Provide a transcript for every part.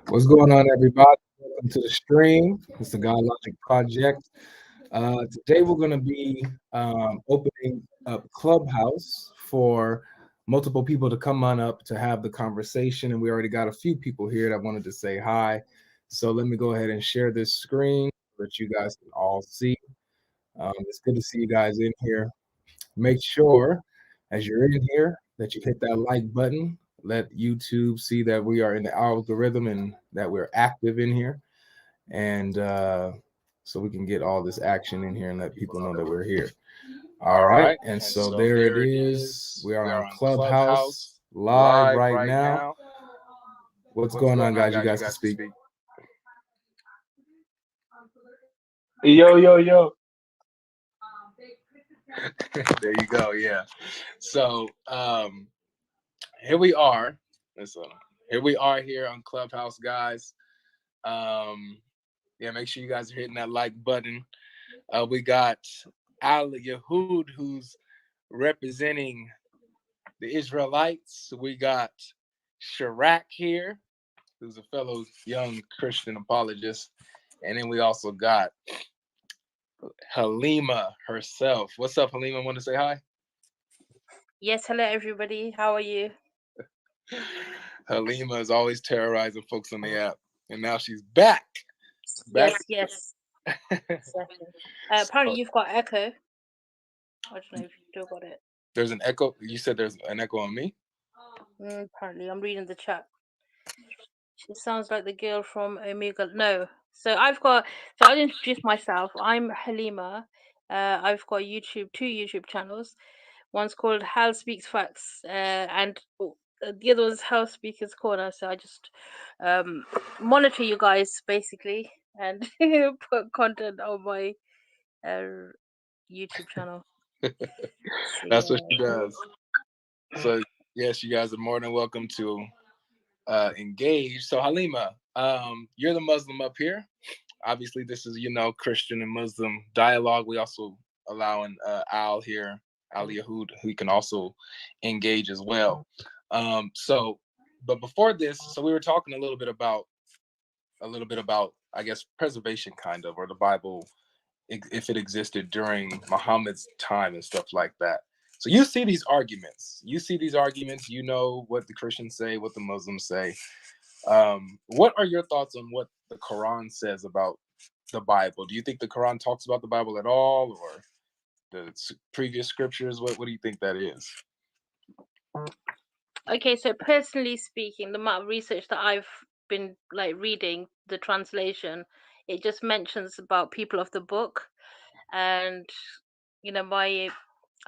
What's going on, everybody? Welcome to the stream. It's the God Logic Project. Today, we're going to be opening up Clubhouse for multiple people to come on up to have the conversation. And we already got a few people here that wanted to say hi. So let me go ahead and share this screen so that you guys can all see. It's good to see you guys in here. Make sure as you're in here that you hit that like button. Let YouTube see that we are in the algorithm and that we're active in here. And so we can get all this action in here and let people know that we're here. All right. And so there it is. We are on Clubhouse live right now. What's going on, guys? You guys can speak. Yo, yo, yo. There you go. Yeah. So here we are. Here we are here on Clubhouse, guys. Yeah, make sure you guys are hitting that like button. We got Al Yahud, who's representing the Israelites. We got Sharak here, who's a fellow young Christian apologist. And then we also got Halima herself. What's up, Halima? Want to say hi? Yes, hello everybody. How are you? Halima is always terrorizing folks on the app, and now she's back. Yes. Exactly. Apparently, you've got echo. I don't know if you still got it. There's an echo. You said there's an echo on me? Apparently, I'm reading the chat. She sounds like the girl from Omega. No. So I'll introduce myself. I'm Halima. I've got two YouTube channels. One's called Hal Speaks Facts, and the other one's Hal Speakers Corner. So I just monitor you guys basically and put content on my YouTube channel. That's what she does. So yes, you guys are more than welcome to engage. So Halima, you're the Muslim up here. Obviously, this is Christian and Muslim dialogue. We also allowing Al here, Al Yahud, who can also engage as well. But before this, so we were talking a little bit about, I guess, preservation, kind of, or the Bible, if it existed during Muhammad's time and stuff like that. So you see these arguments. You know what the Christians say, what the Muslims say. What are your thoughts on what the Quran says about the Bible? Do you think the Quran talks about the Bible at all, or the previous scriptures? What do you think that is? Okay, so personally speaking, the amount of research that I've been reading, the translation, it just mentions about people of the book, and I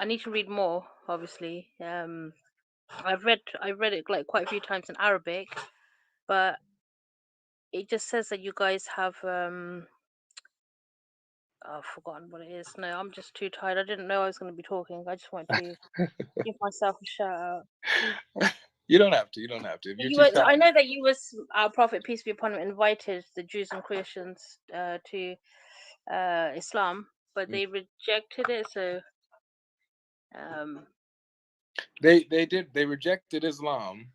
need to read more. Obviously, I've read it quite a few times in Arabic, but it just says that you guys have I've forgotten what it is. No, I'm just too tired. I didn't know I was going to be talking. I just want to give myself a shout out. You don't have to. I know that our Prophet, peace be upon him, invited the Jews and Christians to Islam, but they rejected it. So they did. They rejected Islam,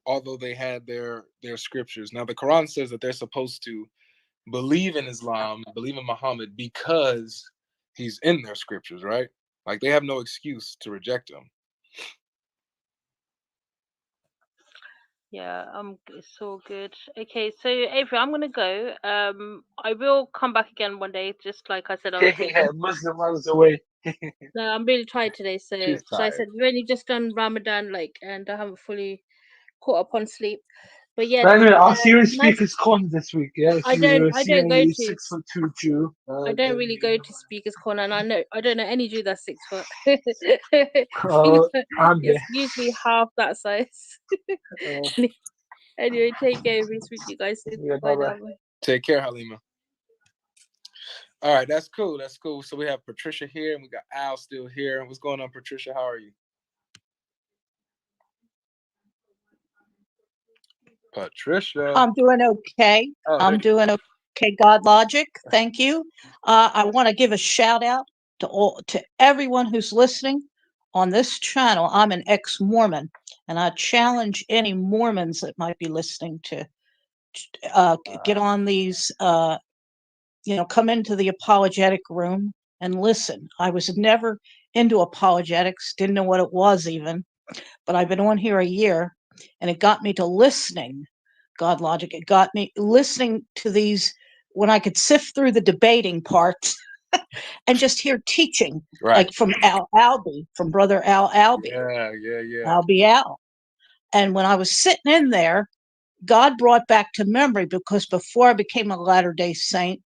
although they had their scriptures. Now the Quran says that they're supposed to believe in Islam, believe in Muhammad because he's in their scriptures, right? Like they have no excuse to reject him. Yeah, it's all good. Okay, so Avery, I'm gonna go. I will come back again one day, just like I said. Muslim runs away. No, I'm really tired today. So I said we've only just done Ramadan, and I haven't fully caught up on sleep. But yeah. But anyway, I'll see you in Speakers Corner this week. Yeah, I don't go to 6'2" Jew. I don't really go to Speakers Corner, and I don't know any Jew that's 6 foot. It's usually half that size. Anyway, take care. We speak to you guys soon. Yeah, bye. Take care, Halima. All right, that's cool. So we have Patricia here, and we got Al still here. What's going on, Patricia? How are you? Patricia. I'm doing okay. I'm doing okay. God Logic, thank you. I want to give a shout out to everyone who's listening on this channel. I'm an ex-Mormon, and I challenge any Mormons that might be listening to get on these, come into the apologetic room and listen. I was never into apologetics, didn't know what it was even, but I've been on here a year, and it got me to listening. God Logic, it got me listening to these when I could sift through the debating parts and just hear teaching, like from Albie, from Brother Albie. Yeah. Albie Al. And when I was sitting in there, God brought back to memory, because before I became a Latter-day Saint,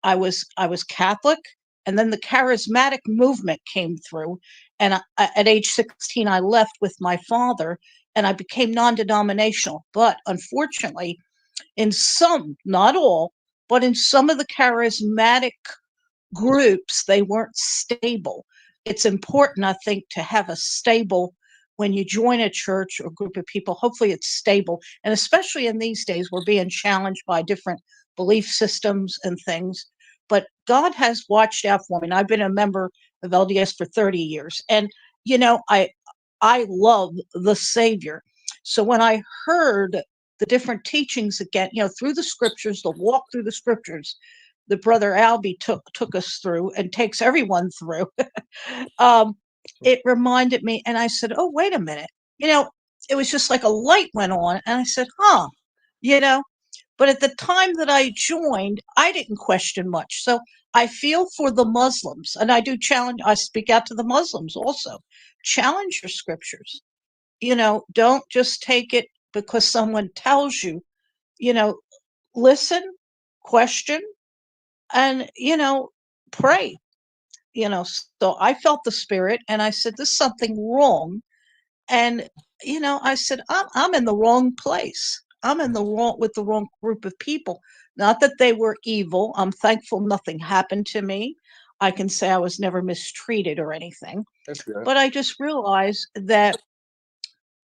I was Catholic, and then the charismatic movement came through, and at age 16 I left with my father, and I became non-denominational. But unfortunately, in some, not all, but in some of the charismatic groups, they weren't stable. It's important, I think, to have a stable, when you join a church or group of people, hopefully it's stable. And especially in these days, we're being challenged by different belief systems and things. But God has watched out for me. And I've been a member of LDS for 30 years. And, I love the Savior. So when I heard the different teachings again, through the scriptures, the walk through the scriptures, the Brother Albie took us through and takes everyone through, it reminded me, and I said, oh, wait a minute. It was just like a light went on, and I said, but at the time that I joined, I didn't question much. So I feel for the Muslims, and I speak out to the Muslims also. Challenge your scriptures. Don't just take it because someone tells you, listen, question, and, pray. So I felt the Spirit, and I said, there's something wrong. And, I said, I'm in the wrong place. I'm in the wrong, with the wrong group of people. Not that they were evil. I'm thankful nothing happened to me. I can say I was never mistreated or anything. That's good. But I just realized that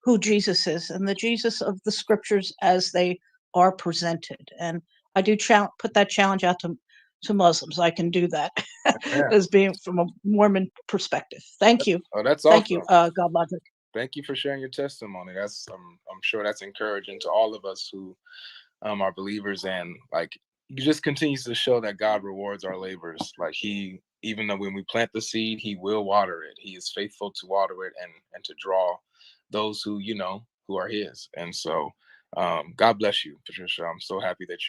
who Jesus is, and the Jesus of the scriptures as they are presented. And I do put that challenge out to Muslims. I can do that as being from a Mormon perspective. Thank you. Oh, that's awesome. Thank you, God Logic. Thank you for sharing your testimony. That's I'm sure that's encouraging to all of us who are believers, and like he just continues to show that God rewards our labors. Like he, even though when we plant the seed, he will water it. He is faithful to water it and to draw those who who are his. And so God bless you, Patricia. I'm so happy that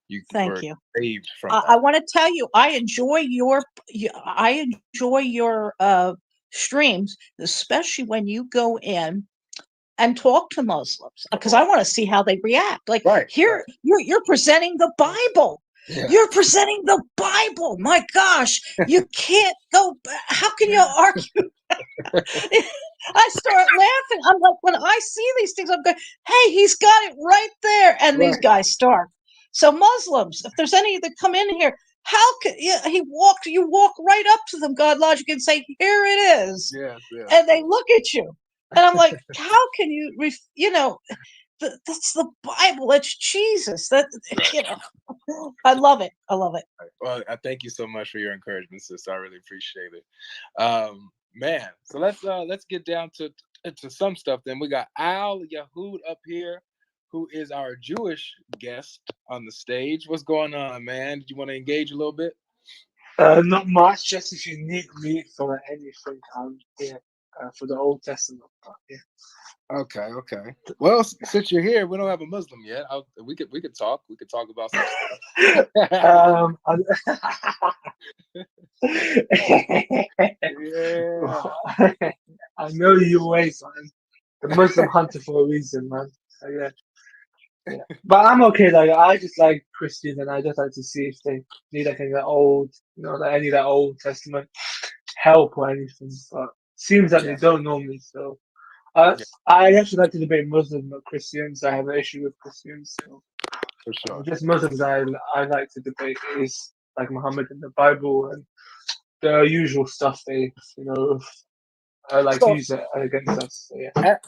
you Thank were you. saved from I want to tell you, I enjoy your streams, especially when you go in and talk to Muslims, because I want to see how they react. Like here, you're presenting the Bible. Yeah. You're presenting the Bible. My gosh, you can't go. How can you argue? I start laughing. I'm like, when I see these things, I'm going, hey, he's got it right there. And these guys start. So Muslims, if there's any that come in here, how can you walk right up to them, God Logic, and say, here it is. Yeah. And they look at you. And I'm like, how can you, that's the Bible. It's Jesus. I love it. I love it. Well, I thank you so much for your encouragement, sister. I really appreciate it. Man, so let's get down to some stuff. Then we got Al Yahud up here, who is our Jewish guest on the stage. What's going on, man? Did you want to engage a little bit? Not much. Just if you need me for anything, I'm here for the Old Testament. Yeah. Okay. Well, since you're here, we don't have a Muslim yet. We could talk. We could talk about some stuff. Yeah. I know your ways, man. The Muslim hunter for a reason, man. Yeah. But I'm okay. Like I just like Christian, and I just like to see if they need anything that old, like any of that Old Testament help or anything. But seems that they don't normally. So I actually like to debate Muslims, not Christians. I have an issue with Christians. So for sure, just Muslims I like to debate is like Muhammad and the Bible and the usual stuff they use it against us. So, yeah.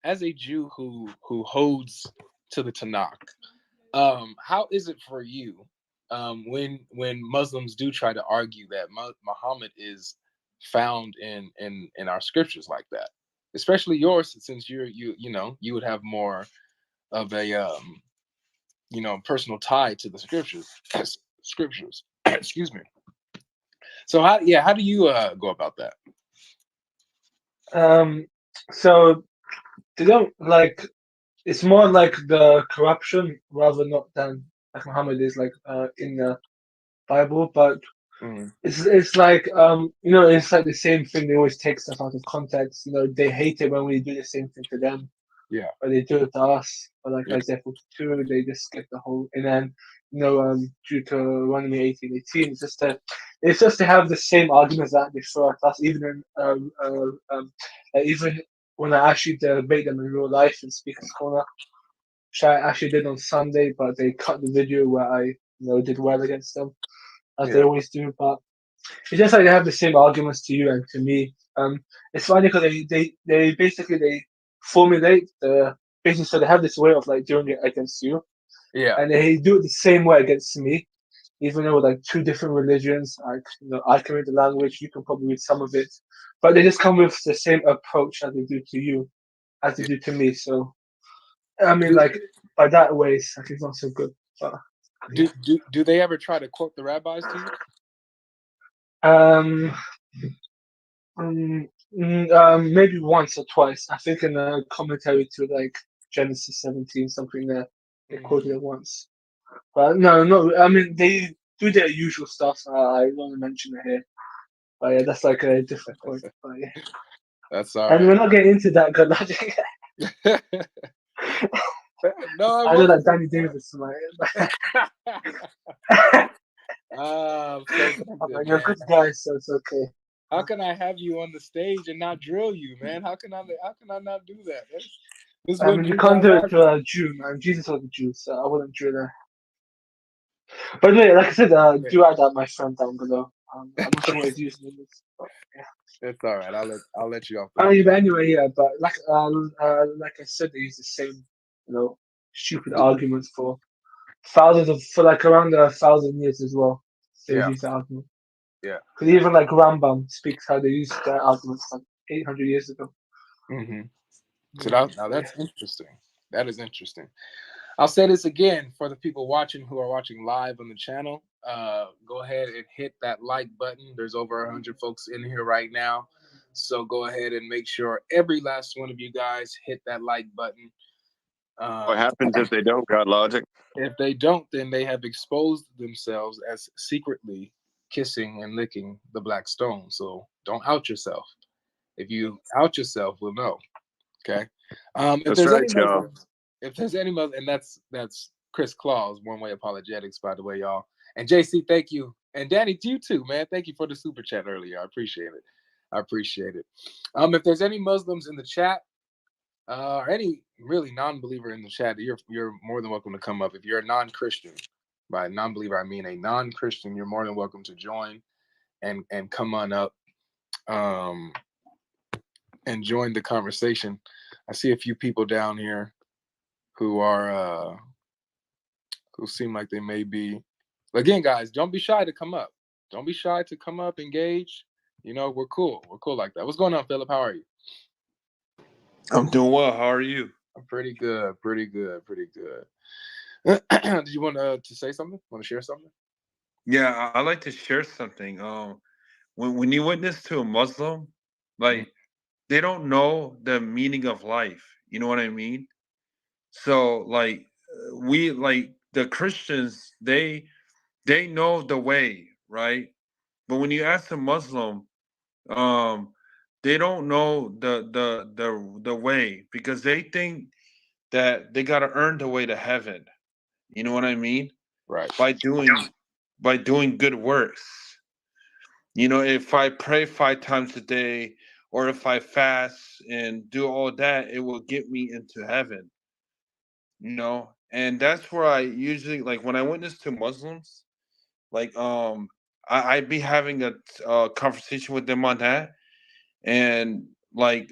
As a Jew who holds to the Tanakh, how is it for you when Muslims do try to argue that Muhammad is found in our scriptures like that? especially yours, since you would have more of a personal tie to the scriptures. Scriptures. Excuse me. So how do you go about that? So they don't like. It's more like the corruption rather not than like Muhammad is like in the Bible, but Mm, it's like it's like the same thing. They always take stuff out of context. They hate it when we do the same thing to them, yeah. but they do it to us. But like Yeah. Isaiah 42, they just skip the whole. And then Deuteronomy 18:18. It's just to have the same arguments that they throw at us, even in even when I actually debate them in real life in Speaker's Corner, which I actually did on Sunday, but they cut the video where I did well against them, as they Yeah. always do. But it's just like they have the same arguments to you and to me. It's funny because they basically they formulate basically, so they have this way of like doing it against you, Yeah. and they do it the same way against me. Even though we're like two different religions, like I can read the language, you can probably read some of it, but they just come with the same approach as they do to you, as they do to me. So I mean, Do, like by that way, it's not so good. But yeah. do they ever try to quote the rabbis to you? Um, maybe once or twice. I think in a commentary to like Genesis 17, something there. They quoted it once. But no. I mean, they do their usual stuff. I don't want to mention it here. But yeah, that's like a different point. But yeah. That's all And right. we're not getting into that good logic. No, I know that Danny Davis, man. So I'm like, good, you're a man. good guy, so it's okay. How can I have you on the stage and not drill you, man? How can I not do that? This is I what mean, you drew can't our do it to logic. a Jew, man. Jesus was a Jew, so I wouldn't do that. But anyway, like I said, do add that my friend down below. I'm not sure what his username is, but yeah. It's all right. I'll let you off the hook. But anyway, yeah. But like I said, they use the same, stupid arguments for like around 1,000 years as well. They Yeah. use the argument. Yeah. Because even like Rambam speaks how they used their arguments like 800 years ago. Mm-hmm. So Yeah. now that's interesting. That is interesting. I'll say this again for the people watching who are watching live on the channel. Go ahead and hit that like button. There's over 100 folks in here right now. So go ahead and make sure every last one of you guys hit that like button. What happens if they don't, God Logic? If they don't, then they have exposed themselves as secretly kissing and licking the black stone. So don't out yourself. If you out yourself, we'll know. Okay. If That's there's right, any y'all. Muslims, if there's any Muslim, and that's Chris Claus, One Way Apologetics, by the way, y'all. And JC, thank you. And Danny, to you too, man. Thank you for the super chat earlier. I appreciate it. If there's any Muslims in the chat, or any really non-believer in the chat, you're more than welcome to come up. If you're a non-Christian, by non-believer I mean a non-Christian, you're more than welcome to join and come on up and join the conversation. I see a few people down here who are who seem like they may be. Again, guys, don't be shy to come up. Don't be shy to come up, engage. We're cool. We're cool like that. What's going on, Philip? How are you? I'm doing well. How are you? I'm pretty good. Did you want to say something? Want to share something? Yeah, I'd like to share something. When you witness to a Muslim, like they don't know the meaning of life. You know what I mean? So like we like the Christians, they know the way, right? But when you ask a Muslim, um, they don't know the way because they think that they gotta earn the way to heaven. You know what I mean? Right. By doing good works. If I pray 5 times a day or if I fast and do all that, it will get me into heaven. And that's where I usually like when I witness to Muslims, like I'd be having a conversation with them on that, and like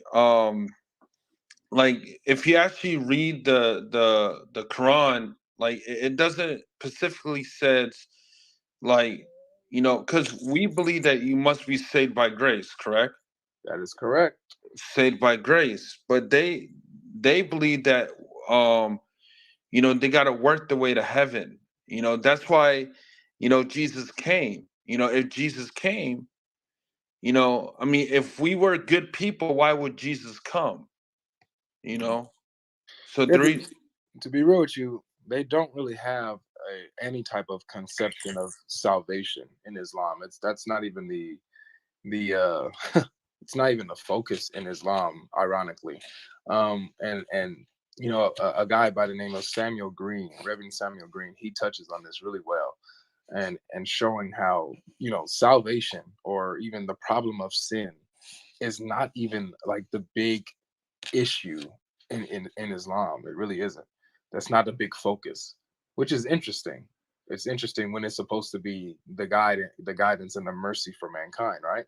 if you actually read the Quran, like it doesn't specifically says like because we believe that you must be saved by grace, correct? That is correct. saved by grace, but they believe that they got to work the way to heaven. That's why Jesus came. If Jesus came, I mean, if we were good people, why would Jesus come? So Yeah, there is. to be real with you, they don't really have any type of conception of salvation in Islam. That's not even the it's not even the focus in Islam, ironically. And a guy by the name of Samuel Green, Reverend Samuel Green, he touches on this really well, and showing how salvation or even the problem of sin is not even like the big issue in Islam. It really isn't. That's not a big focus, which is interesting. It's interesting when it's supposed to be the guidance and the mercy for mankind, right?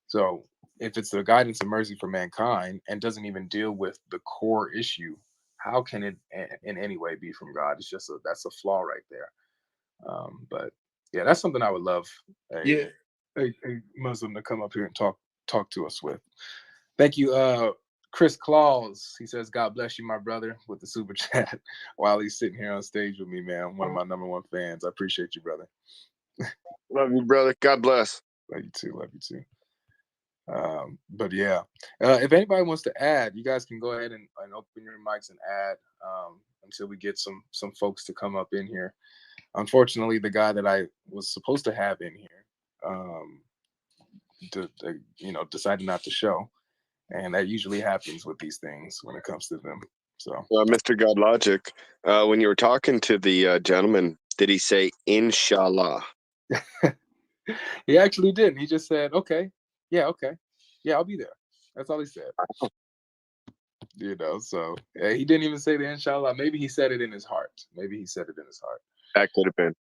So if it's the guidance and mercy for mankind and doesn't even deal with the core issue, how can it in any way be from God? It's just that's a flaw right there. But yeah, that's something I would love Yeah. a Muslim to come up here and talk to us with. Thank you, Chris Claus. He says, "God bless you, my brother," with the super chat while he's sitting here on stage with me, man. One of my #1 fans. I appreciate you, brother. Love you, brother. God bless. Love you too. Love you too. But yeah, if anybody wants to add, you guys can go ahead and open your mics and add until we get some folks to come up in here. Unfortunately, the guy that I was supposed to have in here, decided not to show, and that usually happens with these things when it comes to them. So, Mr. God Logic, when you were talking to the gentleman, did he say inshallah? he actually didn't. He just said, "Okay, yeah, I'll be there." That's all he said. So he didn't even say the inshallah. Maybe he said it in his heart. That could have been.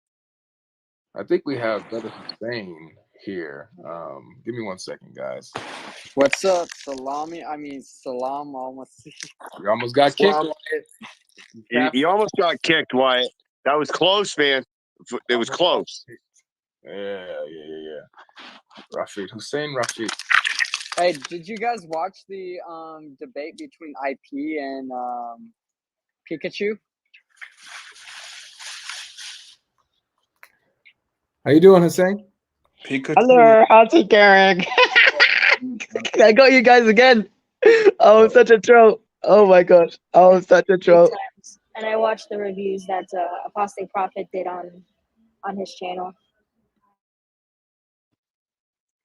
I think we have Brother Hussein here. Give me 1 second, guys. What's up, salam almost. You almost got kicked. You almost got kicked, Wyatt. That was close, man. It was close. Yeah. Hussein Rafid. Hey, did you guys watch the debate between IP and Pikachu? How you doing, Hussein? Pikachu. Hello, how's it going? I got you guys again. Oh, I'm such a troll. Oh my gosh. Oh, I'm such a troll. And I watched the reviews that Apostate Prophet did on his channel.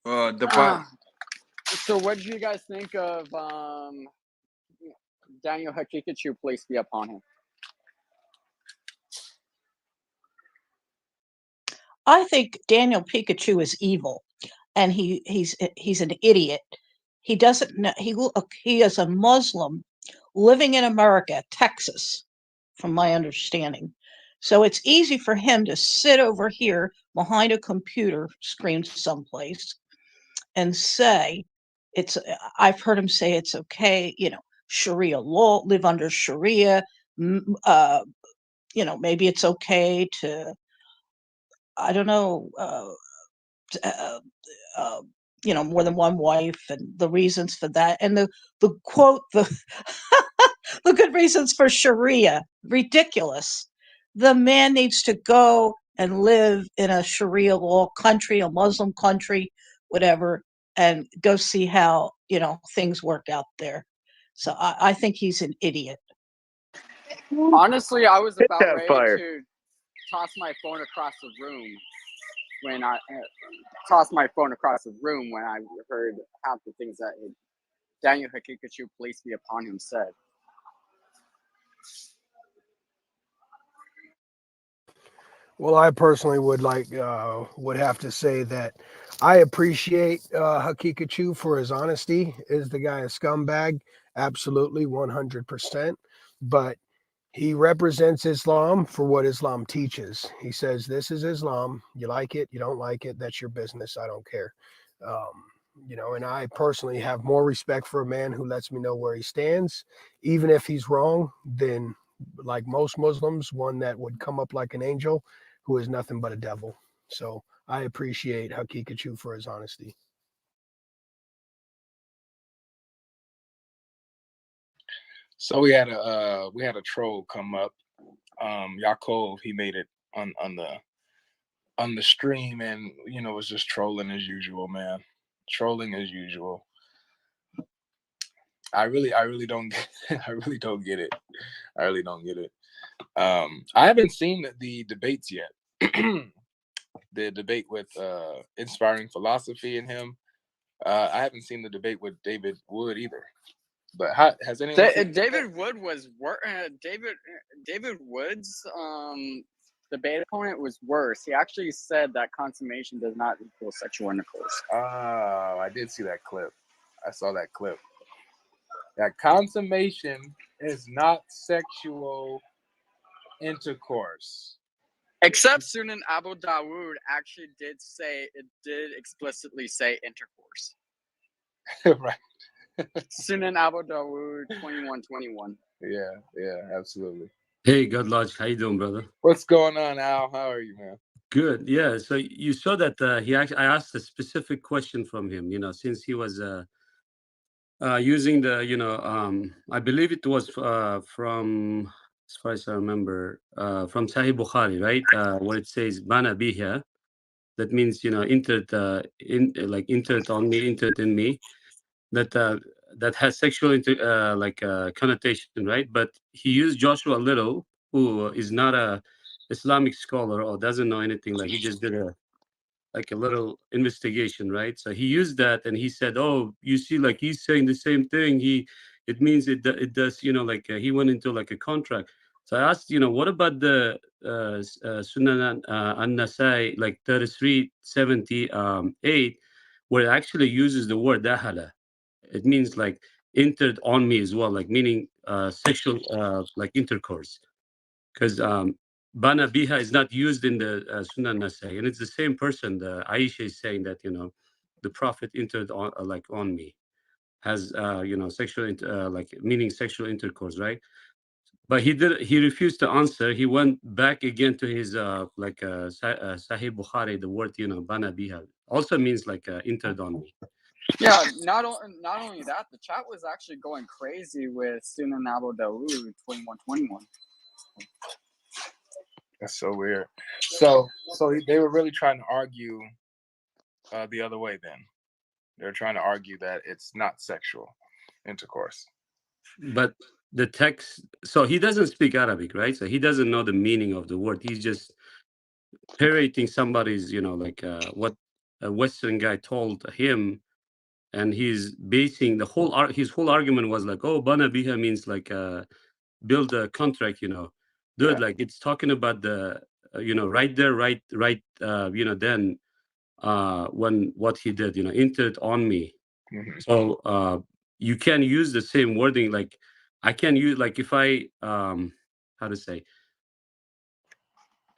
So what did you guys think of Daniel Hakikachu, peace be upon him? I think Daniel Pikachu is evil, and he's an idiot. He doesn't know. He is a Muslim living in America, Texas, from my understanding. So it's easy for him to sit over here behind a computer screen someplace and say I've heard him say it's okay, Sharia law, live under Sharia. Maybe it's okay to, I don't know, more than one wife, and the reasons for that, and the quote, the the good reasons for Sharia, ridiculous. The man needs to go and live in a Sharia law country, a Muslim country, whatever, and go see how things work out there. So I think he's an idiot. Honestly, I was about ready to toss my phone across the room when I heard half the things that Daniel Hakikachu, peace be upon him, said. Well, I personally would have to say that I appreciate Hakikachu for his honesty. Is the guy a scumbag? Absolutely, 100%. But he represents Islam for what Islam teaches. He says, this is Islam. You like it, you don't like it, that's your business. I don't care. And I personally have more respect for a man who lets me know where he stands, even if he's wrong, than, like most Muslims, one that would come up like an angel who is nothing but a devil. So I appreciate Hakikachu for his honesty. So we had a troll come up. Yaakov, he made it on the stream, and was just trolling as usual, man. Trolling as usual. I really don't I really don't get it. I really don't get it. I haven't seen the debates yet. The debate with Inspiring Philosophy and him. I haven't seen the debate with David Wood either. But has anyone? David Wood was David Wood's debate opponent was worse. He actually said that consummation does not equal sexual intercourse. Oh, I did see that clip. I saw that clip. That consummation is not sexual intercourse. Except Sunan Abu Dawood actually did explicitly say intercourse. Right. Sunan Abu Dawood 21:21. Yeah, absolutely. Hey, God Lodge, how you doing, brother? What's going on, Al? How are you, man? Good. Yeah. So you saw that I asked a specific question from him. Since he was using the I believe it was from, as far as I remember, from Sahih Bukhari, right? Where it says "Bana biha," that means entered entered on me, entered in me. That has sexual connotation, right? But he used Joshua Little, who is not a Islamic scholar or doesn't know anything. Like he just did a little investigation, right? So he used that and he said, "Oh, you see, like he's saying the same thing. It means it does, he went into like a contract." So I asked, what about the Sunan an-Nasai, like 3378, where it actually uses the word dahala? It means like entered on me as well, like meaning sexual intercourse, because bana biha is not used in the Sunan Nasai, and it's the same person. The Aisha is saying that the Prophet entered on me, has sexual meaning sexual intercourse, right? But he refused to answer. He went back again to his Sahih Bukhari. The word bana biha also means entered on me. Yeah, not only that, the chat was actually going crazy with Sunan Abu Dawood 21:21. That's so weird. So they were really trying to argue the other way. Then they're trying to argue that it's not sexual intercourse. But the text, so he doesn't speak Arabic, right? So he doesn't know the meaning of the word. He's just parroting somebody's, what a Western guy told him. And he's basing his whole argument was like, oh, bana biha means build a contract, dude, Yeah. like it's talking about the right there, right then when what he did, entered on me. Mm-hmm. So you can use the same wording, like I can use, like if I how to say,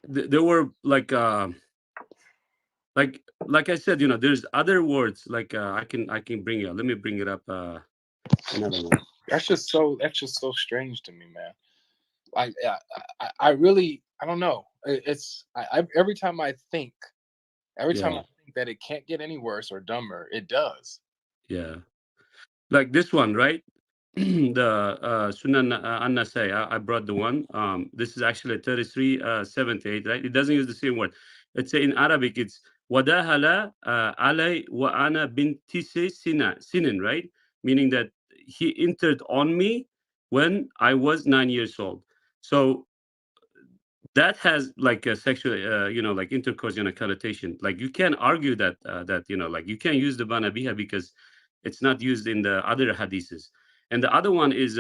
there were like I said, there's other words I can bring it up. Let me bring it up. Another one. That's just so strange to me, man. I really, I don't know. It's every time I think that it can't get any worse or dumber, it does. Yeah, like this one, right? The Sunan an-Nasai. I brought the one. This is actually 3378, right? It doesn't use the same word. It's in Arabic. It's wadahala alay wa ana binti sinin, right? Meaning that he entered on me when I was 9 years old. So that has like a sexual, intercourse, connotation. Like you can argue that you can't use the bana biha because it's not used in the other hadiths. And the other one is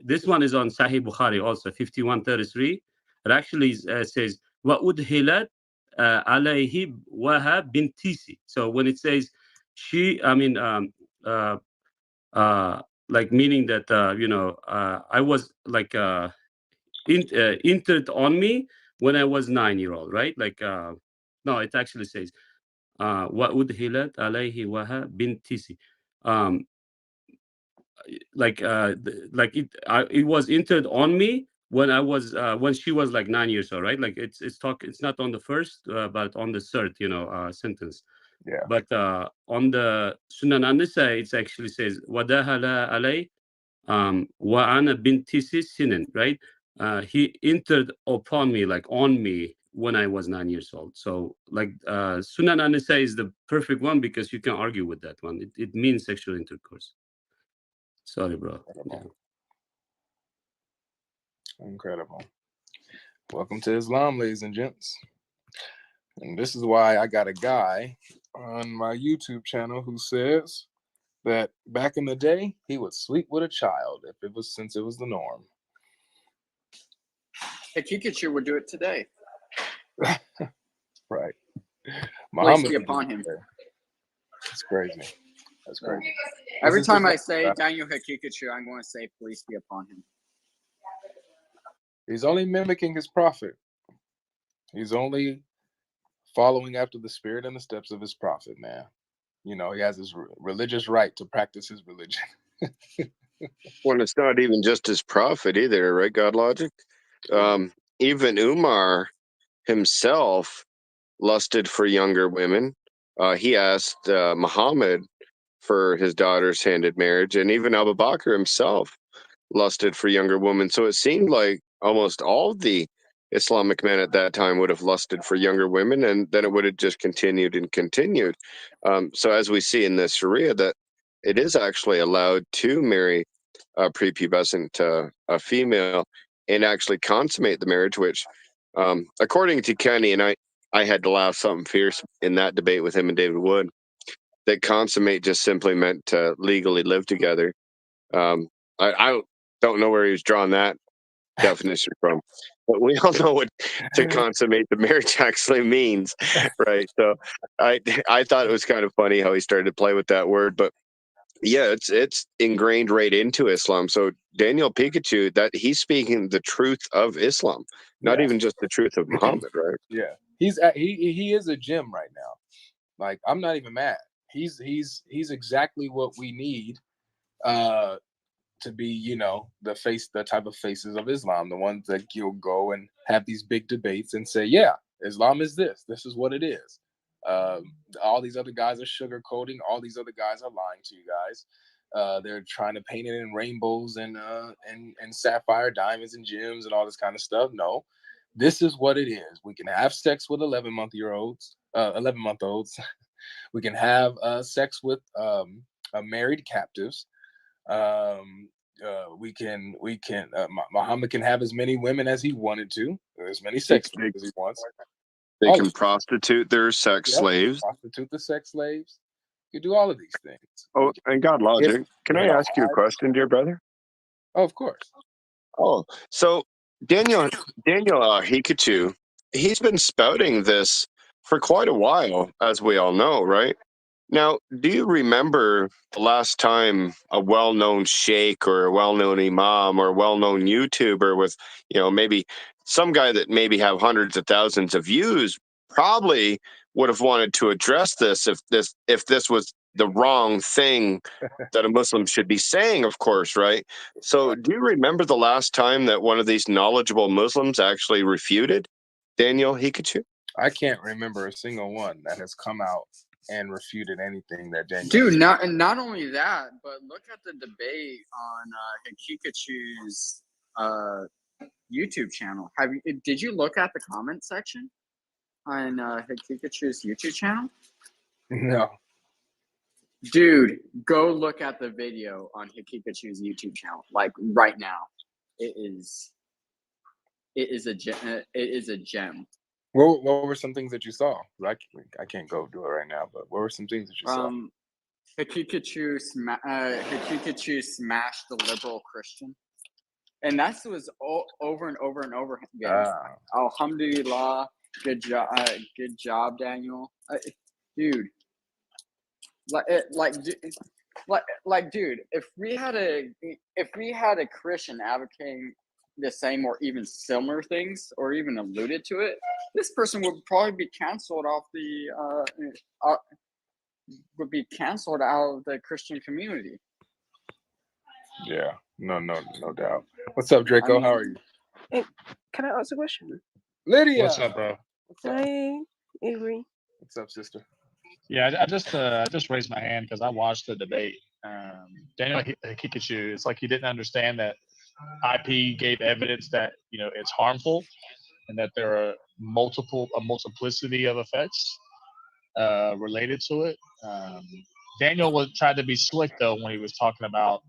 this one is on Sahih Bukhari also 5133. It actually says wa udhilat alayhi waha bintisi. So when it says she, I mean meaning that I was entered on me when I was 9-year-old, right? No, it actually says wa udhilat alayhi waha bintisi. It was entered on me when I was when she was like 9 years old, right? Like it's not on the first but on the third sentence. Yeah. But on the Sunan an-Nisa it actually says wadahala alay Wa'ana binti Sinin, right? He entered upon me, like on me, when I was 9 years old. So, like, Sunan An-Nisa is the perfect one because you can argue with that one. It means sexual intercourse. Sorry, bro. Yeah. Incredible. Welcome to Islam, ladies and gents. And this is why I got a guy on my YouTube channel who says that back in the day, he would sleep with a child since it was the norm. Hakikachu would do it today. Right. Muhammad be upon him. That's crazy. That's crazy. Every time I say Daniel Hakikachu, I'm going to say, "Please be upon him." He's only mimicking his prophet. He's only following after the spirit and the steps of his prophet, man. You know, he has his religious right to practice his religion. Well, it's not even just his prophet either, right? God logic. Even Umar himself lusted for younger women. He asked Muhammad for his daughter's hand in marriage, and even Abu Bakr himself lusted for younger women. So it seemed like almost all the Islamic men at that time would have lusted for younger women, and then it would have just continued and continued. So as we see in the Sharia, that it is actually allowed to marry a prepubescent a female and actually consummate the marriage, which according to Kenny, and I had to laugh something fierce in that debate with him and David Wood, that consummate just simply meant to legally live together. I don't know where he was drawing that definition from, but we all know what to consummate the marriage actually means, right? So I thought it was kind of funny how he started to play with that word, but yeah, it's ingrained right into Islam. So Daniel Pikachu, that he's speaking the truth of Islam, not even just the truth of Muhammad, right? Yeah, he is a gem right now. Like, I'm not even mad. He's exactly what we need to be, you know, the type of faces of Islam, the ones that you'll go and have these big debates and say, yeah, Islam is this is what it is. All these other guys are sugarcoating. All these other guys are lying to you guys. They're trying to paint it in rainbows and sapphire diamonds and gems and all this kind of stuff. No, this is what it is. We can have sex with 11-month-olds. We can have sex with married captives. Muhammad can have as many women as he wanted to, as many sex slaves as he wants. They can prostitute their sex slaves. Prostitute the sex slaves. You do all of these things. Oh, and God logic. Can I ask you a question, dear brother? Oh, of course. Oh, so Daniel Hikachu, he's been spouting this for quite a while, as we all know, right? Now, do you remember the last time a well-known sheikh or a well-known imam or a well-known YouTuber with, you know, maybe some guy that maybe have hundreds of thousands of views probably would have wanted to address this if this was the wrong thing that a Muslim should be saying, of course, right? So do you remember the last time that one of these knowledgeable Muslims actually refuted Daniel Hikachu? I can't remember a single one that has come out and refuted anything that Daniel. Dude, not only that, but look at the debate on Hakikachu's YouTube channel. Did you look at the comment section on Hakikachu's YouTube channel? No. Dude, go look at the video on Hakikachu's YouTube channel, like right now. It is a gem. What were some things that you saw? I can't go do it right now, but what were some things that you saw? Hakikachu smashed the liberal Christian, and that was over and over and over again. Alhamdulillah, good job, Daniel. Dude, dude, if we had a Christian advocating the same or even similar things, or even alluded to it, this person would probably be canceled off would be canceled out of the Christian community. Yeah, no doubt. What's up, Draco? How are you? Hey, can I ask a question? Lydia, what's up, bro? Hi, Avery. What's up, sister? Yeah, I just raised my hand because I watched the debate, Daniel Kikachu, it's like he didn't understand that IP gave evidence that it's harmful and that there are a multiplicity of effects related to it. Daniel tried to be slick though when he was talking about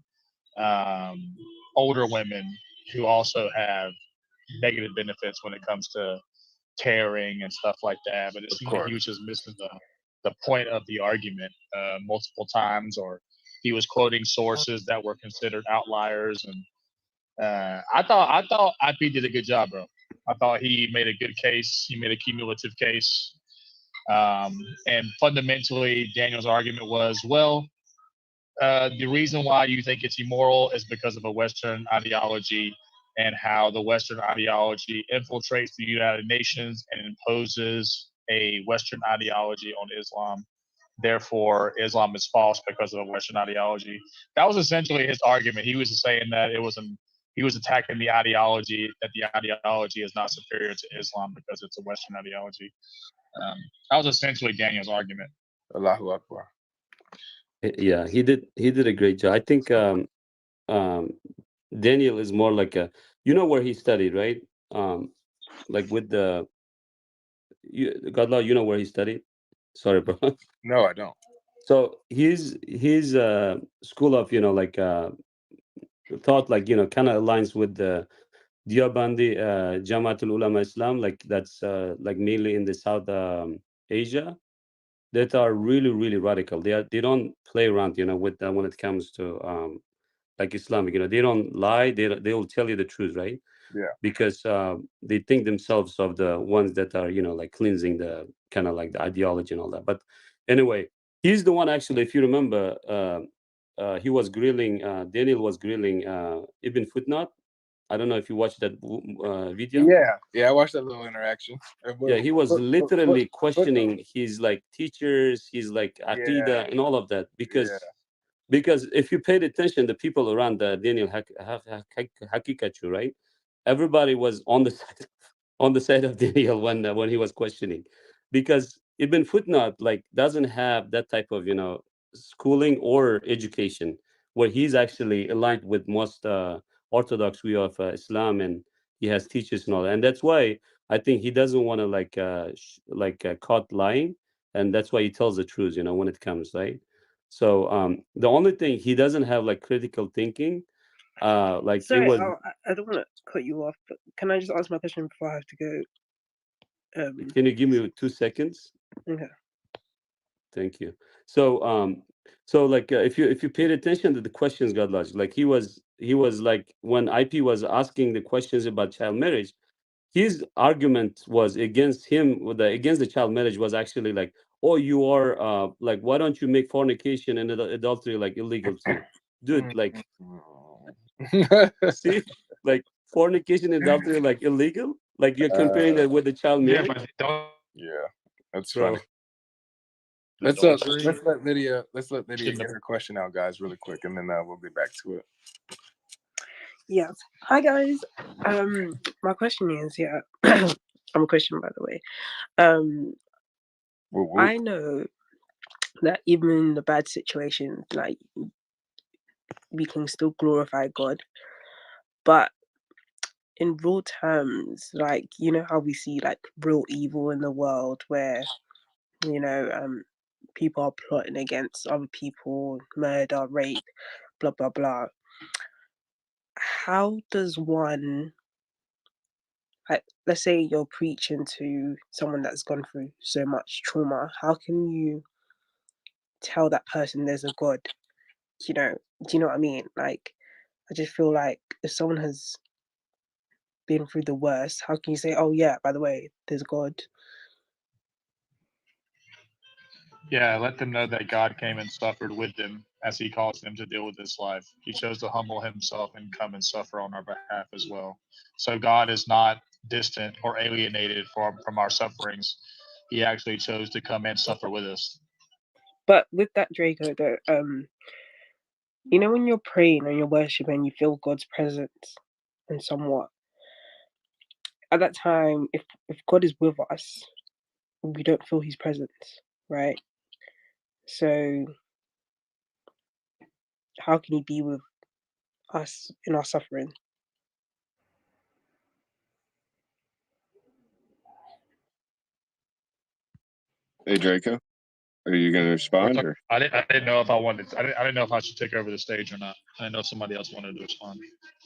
older women who also have negative benefits when it comes to tearing and stuff like that. But it seemed like he was just missing the point of the argument multiple times, or he was quoting sources that were considered outliers. And I thought IP did a good job, bro. I thought he made a good case. He made a cumulative case. And fundamentally, Daniel's argument was, well, the reason why you think it's immoral is because of a Western ideology and how the Western ideology infiltrates the United Nations and imposes a Western ideology on Islam. Therefore, Islam is false because of a Western ideology. That was essentially his argument. He was saying that he was attacking the ideology, that the ideology is not superior to Islam because it's a Western ideology. That was essentially Daniel's argument. Allahu Akbar. Yeah, he did a great job. I think Daniel is more like where he studied, right? Like with the Godlaw, where he studied? Sorry, bro. No, I don't. So his school of thought kind of aligns with the Deobandi Jamaatul Ulama Islam, like that's like mainly in the South Asia, that are really, really radical. They don't play around with when it comes to like Islamic. They don't lie. They will tell you the truth, right? Yeah. Because they think themselves of the ones that are like cleansing the kind of like the ideology and all that. But anyway, he's the one actually, if you remember, he was grilling Daniel was grilling Ibn Footnote. I don't know if you watched that video. Yeah, I watched that little interaction. Yeah, he was literally questioning his like teachers, his like Aqidah and all of that, because if you paid attention, the people around Daniel Hakikachu, right? Everybody was on the side of Daniel when he was questioning, because Ibn Footnote like doesn't have that type of schooling or education where he's actually aligned with most orthodox view of Islam, and he has teachers and all that. And that's why I think he doesn't want to caught lying, and that's why he tells the truth when it comes, right? So the only thing he doesn't have like critical thinking, like it Sorry, was. I don't want to cut you off, but can I just ask my question before I have to go? Can you give me 2 seconds? Okay. Thank you. So like if you paid attention to the questions, God logic, like he was like when IP was asking the questions about child marriage, his argument was against the child marriage was actually like, oh, you are like, why don't you make fornication and adultery like illegal too, dude? Like, see, like fornication and adultery like illegal, like you're comparing that with the child marriage. Yeah, that's Bro. funny. Let's let Lydia get her question out, guys, really quick, and then we'll get back to it. Yes. Hi guys. My question is, I'm a Christian, by the way. I know that even in the bad situations, like we can still glorify God, but in real terms, like how we see like real evil in the world, where people are plotting against other people, murder, rape, blah blah blah. How does one, like, let's say you're preaching to someone that's gone through so much trauma, how can you tell that person there's a God? Do you know what I mean? Like, I just feel like if someone has been through the worst, how can you say, oh yeah, by the way, there's God? Yeah, let them know that God came and suffered with them as he calls them to deal with this life. He chose to humble himself and come and suffer on our behalf as well. So God is not distant or alienated from our sufferings. He actually chose to come and suffer with us. But with that, Draco, though, when you're praying and you're worshiping, you feel God's presence and somewhat. At that time, if God is with us, we don't feel his presence, right? So how can he be with us in our suffering? Hey, Draco, are you going to respond? Or? I didn't know if I wanted. I didn't know if I should take over the stage or not. I didn't know if somebody else wanted to respond.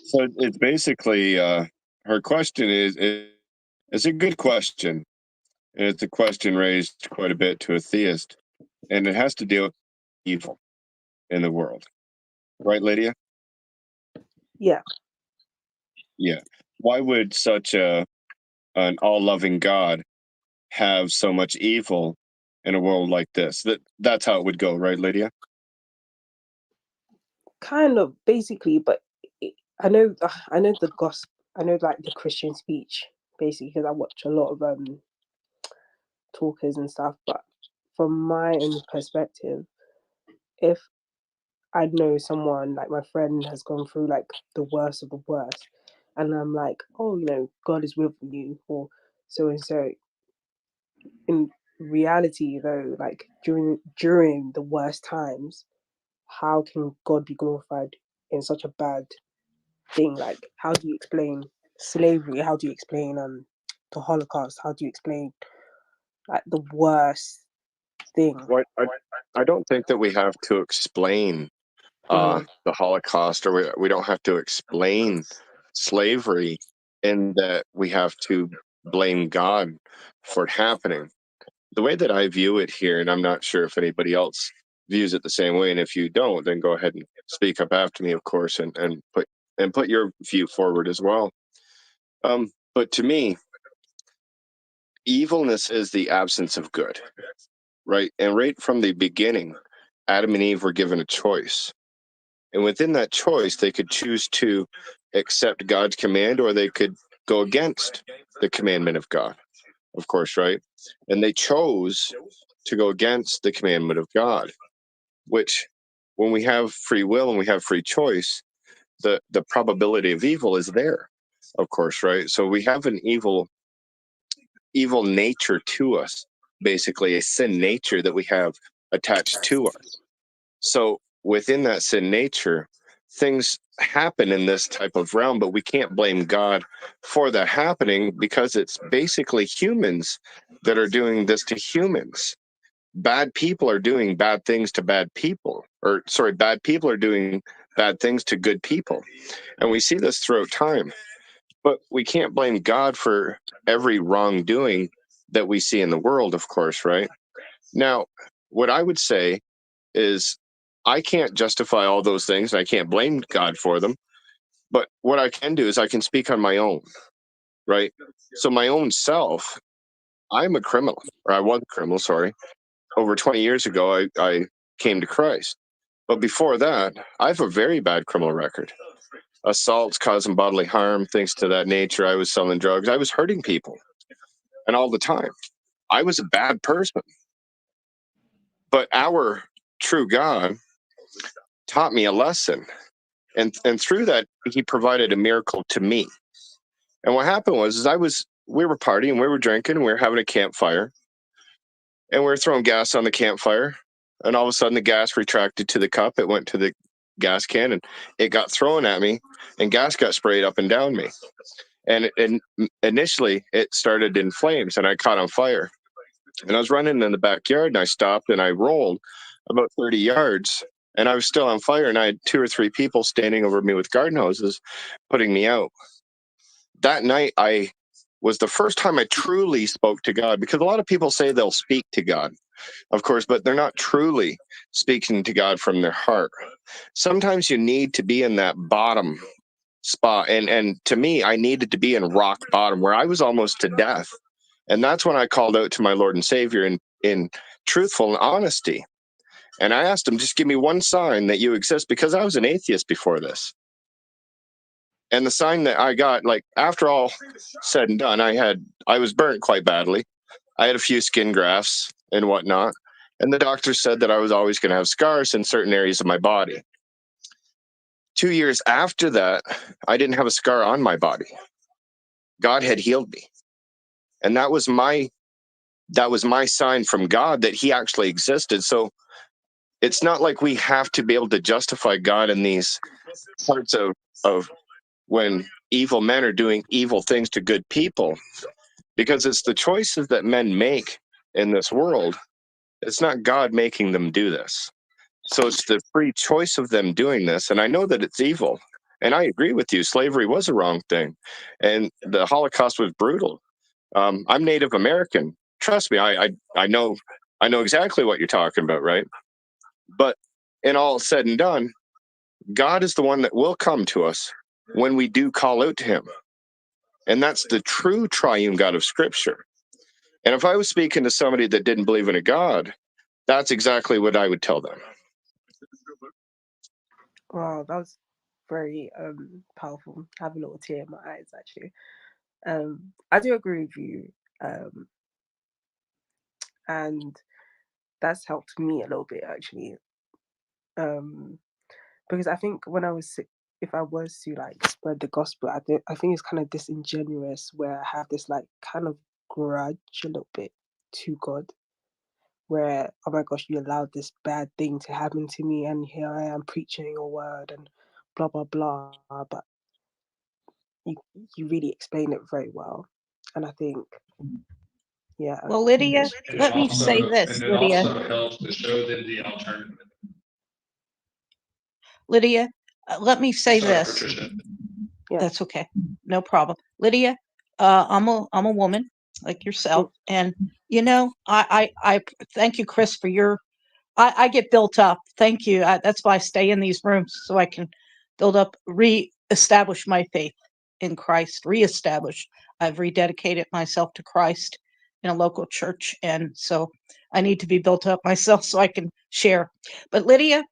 So it's basically her question is it's a good question, and it's a question raised quite a bit to a theist, and it has to deal with evil in the world, right, Lydia? Yeah. Yeah. Why would such an all-loving God have so much evil in a world like this? That's how it would go, right, Lydia? Kind of, basically, but I know the gospel. I know like the Christian speech, basically, because I watch a lot of talkers and stuff. But from my own perspective, if I know someone like my friend has gone through like the worst of the worst, and I'm like, oh, God is with you, or so and so. In reality, though, like during the worst times, how can God be glorified in such a bad thing? Like, how do you explain slavery? How do you explain the Holocaust? How do you explain like the worst thing? Well, I don't think that we have to explain the Holocaust, or we don't have to explain slavery, in that we have to blame God for it happening. The way that I view it here, and I'm not sure if anybody else views it the same way, and if you don't, then go ahead and speak up after me, of course, and put your view forward as well. But to me, evilness is the absence of good, right? And right from the beginning, Adam and Eve were given a choice. And within that choice, they could choose to accept God's command, or they could go against the commandment of God, of course, right? And they chose to go against the commandment of God, which, when we have free will and we have free choice, the probability of evil is there, of course, right? So we have an evil nature to us, basically a sin nature that we have attached to us. So within that sin nature, things happen in this type of realm, but we can't blame God for that happening, because it's basically humans that are doing this to humans. Bad people are doing bad things to bad people, or sorry, bad people are doing bad things to good people. And we see this throughout time, but we can't blame God for every wrongdoing that we see in the world, of course, right? Now, what I would say is, I can't justify all those things, and I can't blame God for them. But what I can do is I can speak on my own, right? So my own self, I'm a criminal, or I was a criminal, sorry. Over 20 years ago, I came to Christ. But before that, I have a very bad criminal record. Assaults, causing bodily harm, things to that nature. I was selling drugs. I was hurting people. And all the time. I was a bad person. But our true God taught me a lesson. And through that, he provided a miracle to me. And what happened was we were partying, we were drinking, and we were having a campfire. And we were throwing gas on the campfire. And all of a sudden, the gas retracted to the cup. It went to the gas can, and it got thrown at me, and gas got sprayed up and down me. And initially, it started in flames, and I caught on fire. And I was running in the backyard, and I stopped, and I rolled about 30 yards, and I was still on fire, and I had 2 or 3 people standing over me with garden hoses, putting me out. That night, was the first time I truly spoke to God, because a lot of people say they'll speak to God, of course, but they're not truly speaking to God from their heart. Sometimes you need to be in that bottom spot. And to me, I needed to be in rock bottom, where I was almost to death. And that's when I called out to my Lord and Savior in truthful and honesty. And I asked him, just give me one sign that you exist, because I was an atheist before this. And the sign that I got, like, after all said and done, I was burnt quite badly. I had a few skin grafts and whatnot. And the doctor said that I was always going to have scars in certain areas of my body. 2 years after that, I didn't have a scar on my body. God had healed me. And that was my sign from God that he actually existed. So it's not like we have to be able to justify God in these parts of when evil men are doing evil things to good people, because it's the choices that men make in this world. It's not God making them do this. So it's the free choice of them doing this. And I know that it's evil. And I agree with you. Slavery was a wrong thing. And the Holocaust was brutal. I'm Native American. Trust me, I know exactly what you're talking about, right? But in all said and done, God is the one that will come to us when we do call out to him. And that's the true triune God of Scripture. And if I was speaking to somebody that didn't believe in a God, that's exactly what I would tell them. Wow, that was very powerful. I have a little tear in my eyes actually. I do agree with you. And that's helped me a little bit actually. Because I think when I was sick, if I was to like spread the gospel, I think it's kind of disingenuous where I have this like kind of grudge a little bit to God, where oh my gosh, you allowed this bad thing to happen to me, and here I am preaching your word and blah blah blah. But you really explain it very well, and I think yeah. Well, Lydia, And let me say this, Lydia. helps to show them the alternative. Lydia, let me say Sorry, this. Patricia. That's okay. No problem. Lydia, I'm a woman like yourself. And you know, I thank you, Chris, for your I get built up. Thank you. That's why I stay in these rooms so I can build up, reestablish my faith in Christ, reestablish. I've rededicated myself to Christ in a local church. And so I need to be built up myself so I can share. But Lydia,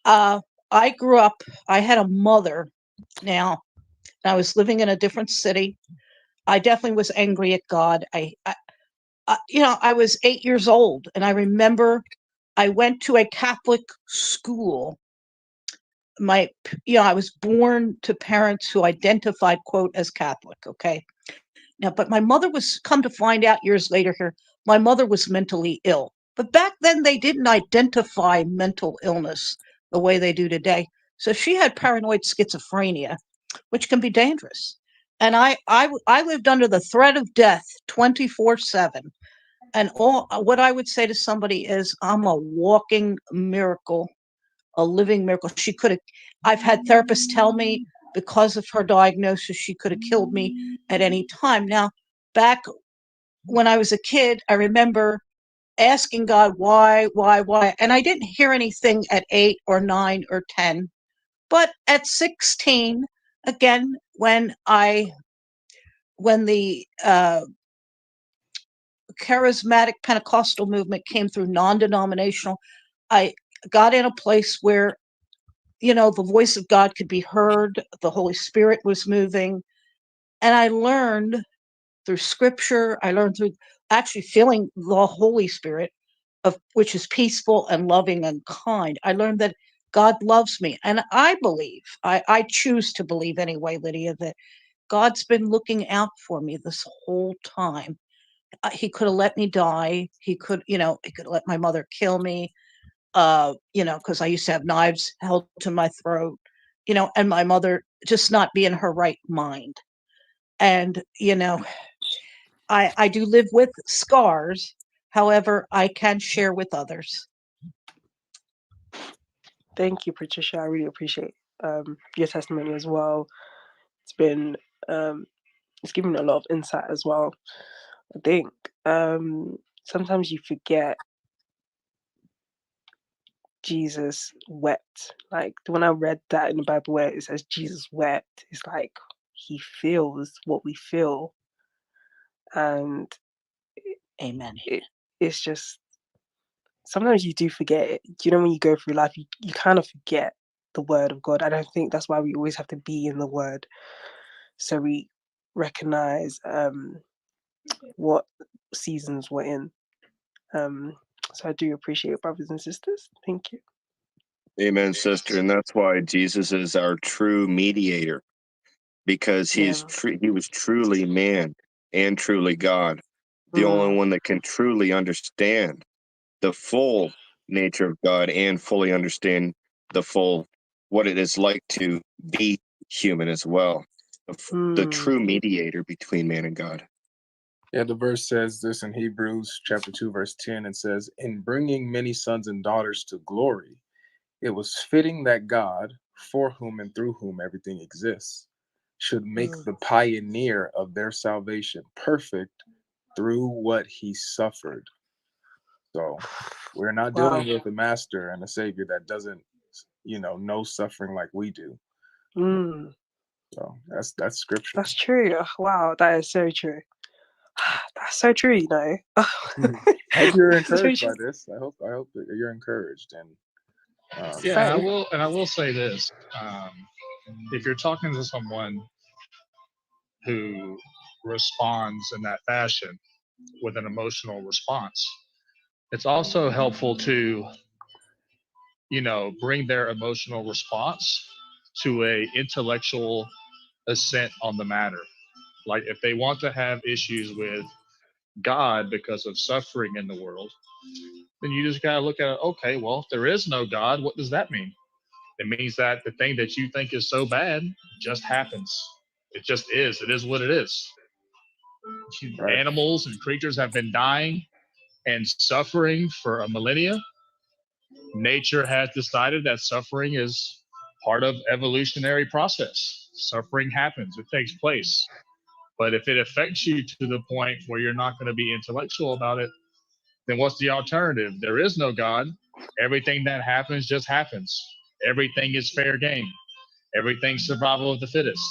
I grew up, I had a mother now. I was living in a different city. I definitely was angry at God. I was 8 years old, and I remember I went to a Catholic school. I was born to parents who identified, quote, as Catholic. Okay. Now, but my mother was, come to find out years later here, my mother was mentally ill. But back then, they didn't identify mental illness the way they do today. So she had paranoid schizophrenia, which can be dangerous. And I lived under the threat of death 24/7. And all what I would say to somebody is, I'm a walking miracle, a living miracle. I've had therapists tell me because of her diagnosis, she could have killed me at any time. Now, back when I was a kid, I remember asking God, why? And I didn't hear anything at 8 or 9 or 10. But at 16, again, when the charismatic Pentecostal movement came through, non-denominational, I got in a place where, the voice of God could be heard, the Holy Spirit was moving, and I learned through scripture, I learned through actually feeling the Holy Spirit, which is peaceful and loving and kind. I learned that God loves me. And I believe, I choose to believe anyway, Lydia, that God's been looking out for me this whole time. He could have let me die. He could have let my mother kill me, because I used to have knives held to my throat, and my mother just not be in her right mind. And, I do live with scars. However, I can share with others. Thank you, Patricia. I really appreciate your testimony as well. It's been it's given me a lot of insight as well. I think sometimes you forget Jesus wept. Like when I read that in the Bible where it says Jesus wept, it's like he feels what we feel. And Amen. It's just sometimes you do forget it. When you go through life, you kind of forget the word of God. I don't think that's why we always have to be in the word, so we recognize what seasons we're in. So I do appreciate it, brothers and sisters. Thank you. Amen, sister. And that's why Jesus is our true mediator, because he was truly man and truly God, the only one that can truly understand the full nature of God and fully understand the full what it is like to be human as well. The true mediator between man and God. Yeah, the verse says this in Hebrews chapter 2, verse 10. It says, in bringing many sons and daughters to glory, it was fitting that God, for whom and through whom everything exists, should make the pioneer of their salvation perfect through what he suffered. So we're not dealing with a master and a savior that doesn't, know suffering like we do. So that's scripture. That's true. Wow, that is so true. That's so true, you know. I hope you're It's so encouraged by true. this. I hope that you're encouraged. And Yeah, and I will say this: if you're talking to someone who responds in that fashion with an emotional response, it's also helpful to, bring their emotional response to a intellectual assent on the matter. Like if they want to have issues with God because of suffering in the world, then you just got to look at it. Okay, well, if there is no God, what does that mean? It means that the thing that you think is so bad just happens. It just is. It is what it is. Right. Animals and creatures have been dying and suffering for a millennia. Nature has decided that suffering is part of evolutionary process. Suffering happens. It takes place. But if it affects you to the point where you're not going to be intellectual about it, then what's the alternative? There is no God. Everything that happens just happens. Everything is fair game. Everything's survival of the fittest.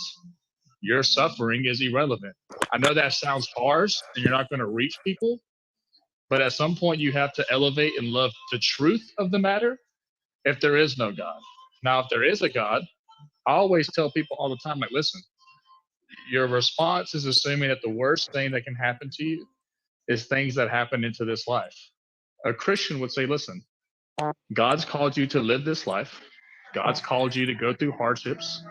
Your suffering is irrelevant. I know that sounds harsh and you're not going to reach people, but at some point you have to elevate and love the truth of the matter if there is no God. Now, if there is a God, I always tell people all the time, like, listen, your response is assuming that the worst thing that can happen to you is things that happen into this life. A Christian would say, listen, God's called you to live this life. God's called you to go through hardships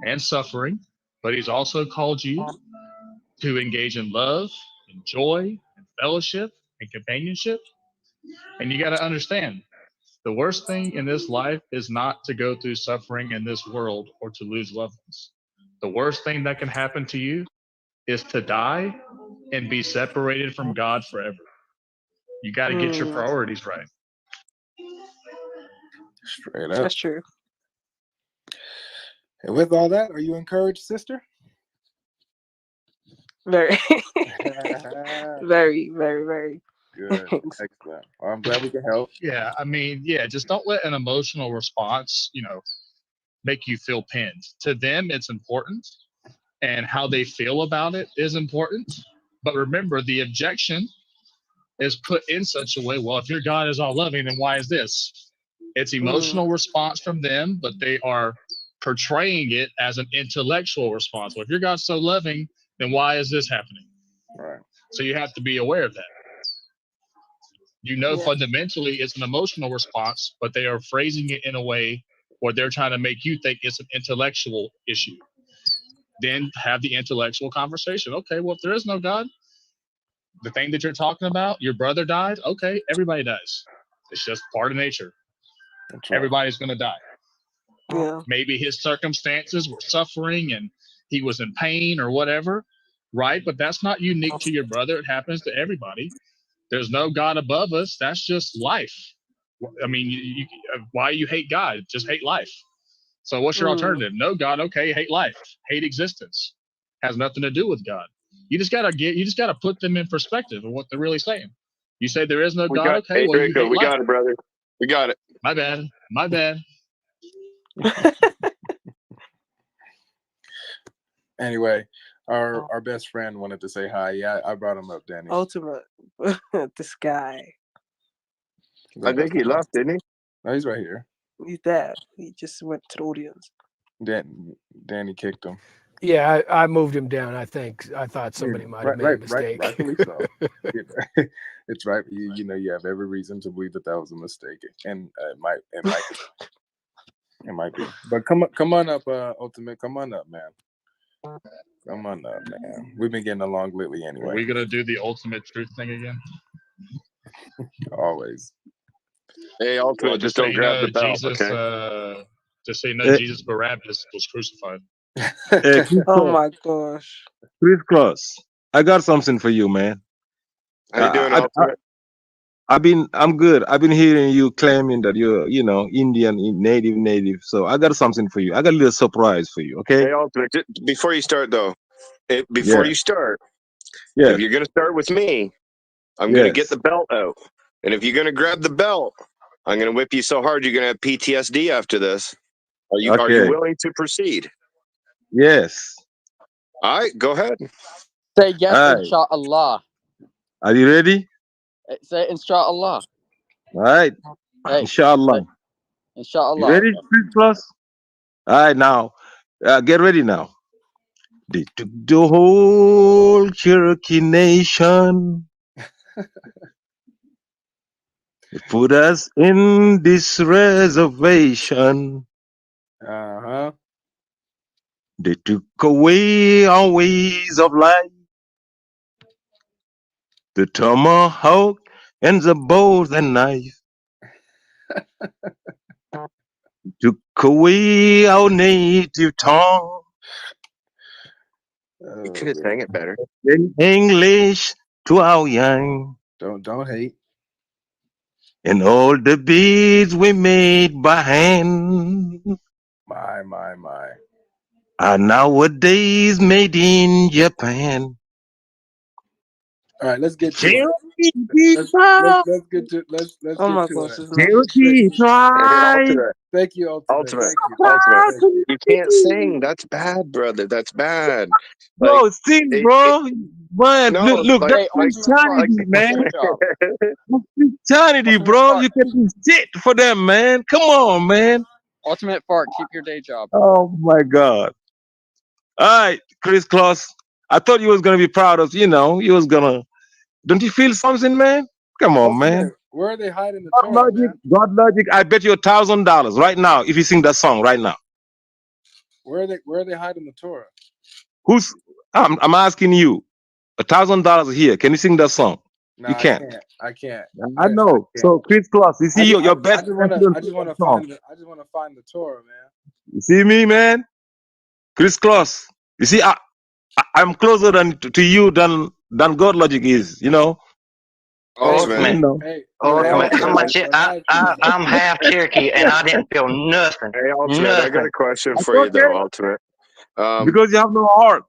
and suffering, but he's also called you to engage in love and joy and fellowship and companionship. And you got to understand, the worst thing in this life is not to go through suffering in this world or to lose loved ones. The worst thing that can happen to you is to die and be separated from God forever. You got to get your priorities right. Straight up. That's true. And with all that, are you encouraged, sister? Very, very, very, very. Good. Excellent. Well, I'm glad we can help. Yeah, I mean, just don't let an emotional response, make you feel pinned. To them, it's important, and how they feel about it is important. But remember, the objection is put in such a way, well, if your God is all loving, then why is this? It's emotional response from them, but they are portraying it as an intellectual response. Well, if your God's so loving, then why is this happening? Right. So you have to be aware of that. Fundamentally it's an emotional response, but they are phrasing it in a way where they're trying to make you think it's an intellectual issue. Then have the intellectual conversation. Okay, well, if there is no God, the thing that you're talking about, your brother died. Okay, everybody dies. It's just part of nature. Right. Everybody's going to die. Yeah. Maybe his circumstances were suffering and he was in pain or whatever, right? But that's not unique to your brother. It happens to everybody. There's no God above us. That's just life. I mean, why you hate God? Just hate life. So what's your alternative? No God. Okay, hate life, hate existence. Has nothing to do with God. You just gotta put them in perspective of what they're really saying. You say there is no God. Okay, well, Draco, we got it, brother. We got it. My bad. Anyway, our best friend wanted to say hi. Yeah, I brought him up, Danny. Ultimate. This guy. I think he left, didn't he? No, he's right here. He's there. He just went to the audience. Danny kicked him. Yeah, I moved him down. I thought somebody might have made a mistake. Rightfully so. It's right. You have every reason to believe that was a mistake, and it might be. But come on up, Ultimate. Come on up, man. Come on up, man. We've been getting along lately, anyway. Are we gonna do the ultimate truth thing again? Always. Hey, Well, Ultimate, just don't grab the belt, okay? Just so you know, Jesus Barabbas was crucified. Chris Oh Cross, my gosh. Chris Cross, I got something for you, man. How you doing, I, Ultimate? I'm good. I've been hearing you claiming that you're, Indian, native. So I got something for you. I got a little surprise for you. Okay? Hey, Ultimate, before you start though, before Yeah. you start, Yes. if you're gonna start with me, I'm gonna get Yes. the belt out, and if you're gonna grab the belt, I'm gonna whip you so hard you're gonna have PTSD after this. Are you Okay. willing to proceed? Yes. All right, go ahead. Say yes, All right. inshallah. Are you ready? Say inshallah. All right. Hey, Inshallah. You inshallah. ready, Chris Cross? All right, now. Get ready now. They took the whole Cherokee nation. They put us in this reservation. Uh-huh. They took away our ways of life. The tomahawk and the bow and knife. Took away our native tongue. You could have sang it better. In English to our young. Don't hate. And all the beads we made by hand My. are nowadays made in Japan. All right, let's get to it. Cherokee Let's get to Oh my get to gosh, it. it's not. Cherokee Hey, tribe. Ultimate, Thank you, Ultimate. Ultimate, Thank you. You can't sing. That's bad, brother. That's bad. Bro, Like, sing, bro. Man, no, look, like, Hey, that's Ultimate Christianity, Park, man. good job. That's Christianity, Ultimate bro. Park, You can do shit for them, man. Come on, man. Ultimate Park, keep your day job. Oh my God. All right, Chris Claus. I thought you was gonna be proud of, you was gonna. Don't you feel something, man? Come on, man. Ultimate, where are they hiding the God Torah, Logic, man? God Logic. I bet you $1,000 right now if you sing that song right now. Where are they hiding the Torah? Who's? I'm asking you. $1,000 here. Can you sing that song? No, You can't. I can't. I Yes, know. I So Chris Claus, you see your I best. just want to find the Torah, man. You see me, man? Chris Claus. You see, I'm closer to you than God Logic is. Ultimate. Ultimate. How much? I'm half Cherokee, and I didn't feel nothing. Hey, Ultimate, I got a question for you, though, Ultimate. Because you have no heart.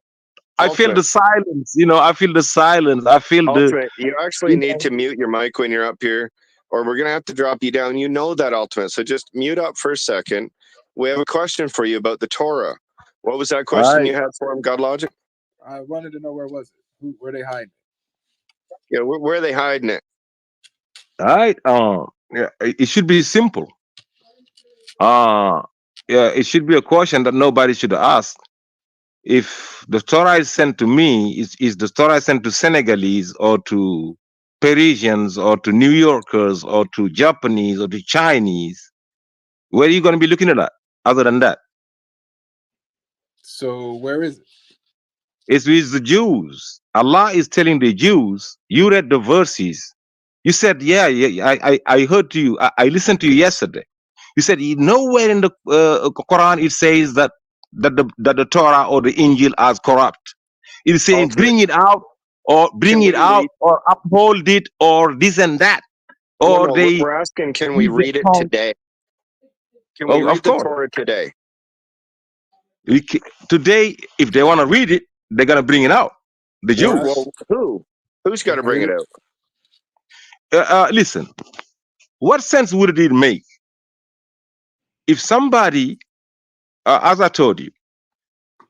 I feel Ultimate. the silence. I feel the silence. I feel Ultimate, you actually need to mute your mic when you're up here, or we're going to have to drop you down. You know that, Ultimate. So just mute up for a second. We have a question for you about the Torah. What was that question you had for him, God Logic? I wanted to know where was it? Where they hiding? Yeah, where are they hiding it? All right. Yeah, it should be simple. Yeah, it should be a question that nobody should ask. If the Torah is sent to me, is the Torah sent to Senegalese or to Parisians or to New Yorkers or to Japanese or to Chinese? Where are you going to be looking at that other than that? So where is it? It's with the Jews. Allah is telling the Jews, you read the verses. You said, yeah, I heard you. I listened to you yesterday. You said nowhere in the Quran it says that the Torah or the Injil is corrupt. It's saying bring it out or bring it out or uphold it or this and that. Or we're asking, can we read it today? Can we read the Torah today? Today, if they want to read it, they're gonna bring it out. The Jews. Well, who's got to bring it out? Listen, what sense would it make if somebody, as I told you,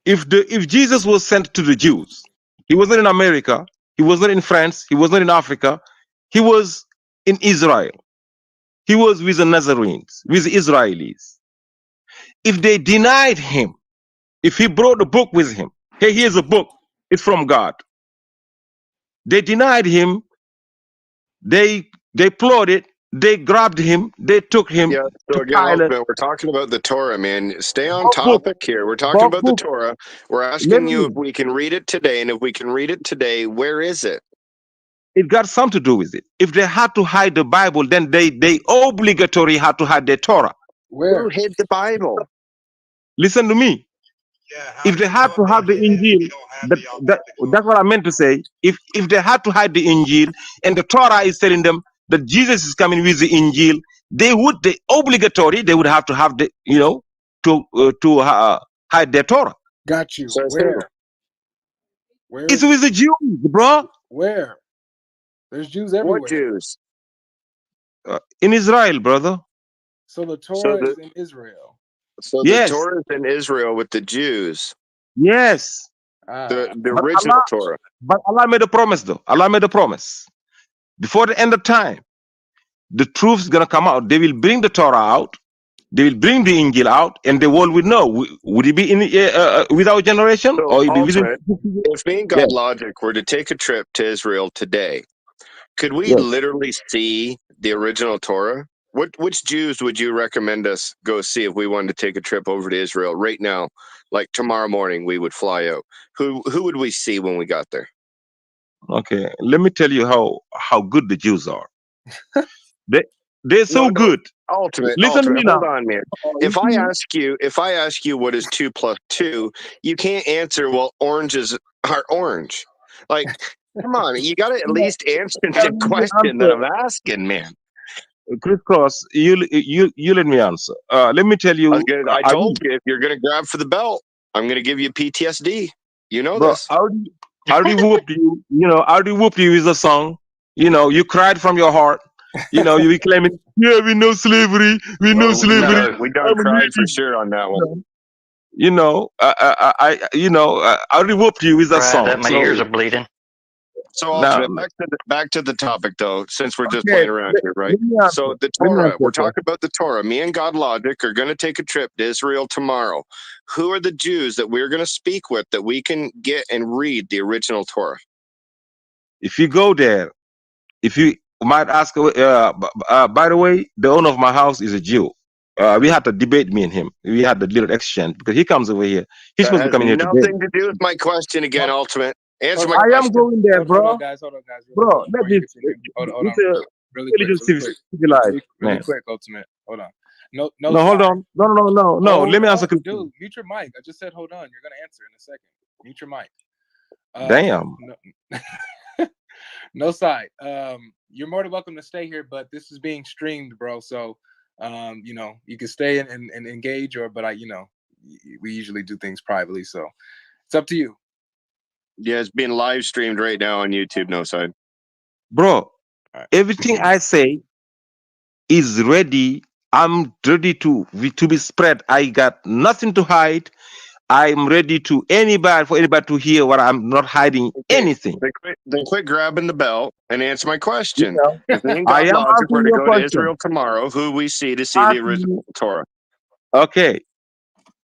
if Jesus was sent to the Jews, he wasn't in America, he wasn't in France, he wasn't in Africa, he was in Israel. He was with the Nazarenes, with the Israelis. If they denied him, if he brought a book with him, hey, here's a book, it's from God. They denied him, they plotted, they grabbed him, they took him. Yeah, so again, Ultimate, we're talking about the Torah, man. Stay on topic here. We're talking about the Torah. We're asking you if we can read it today, and if we can read it today, where is it? It got something to do with it. If they had to hide the Bible, then they obligatory had to hide their Torah. Who hid the Bible? Listen to me. If they had to have the Injil, that's what I meant to say. If they had to hide the Injil, and the Torah is telling them that Jesus is coming with the Injil, they would have to have the to hide their Torah. Got you. So Where? Where? It's with the Jews, bro. Where? There's Jews everywhere. What Jews? In Israel, brother. So the Torah is in Israel. So Yes. the Torah is in Israel with the Jews. Yes. The But original Allah, Torah. but Allah made a promise, though. Allah made a promise. Before the end of time, the truth is gonna come out. They will bring the Torah out. They will bring the Injil out, and the world will know. Would it be in with our generation, So or it be within? Ultimate, if me and God Logic were to take a trip to Israel today, could we Yes. literally see the original Torah? Which Jews would you recommend us go see if we wanted to take a trip over to Israel right now? Like tomorrow morning, we would fly out. Who would we see when we got there? Okay, let me tell you how good the Jews are. They're so No, good. Ultimate, Listen to me hold now. on, man. If I ask you what is 2 plus 2, you can't answer. Well, oranges are orange. Like, come on, you got to at least answer the question that I'm asking, man. Crisscross, you let me answer. Let me tell you. I told you if you're gonna grab for the belt, I'm gonna give you PTSD. You know Bro, this. I already whooped you. I already whooped you with a song. You cried from your heart. You be claiming, yeah, we know slavery. We know slavery. We done cried for sure on that one. I already whooped you with a Right, song. that my ears are bleeding. So Now- Ultimate, back to the topic though, since we're just Okay, playing around here, right? let me answer. So the Let me Torah, answer, we're okay. talking about the Torah. Me and God Logic are going to take a trip to Israel tomorrow. Who are the Jews that we're going to speak with that we can get and read the original Torah? If you go there, if you might ask, by the way, the owner of my house is a Jew. We had to debate, me and him. We had the little exchange because he comes over here. He's That supposed to has be coming here today. nothing to do with my question again, Ultimate. Answer my I am question. going there, Hold bro. on, guys. Hold on. Bro, let Before you this. continue. Hold on. This a Really religious quick. civilized Really man. quick, Ultimate. Hold on. No, No, hold on. No. Hold Let me answer. on, dude, mute your mic. I just said hold on. You're gonna answer in a second. Mute your mic. Damn. No, no side. You're more than welcome to stay here, but this is being streamed, bro. So, you can stay and engage, but we usually do things privately, so it's up to you. Yeah, it's being live streamed right now on YouTube. No side. Bro, everything I say is ready. I'm ready to be spread. I got nothing to hide. I'm ready for anybody to hear what I'm not hiding anything. Then quit grabbing the belt and answer my question. If me and I God am Logic were answering to your go to question. Israel tomorrow, who we see to see the original Torah? Okay,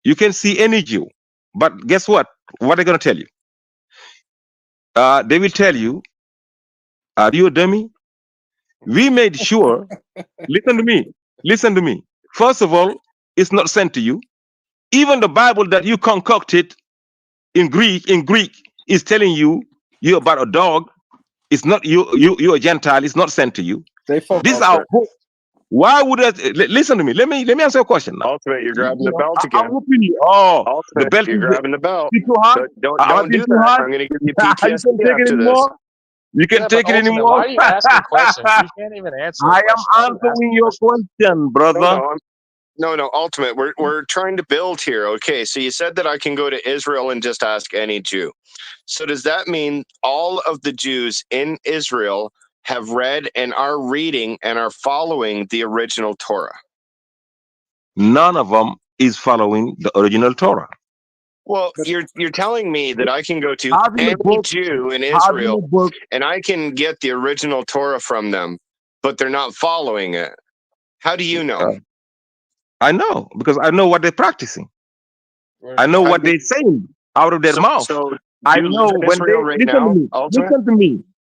you can see any Jew, but guess what? What are they gonna tell you? They will tell you, "Are you a dummy?" We made sure. Listen to me. First of all, it's not sent to you. Even the Bible that you concocted in Greek is telling you you're about a dog. It's not you're a Gentile. It's not sent to you. This is our book. Why would listen to me? Let me answer your question now. Ultimate, you're grabbing the belt I'm again. whooping you. Oh, Ultimate, the belt you're is grabbing the belt. too hard. Don't do too that. hard. I'm going to give you You can't PTSD take it after this. anymore. You can Yeah, take but it Ultimate, anymore. why are you asking questions? You can't even answer a I question. am answering your question, brother. No, Ultimate. We're trying to build here. Okay, so you said that I can go to Israel and just ask any Jew. So does that mean all of the Jews in Israel have read and are reading and are following the original Torah? None of them is following the original Torah. Well, you're telling me that I can go to any Jew in Having a Israel book. and I can get the original Torah from them, but they're not following it. How do you know? I know because I know what they're practicing. I know what they're saying out of their mouth. So I you know live in when they Israel right now, Ultimate?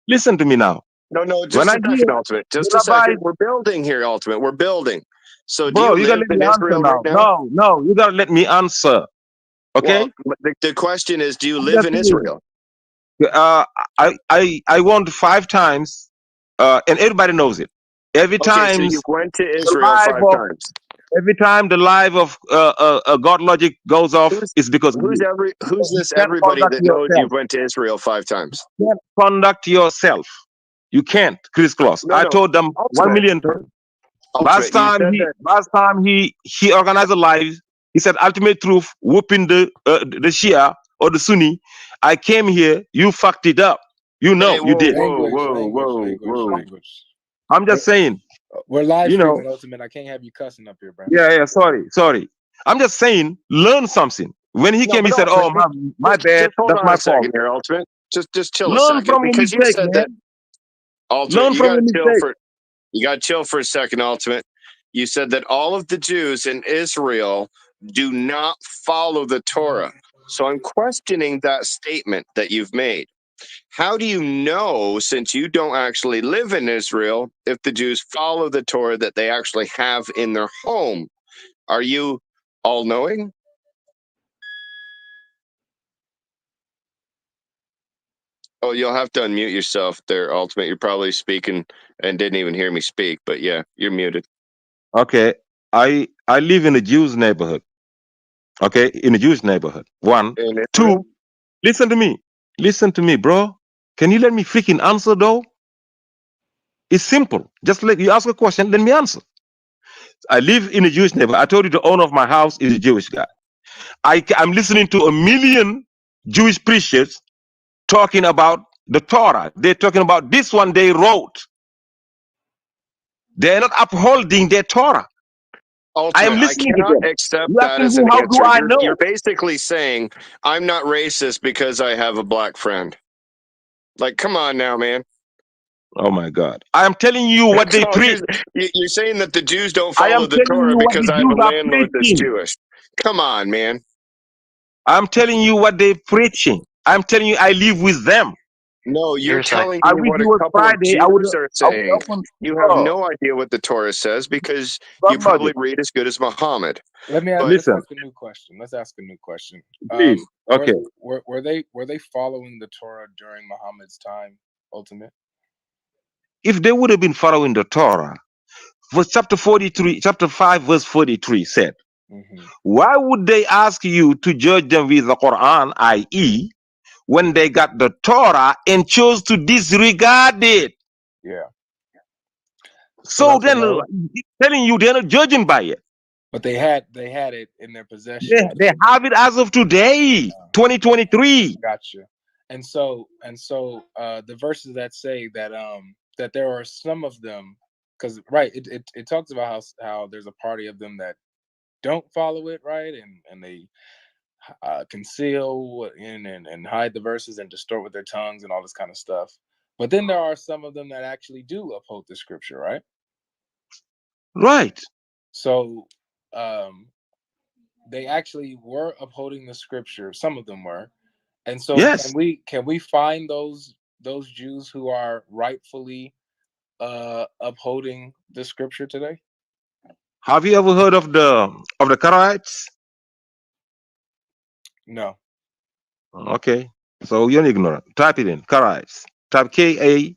Listen to me now. No, just When a I second, hear Ultimate. Just the a second. rabbi- We're building here, Ultimate. We're building. So do Bro, you you gotta live let in me answer Israel now. right now? No, you gotta let me answer. Okay? Well, the question is, do you I'm live just in saying. Israel? I won 5 times, and everybody knows it. Every Okay, so time you went to the Israel live 5 of times. every time the live of God Logic goes off, it's because of you. Who's You this can't everybody conduct that knows yourself. you went to Israel 5 times? You can't conduct yourself. You can't, Chris Cross. I No. told them 1 Ultimate. million times. Ultimate. You said that. Last time he organized a live, he said ultimate truth, whooping the Shia or the Sunni. I came here, you fucked it up. You know, Hey, you did. Language. I'm just saying. We're live You know. streaming, Ultimate. I can't have you cussing up here, bro. Yeah. Sorry. I'm just saying, learn something. When he came, he said, "Oh, my bad. Just hold That's on my a second fault." here, Ultimate. Just chill a Learn second, from your because you mistake, said that. man. Ultimate, Learn you from gotta your chill mistake. you gotta chill for a second, Ultimate. You said that all of the Jews in Israel do not follow the Torah. So I'm questioning that statement that you've made. How do you know, since you don't actually live in Israel, if the Jews follow the Torah that they actually have in their home? Are you all-knowing? Oh, you'll have to unmute yourself there, Ultimate. You're probably speaking and didn't even hear me speak, but yeah, you're muted. Okay, I live in a Jewish neighborhood. Okay, in a Jewish neighborhood. 1, 2. Listen to me, bro. Can you let me freaking answer though? It's simple. Just let you ask a question, let me answer. I live in a Jewish neighborhood. I told you the owner of my house is a Jewish guy. I'm listening to a million Jewish preachers talking about the Torah. They're talking about this one they wrote. They're not upholding their Torah. I am Ultimate, I listening to cannot them. accept You that asking as me an how do answer. I know? You're basically saying I'm not racist because I have a black friend. Like, come on now, man. Oh my God! I am telling you what they Oh, preach. you're saying that the Jews don't I follow am the telling Torah you what the because I have a Jews are landlord that's preaching. Jewish. Come on, man. I'm telling you what they're preaching. I'm telling you I live with them. No, you're telling I me wish what it a was couple of Friday. I would Jews are saying. open. You have no idea what the Torah says because you probably read as good as Muhammad. Let me ask. But Let's ask a new question. Please. Okay. Were they following the Torah during Muhammad's time, Ultimate? If they would have been following the Torah, verse chapter 43, chapter 5, verse 43 said, why would they ask you to judge them with the Quran, i.e., when they got the Torah and chose to disregard it? Yeah. So then, telling you they're not judging by it. But they had it in their possession. They have it as of today, 2023. Gotcha. And so the verses that say that that there are some of them, because it talks about how there's a party of them that don't follow it, right, and they conceal and hide the verses and distort with their tongues and all this kind of stuff. But then there are some of them that actually do uphold the scripture, right? Right. So they actually were upholding the scripture. Some of them were. And so yes. can we find those Jews who are rightfully upholding the scripture today? Have you ever heard of the Karaites? No. Okay. So you're ignorant. Type it in. Karaites. Type K-A-R-A-I-T.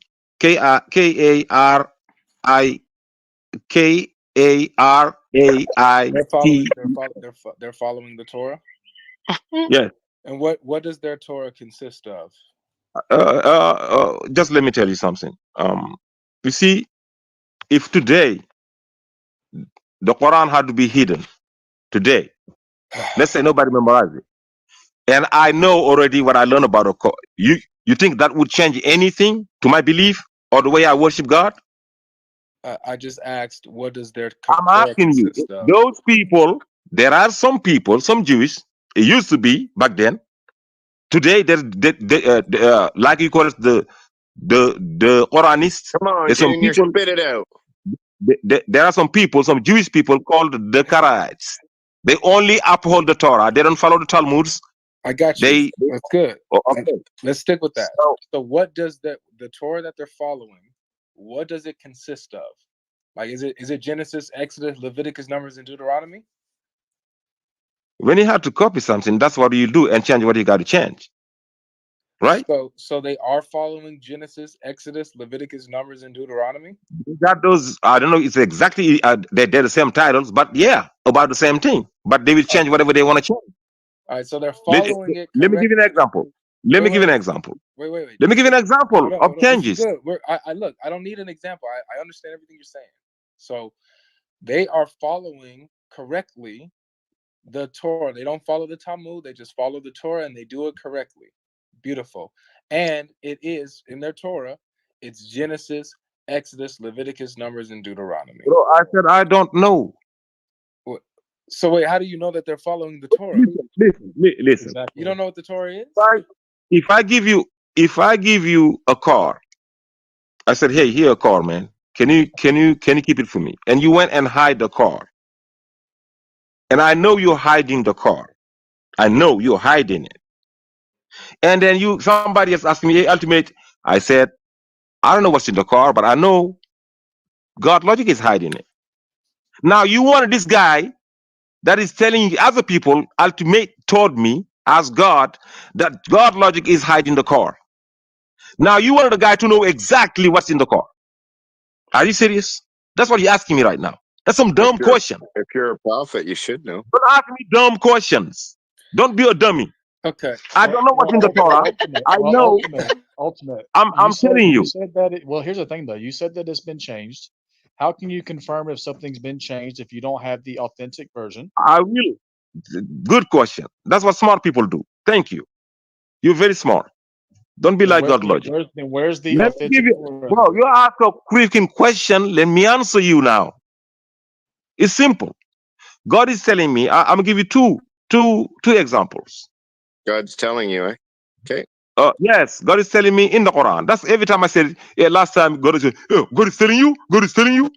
They're following the Torah? Yes. And what does their Torah consist of? Just let me tell you something. You see, if today the Quran had to be hidden today, let's say nobody memorized it, and I know already what I learned about the Quran, you think that would change anything to my belief or the way I worship God? I just asked, what does their I'm Torah asking you, consist of? those people, there are some people, some Jews, it used to be back then. Today, like you call it, the Quranists. Come on, There's some Junior, people, spit it out. there are some people, some Jewish people called the Karaites. They only uphold the Torah. They don't follow the Talmuds. I got you. That's good. Okay. Let's stick with that. So what does the Torah that they're following, what does it consist of? Like, is it Genesis, Exodus, Leviticus, Numbers, and Deuteronomy? When you have to copy something, that's what you do and change what you got to change. right? So they are following Genesis, Exodus, Leviticus, Numbers, and Deuteronomy. That those I don't know. It's exactly they're the same titles, but yeah, about the same thing. But they will change whatever they want to change. All right, so they're Let, following it. let me give you an example. Let me give you an example. Wait. Let me give you an example Hold on, of This is changes. good. I look. I don't need an example. I understand everything you're saying. So they are following correctly the Torah. They don't follow the Talmud. They just follow the Torah, and they do it correctly. Beautiful. And it is in their Torah. It's Genesis, Exodus, Leviticus, Numbers, and Deuteronomy. Bro, I said I don't know. So wait, how do you know that they're following the Torah? Listen. You don't know what the Torah is? If I give you a car, I said, hey, here a car, man. Can you keep it for me? And you went and hide the car. And I know you're hiding the car. I know you're hiding it. And then somebody is asking me, hey, Ultimate. I said, I don't know what's in the car, but I know God Logic is hiding it. Now you wanted this guy that is telling other people, Ultimate told me, as God, that God Logic is hiding the car. Now you wanted the guy to know exactly what's in the car. Are you serious? That's what you're asking me right now. That's some dumb question. If you're a prophet, you should know. Don't ask me dumb questions. Don't be a dummy. Okay. I don't know what's in the Torah. I know. Ultimate. I'm telling you. You said that. Well, here's the thing, though. You said that it's been changed. How can you confirm if something's been changed if you don't have the authentic version? I will. Good question. That's what smart people do. Thank you. You're very smart. Don't be like God Logic. Where's the Let me authentic? give you, bro, you ask a freaking question. Let me answer you now. It's simple. God is telling me. I'm gonna give you two examples. God's telling you, eh? Okay. Yes, God is telling me in the Quran. That's every time I said. Yeah, last time God is saying, God is telling you. God is telling you.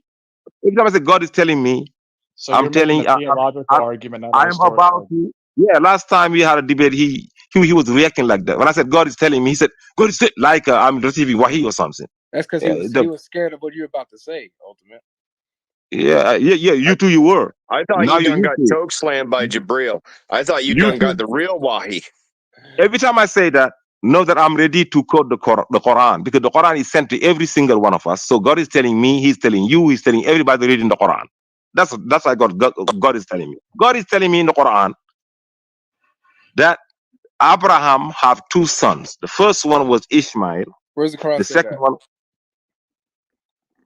Every time I say God is telling me, So I'm telling. a theological argument. Not a I'm historical about argument. to. Yeah, last time we had a debate, he was reacting like that. When I said God is telling me, he said God is like I'm receiving wahi or something. That's because he was scared of what you're about to say, Ultimate. Yeah. You two, you were. I thought Now you done you got two. choke slammed by Jabril. I thought you You done got two. the real wahi. Every time I say that, know that I'm ready to quote the Quran, because the Quran is sent to every single one of us. So God is telling me, He's telling you, He's telling everybody reading the Quran. That's what God is telling me. God is telling me in the Quran that Abraham have two sons. The first one was Ishmael. Where's the Quran The say second that? one.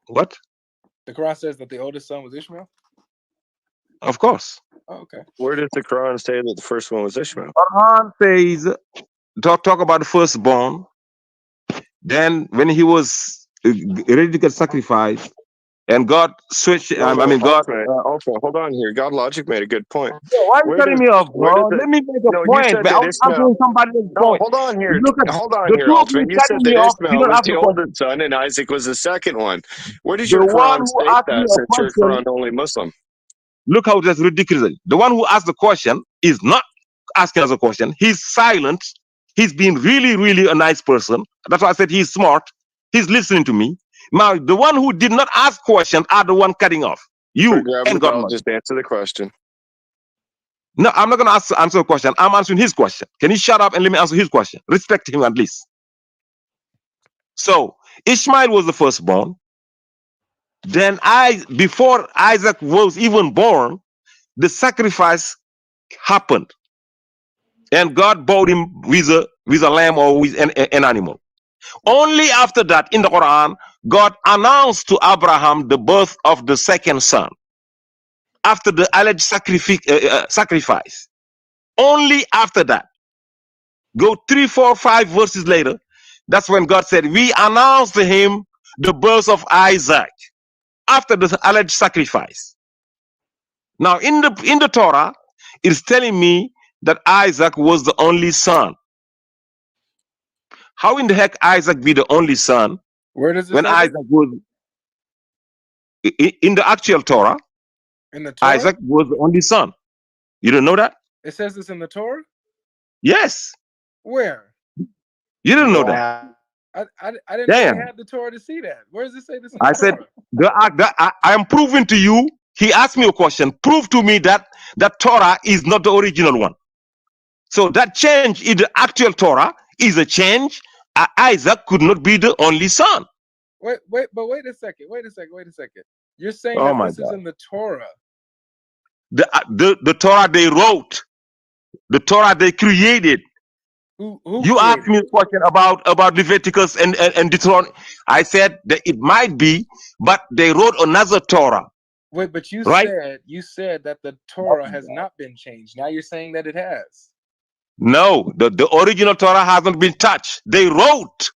What? The Quran says that the oldest son was Ishmael? Of course. Oh, okay. Where does the Quran say that the first one was Ishmael? Quran says, talk about the firstborn. Then when he was ready to get sacrificed, and God switched. No, God. Ultimate, hold on here. God Logic made a good point. Why are you cutting me off, bro? Let me make a you point. said But I that was Ishmael. answering somebody else's No, point. hold on here. Look at Hold on the here, two of you Ultimate. You said cutting me that off. You Ishmael don't was ask the a question. oldest son and Isaac was the second one. Where does The your one Quran who state asked me that a since you're question. Quran only Muslim? Look how that's ridiculous. The one who asked the question is not asking us a question. He's silent. He's being really, really a nice person. That's why I said he's smart. He's listening to me. Now, the one who did not ask questions are the one cutting off. You and God. I'll just answer the question. No, I'm not going to answer a question. I'm answering his question. Can you shut up and let me answer his question? Respect him at least. So, Ishmael was the firstborn. Then before Isaac was even born, the sacrifice happened. And God bought him with a lamb or with an animal. Only after that, in the Quran, God announced to Abraham the birth of the second son. After the alleged sacrifice. Only after that. Go 3, 4, 5 verses later. That's when God said, we announced to him the birth of Isaac after the alleged sacrifice. Now, in the Torah, it's telling me that Isaac was the only son. How in the heck Isaac be the only son? Where does it when say Isaac this? was in the actual Torah? In the Torah? Isaac was the only son. You don't know that? It says this in the Torah? Yes. Where? You didn't know that. I didn't really Damn. have the Torah to see that. Where does it say this in the I said, Torah? I am proving to you. He asked me a question. Prove to me that Torah is not the original one. So that change in the actual Torah is a change. Isaac could not be the only son. Wait a second. You're saying Oh that my this is God. in the Torah. The Torah they wrote, the Torah they created. Who You asked created me it? a question about Leviticus and Deuteronomy. I said that it might be, but they wrote another Torah, Wait, but you right? said that the Torah has not been changed. Now you're saying that it has. No, the original Torah hasn't been touched. They wrote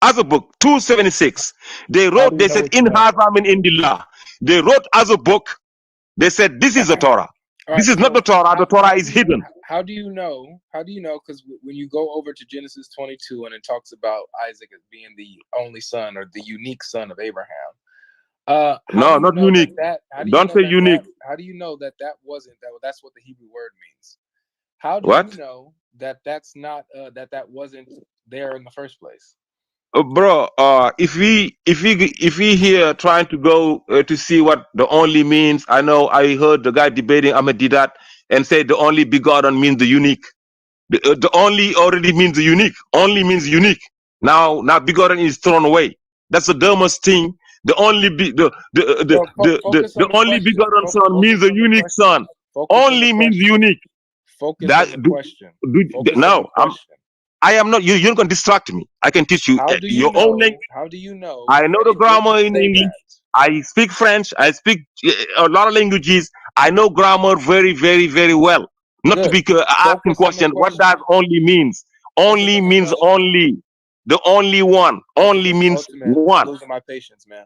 as a book 276. They How do wrote. you They know said what you in know? Hazam and in Indillah. They wrote as a book. They said this is the Torah. All This right, is not the so Torah. The Torah is hidden. how do you know? Because when you go over to Genesis 22 and it talks about Isaac as being the only son or the unique son of Abraham, how No, do you not know unique. how do you Don't know say unique. how do you know that wasn't that's what the Hebrew word means? How do What? you know that that's not that wasn't there in the first place? Bro, if we here trying to go to see what the only means, I know I heard the guy debating Ahmed Didat and said the only begotten means the unique. The only already means the unique. Only means unique. Now begotten is thrown away. That's the dumbest thing. The only Focus the on the only question. begotten son means Focus a on the unique question. son. Focus on the Only means question. unique. Focus on the question. Focus on Now the question. I am not. You're going to distract me. I can teach you How do you your own language. know? How do you know I know that the it didn't grammar in say English. that? I speak French. I speak a lot of languages. I know grammar very, very, very well. Not to Good. be asking Focus on the question. What question. does only means? Focus Only on the means question. only. The only one. Only means Ultimate, I'm one. losing my patience, man.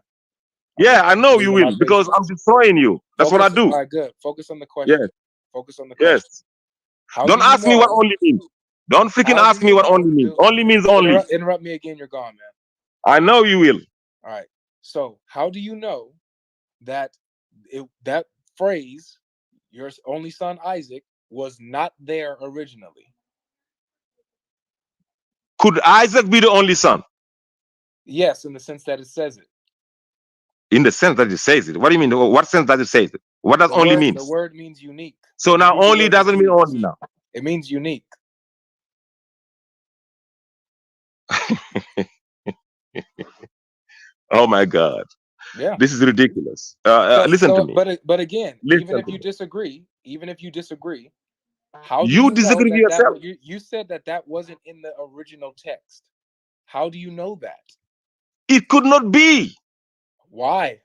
Yeah, I know you Losing my will because I'm patience. destroying you. That's what I Focus. do. All right, good. Focus on the Yes, question. Focus on the yes. question. How Don't do you ask me what know? only means. Don't freaking How do ask me you what know? only means. Only means only. Interrupt me again. You're gone, man. I know you will. All right. So how do you know that that phrase, your only son Isaac, was not there originally? Could Isaac be the only son? Yes, in the sense that it says it. In the sense that it says it. What do you mean? What sense does it say it? What does only The means? word means unique. So The now Hebrew only word that's doesn't mean used. only now. It means unique. Oh my God. Yeah. This is ridiculous. Listen to me. But again, even Listen if to you me. disagree, how do You you know disagree with that yourself. you said that wasn't in the original text? How do you know that? It could not be. Why?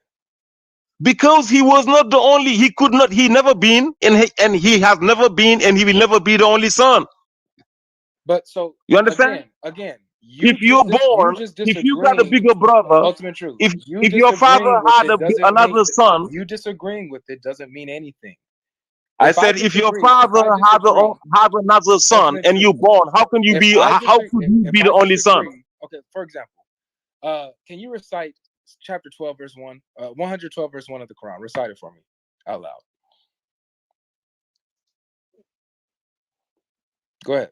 Because he was not the only. He could not. He never been, and he has never been, and he will never be the only son. But so You understand? again, If you're born, if you got a disagreeing. bigger brother, Ultimate truth. if You if your father disagreeing with had it doesn't another son, you disagreeing with it doesn't mean anything. I If I said if your disagree, father has another son ultimate and you truth. born, how can you If be? I How disagree, could you if be I the only son? disagree, okay, for example, can you recite chapter 12, verse 1, 112, verse 1 of the Quran? Recite it for me out loud. Go ahead.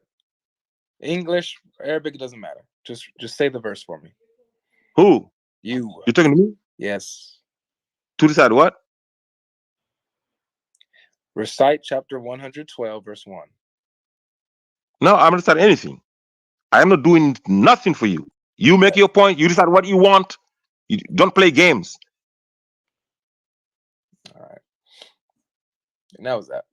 English, Arabic, it doesn't matter. Just say the verse for me. Who? You. You talking to me? Yes. To decide what? Recite chapter 112, verse 1. No, I'm not deciding anything. I am not doing nothing for you. You make your point. You decide what you want. You don't play games. All right. And that was that.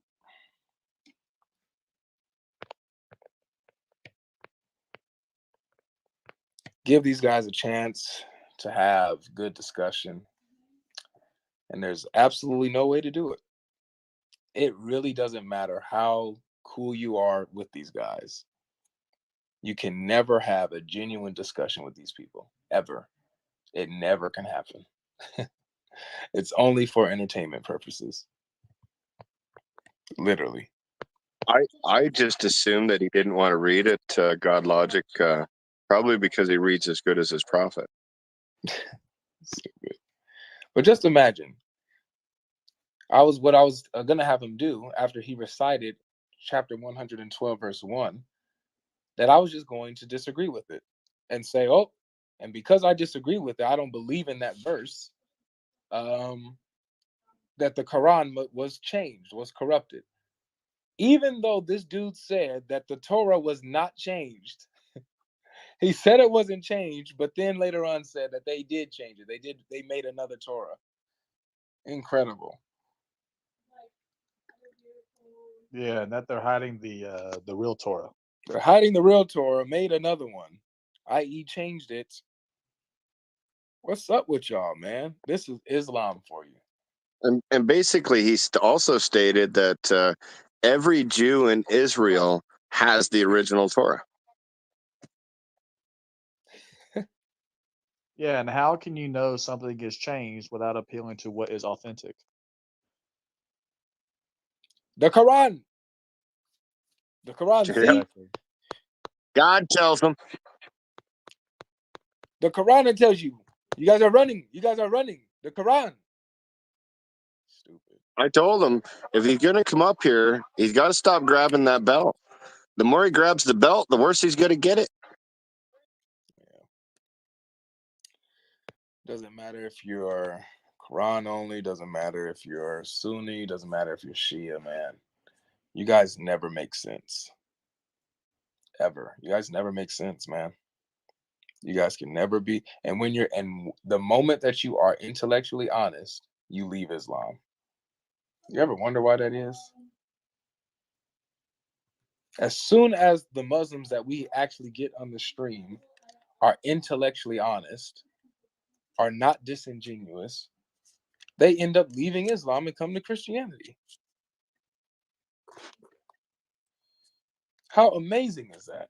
Give these guys a chance to have good discussion. And there's absolutely no way to do it. It really doesn't matter how cool you are with these guys. You can never have a genuine discussion with these people, ever. It never can happen. It's only for entertainment purposes. Literally. I just assumed that he didn't want to read it, God Logic, probably because he reads as good as his prophet. Stupid. But just imagine, what I was gonna have him do after he recited chapter 112, verse 1, that I was just going to disagree with it and say, oh, and because I disagree with it, I don't believe in that verse, that the Quran was changed, was corrupted. Even though this dude said that the Torah was not changed, He said it wasn't changed, but then later on said that they did change it. They made another Torah. Incredible. Yeah, and that they're hiding the real Torah. They're hiding the real Torah, made another one, i.e. changed it. What's up with y'all, man? This is Islam for you. And basically, he also stated that every Jew in Israel has the original Torah. Yeah, and how can you know something is changed without appealing to what is authentic? The Quran. The Quran. Yep. See? Exactly. God tells them. The Quran tells you. You guys are running. You guys are running. The Quran. Stupid. I told him, if he's going to come up here, he's got to stop grabbing that belt. The more he grabs the belt, the worse he's going to get it. Doesn't matter if you're Quran only. Doesn't matter if you're Sunni. Doesn't matter if you're Shia, man. You guys never make sense. Ever. You guys never make sense, man. You guys can never be. And the moment that you are intellectually honest, you leave Islam. You ever wonder why that is? As soon as the Muslims that we actually get on the stream are intellectually honest, are not disingenuous, they end up leaving Islam and come to Christianity. How amazing is that?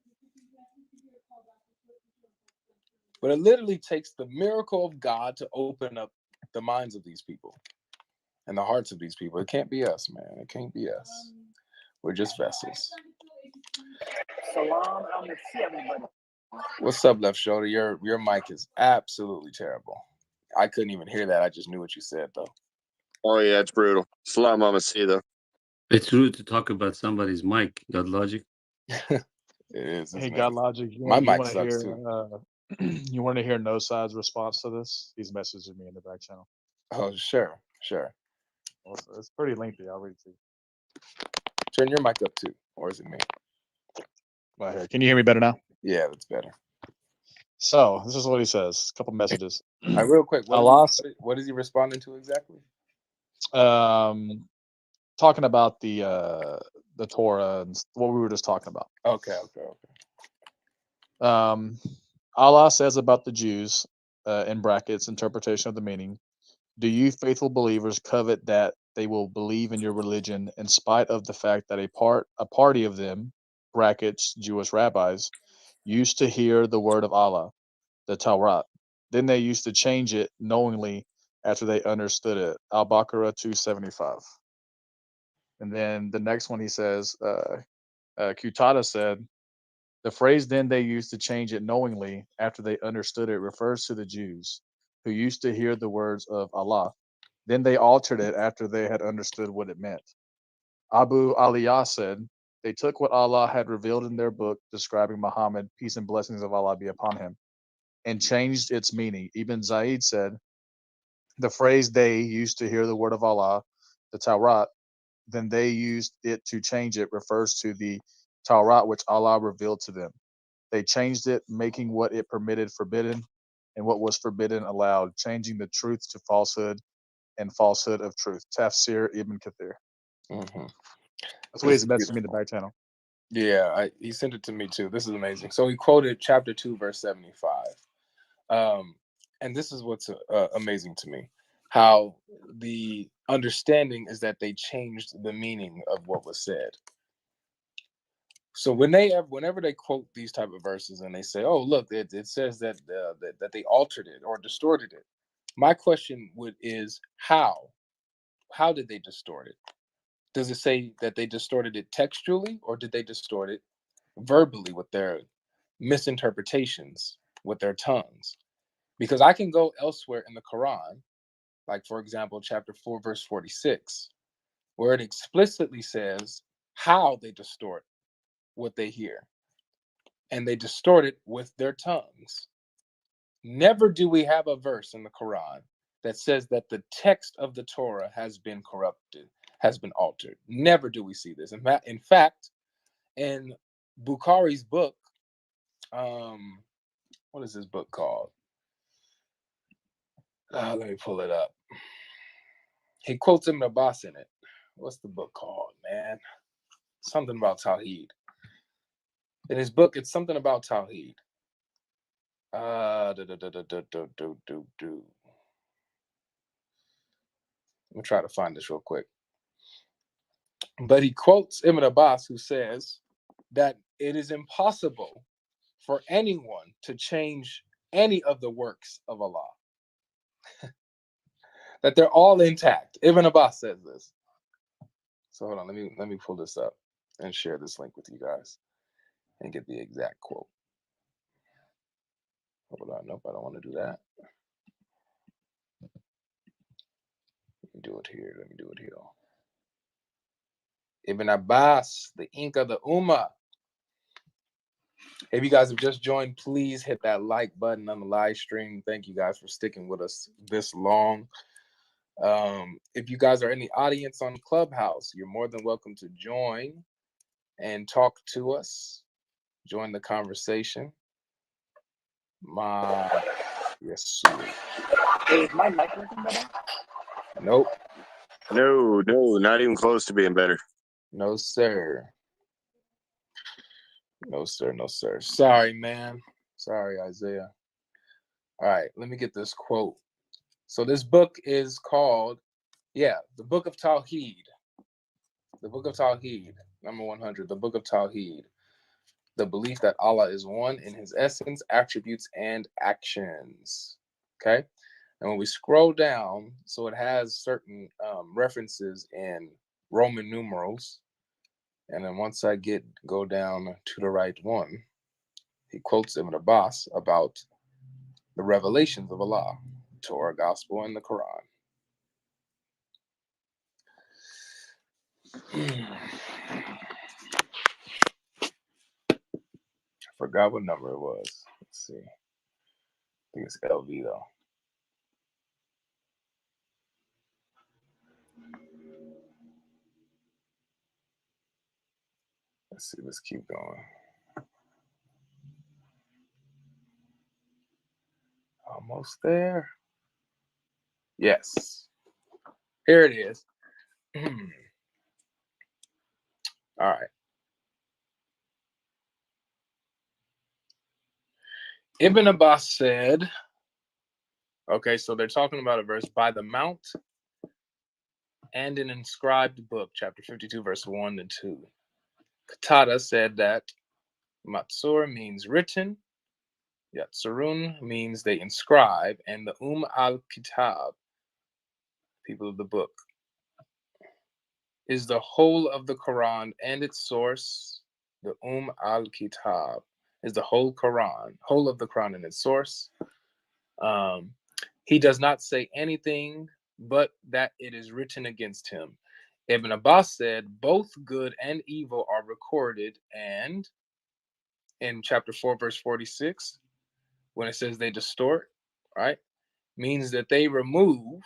But it literally takes the miracle of God to open up the minds of these people and the hearts of these people. It can't be us, man. It can't be us. We're just vessels. Salam alaikum, everybody. What's up, Left Shoulder? Your mic is absolutely terrible. I couldn't even hear that. I just knew what you said, though. Oh, yeah, it's brutal. Salam alaikum. It's rude to talk about somebody's mic, God Logic. It is. Hey, God Logic, My mic want to sucks, hear too. you want to hear No Side's response to this? He's messaging me in the back channel. Oh, sure. Well, it's pretty lengthy. I'll read it to you. Turn your mic up, too. Or is it me? Right here. Can you hear me better now? Yeah, that's better. So this is what he says. A couple messages. Real quick, what is he responding to exactly? Talking about the Torah and what we were just talking about. Okay. Allah says about the Jews, in brackets, interpretation of the meaning, do you faithful believers covet that they will believe in your religion in spite of the fact that a party of them, brackets, Jewish rabbis, used to hear the word of Allah, the Torah. Then they used to change it knowingly after they understood it. Al-Baqarah 275. And then the next one he says, Qatada said, the phrase then they used to change it knowingly after they understood it refers to the Jews who used to hear the words of Allah. Then they altered it after they had understood what it meant. Abu Aliyah said, they took what Allah had revealed in their book describing Muhammad, peace and blessings of Allah be upon him, and changed its meaning. Ibn Zaid said, the phrase they used to hear the word of Allah, the Tawrat, then they used it to change it refers to the Tawrat which Allah revealed to them. They changed it, making what it permitted forbidden, and what was forbidden allowed, changing the truth to falsehood and falsehood of truth. Tafsir Ibn Kathir. Mm-hmm. That's what he's messaging me in the back channel. Yeah, he sent it to me too. This is amazing. So he quoted chapter 2, verse 75. And this is what's amazing to me. How the understanding is that they changed the meaning of what was said. So whenever they quote these type of verses and they say, "Oh, look, it says that they altered it or distorted it," my question is how? How did they distort it? Does it say that they distorted it textually, or did they distort it verbally with their misinterpretations with their tongues? Because I can go elsewhere in the Quran, like for example, chapter 4, verse 46, where it explicitly says how they distort what they hear. And they distort it with their tongues. Never do we have a verse in the Quran that says that the text of the Torah has been corrupted, has been altered. Never do we see this. In fact, in Bukhari's book, what is this book called? Let me pull it up. He quotes Ibn Abbas in it. What's the book called, man? Something about Tawheed. In his book, it's something about Tawheed. Let me try to find this real quick. But he quotes Ibn Abbas, who says that it is impossible for anyone to change any of the works of Allah. That they're all intact. Ibn Abbas says this. So hold on, let me pull this up and share this link with you guys and get the exact quote. Hold on, nope, I don't want to do that. Let me do it here. Ibn Abbas, the ink of the Ummah. If you guys have just joined, please hit that like button on the live stream. Thank you guys for sticking with us this long. If you guys are in the audience on Clubhouse, you're more than welcome to join and talk to us. Join the conversation. Yes. Hey, is my mic working better? Nope. No, not even close to being better. No, sir. No, sir. Sorry, man. Sorry, Isaiah. All right, let me get this quote. So this book is called, the Book of Tawheed. The Book of Tawheed, number 100, the Book of Tawheed. The belief that Allah is one in his essence, attributes, and actions. Okay? And when we scroll down, so it has certain references in Roman numerals. And then once I go down to the right one, he quotes Ibn Abbas about the revelations of Allah, Torah, Gospel, and the Quran. I forgot what number it was. Let's see. I think it's LV though. Let's see. Let's keep going. Almost there. Yes. Here it is. All right. Ibn Abbas said, okay, so they're talking about a verse, by the mount and an inscribed book, chapter 52, verse 1 and 2. Qatada said that Matsur means written, Yatsurun means they inscribe, and the al-Kitab, people of the book, is the whole of the Quran and its source. The al-Kitab is the whole of the Quran and its source. He does not say anything but that it is written against him. Ibn Abbas said both good and evil are recorded, and in chapter 4, verse 46, when it says they distort, right, means they remove,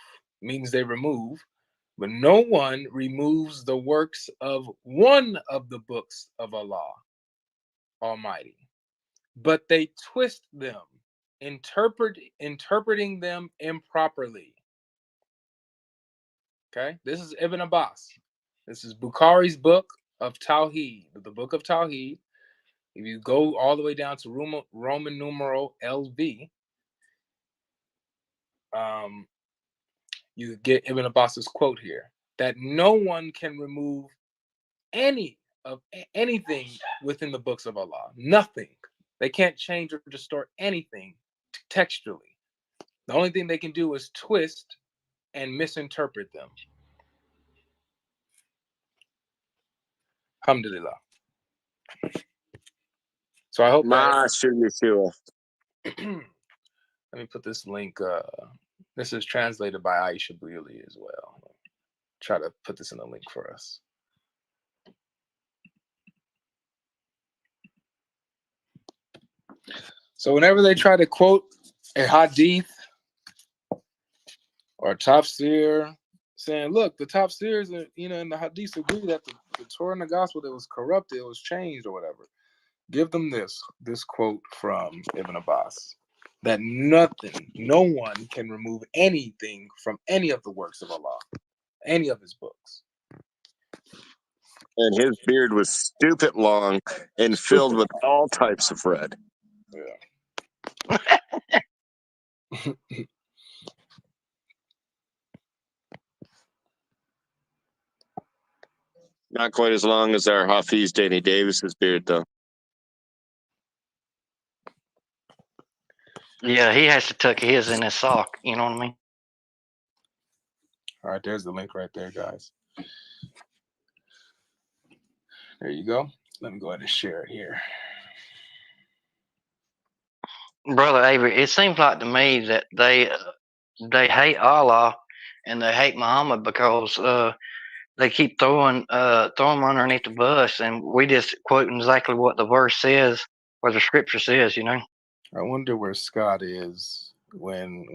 but no one removes the works of one of the books of Allah Almighty, but they twist them, interpreting them improperly. Okay, this is Ibn Abbas. This is Bukhari's book of Tawheed, the Book of Tawheed. If you go all the way down to Roman numeral LV, you get Ibn Abbas's quote here, that no one can remove anything within the books of Allah. Nothing. They can't change or distort anything textually. The only thing they can do is twist and misinterpret them. Alhamdulillah. So I hope that. Let me put this link. This is translated by Aisha Buyuli as well. Try to put this in a link for us. So whenever they try to quote a hadith or a tafsir, saying, look, the tafsirs, and the hadiths agree that the Torah and the gospel, that was corrupted, it was changed or whatever. Give them this quote from Ibn Abbas. that no one can remove anything from any of the works of Allah, any of his books. And his beard was stupid long and filled with all types of red. Yeah. Not quite as long as our Hafiz Danny Davis's beard, though. Yeah, he has to tuck his in his sock. You know what I mean? All right, there's the link right there, guys. There you go. Let me go ahead and share it here. Brother Avery, it seems like to me that they hate Allah and they hate Muhammad because they keep throwing them underneath the bus, and we just quoting exactly what the verse says or the scripture says. You know. I wonder where Scott is when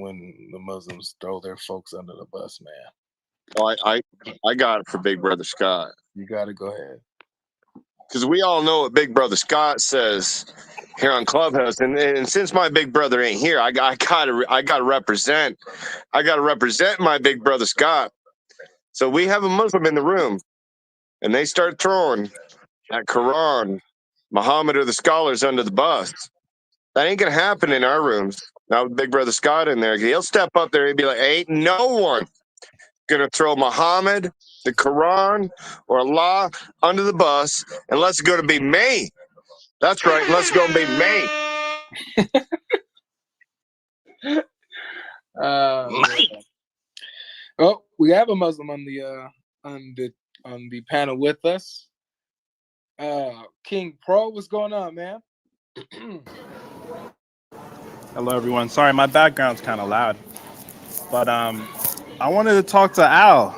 the Muslims throw their folks under the bus, man. Oh, I got it for Big Brother Scott. You got to go ahead. Because we all know what Big Brother Scott says here on Clubhouse, and since my big brother ain't here, I gotta represent my big brother Scott. So we have a Muslim in the room, and they start throwing that Quran, Muhammad, or the scholars under the bus. That ain't gonna happen in our rooms. Now with Big Brother Scott in there, he'll step up there and be like, "Ain't no one gonna throw Muhammad, the Quran, or Allah under the bus unless it's gonna be me." That's right, unless it's gonna be me. Oh, we have a Muslim on the panel with us. King Pro, what's going on, man? Hello, everyone. Sorry, my background's kind of loud, but I wanted to talk to Al.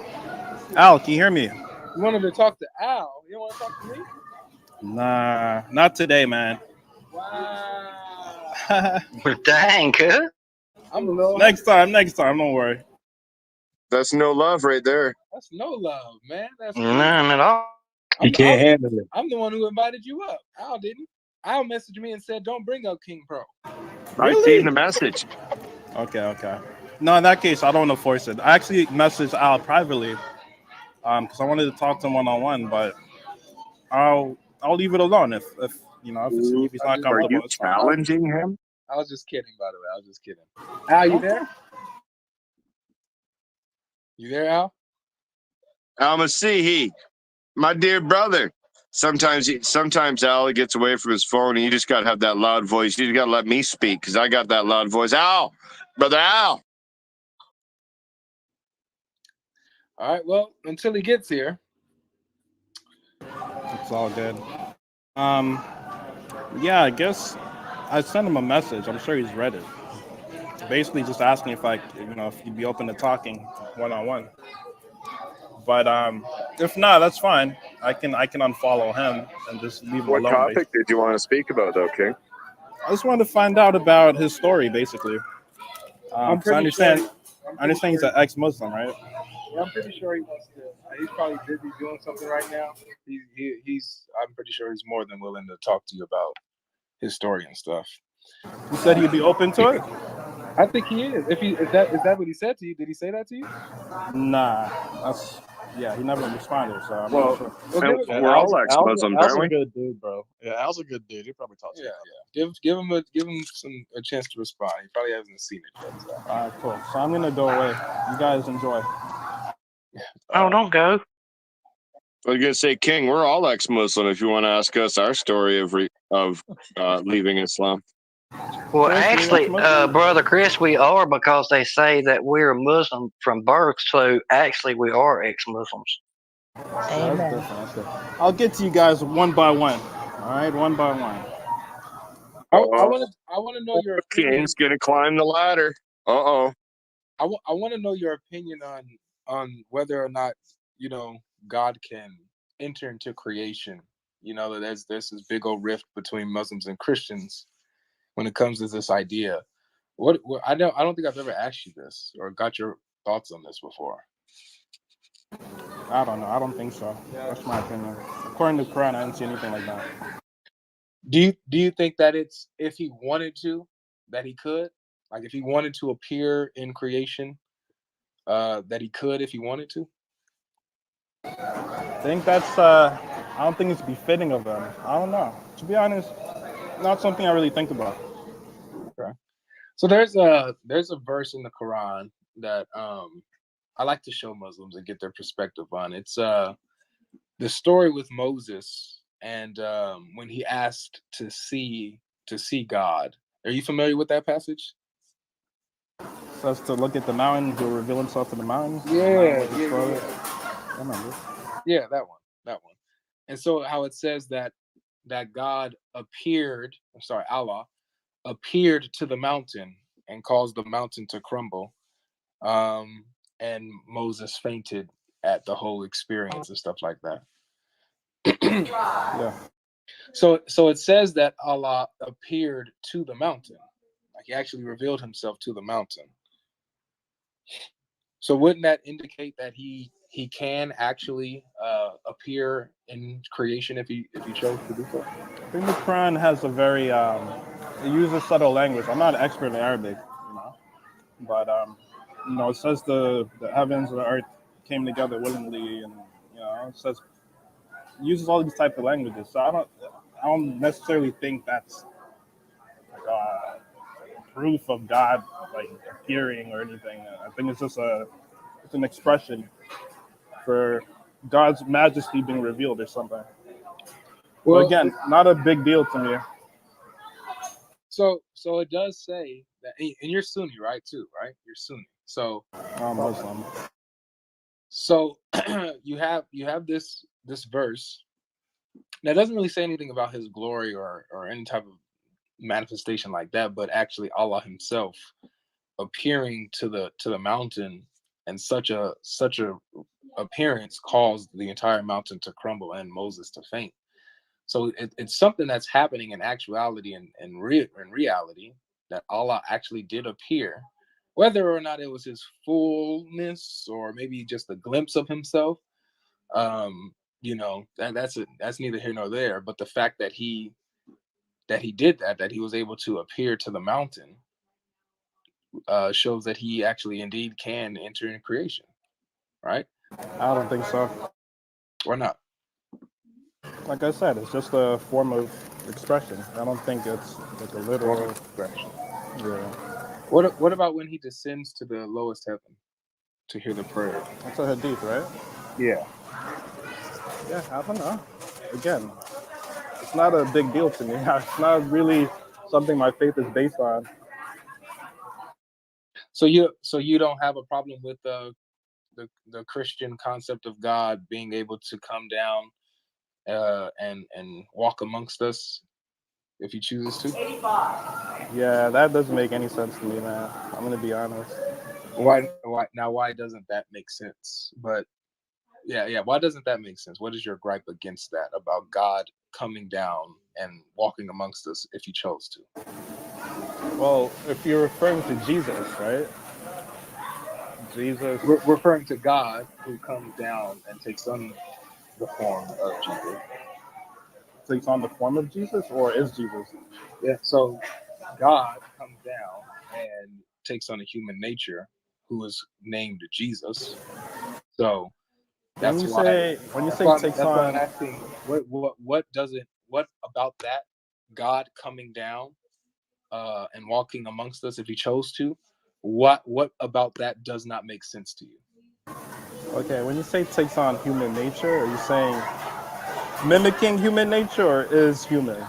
Al, can you hear me? You wanted to talk to Al? You don't want to talk to me? Nah, not today, man. Wow. Dang, cuz. I'm a little. Next time, don't worry. That's no love right there. That's no love, man. That's none at all. He can't handle it. I'm the one who invited you up. Al didn't. Al messaged me and said, "Don't bring up King Pro." I seen the message. Okay. No, in that case, I don't want to force it. I actually messaged Al privately, because I wanted to talk to him one-on-one, but I'll leave it alone if he's not comfortable. Are you challenging him? I was just kidding, by the way. I was just kidding. Al, you there? You there, Al? Al-Masihi, my dear brother. Sometimes Al gets away from his phone, and you just gotta have that loud voice. You just gotta let me speak because I got that loud voice. Al, brother Al. All right. Well, until he gets here, it's all good. Yeah, I guess I sent him a message. I'm sure he's read it. Basically, just asking if he'd be open to talking one-on-one. But if not, that's fine. I can unfollow him and just leave him alone. What topic did you want to speak about, though, King? I just wanted to find out about his story, basically. I understand he's an ex-Muslim, right? Yeah, I'm pretty sure he wants to. He's probably busy doing something right now. I'm pretty sure he's more than willing to talk to you about his story and stuff. He said he'd be open to it. I think he is. Is that what he said to you? Did he say that to you? Nah, he never responded. So I'm not sure. We're all ex-Muslims, aren't we? Al's a good dude, bro. Yeah, Al's a good dude. He probably talk to you. Yeah. Give him a chance to respond. He probably hasn't seen it yet. So. All right, cool. So I'm gonna go away. You guys enjoy. Oh, don't go. I was gonna say, King, we're all ex-Muslim. If you want to ask us our story of leaving Islam. Well, actually, Brother Chris, we are, because they say that we're Muslim from birth. So actually, we are ex-Muslims. Amen. I'll get to you guys one by one. All right, one by one. I want to know your opinion. King's gonna climb the ladder. I want to know your opinion on whether or not God can enter into creation. That there's this big old rift between Muslims and Christians when it comes to this idea. What I don't think I've ever asked you this or got your thoughts on this before. I don't know. I don't think so. That's my opinion. According to Quran, I didn't see anything like that. Do you think that it's, if he wanted to, that he could? Like if he wanted to appear in creation, that he could if he wanted to? I think that's I don't think it's befitting of him. I don't know. To be honest, not something I really think about. Okay. So there's a verse in the Quran that I like to show Muslims and get their perspective on. It's the story with Moses and when he asked to see God. Are you familiar with that passage? So as to look at the mountain, he'll reveal himself to the mountain. Yeah, I remember. Yeah, that one. And so how it says that God appeared, Allah appeared to the mountain and caused the mountain to crumble. And Moses fainted at the whole experience and stuff like that. Yeah. So it says that Allah appeared to the mountain. Like he actually revealed himself to the mountain. So wouldn't that indicate that he can actually appear in creation if he chose to do so? I think the Quran has a very it uses subtle language. I'm not an expert in Arabic, but it says the heavens and the earth came together willingly, and it says it uses all these type of languages. So I don't necessarily think that's like proof of God like appearing or anything. I think it's just it's an expression for God's majesty being revealed or something. Well, again, not a big deal to me. So it does say that, and you're Sunni, right? Too, right? You're Sunni. So I'm Muslim. So you have this verse that doesn't really say anything about his glory or any type of manifestation like that, but actually Allah himself appearing to the mountain, and such a appearance caused the entire mountain to crumble and Moses to faint. So it's something that's happening in actuality and in reality, that Allah actually did appear, whether or not it was his fullness or maybe just a glimpse of himself. That's neither here nor there. But the fact that he did that he was able to appear to the mountain, shows that he actually indeed can enter in creation, right? I don't think so. Or not? Like I said, it's just a form of expression. I don't think it's like a literal expression. Yeah. What about when he descends to the lowest heaven to hear the prayer? That's a hadith, right? Yeah. Yeah, I don't know. Again, it's not a big deal to me. It's not really something my faith is based on. So you don't have a problem with the Christian concept of God being able to come down and walk amongst us if he chooses to? Yeah, that doesn't make any sense to me, man. I'm gonna be honest. Why doesn't that make sense? But yeah, why doesn't that make sense? What is your gripe against that, about God coming down and walking amongst us if he chose to? Well, if you're referring to Jesus, right? Jesus. We're referring to God who comes down and takes on the form of Jesus. Takes on the form of Jesus, or is Jesus? Yeah, so God comes down and takes on a human nature, who is named Jesus. So that's when you say takes on, I'm asking, what about that God coming down and walking amongst us if he chose to? What about that does not make sense to you? Okay, when you say takes on human nature, are you saying mimicking human nature, or is human?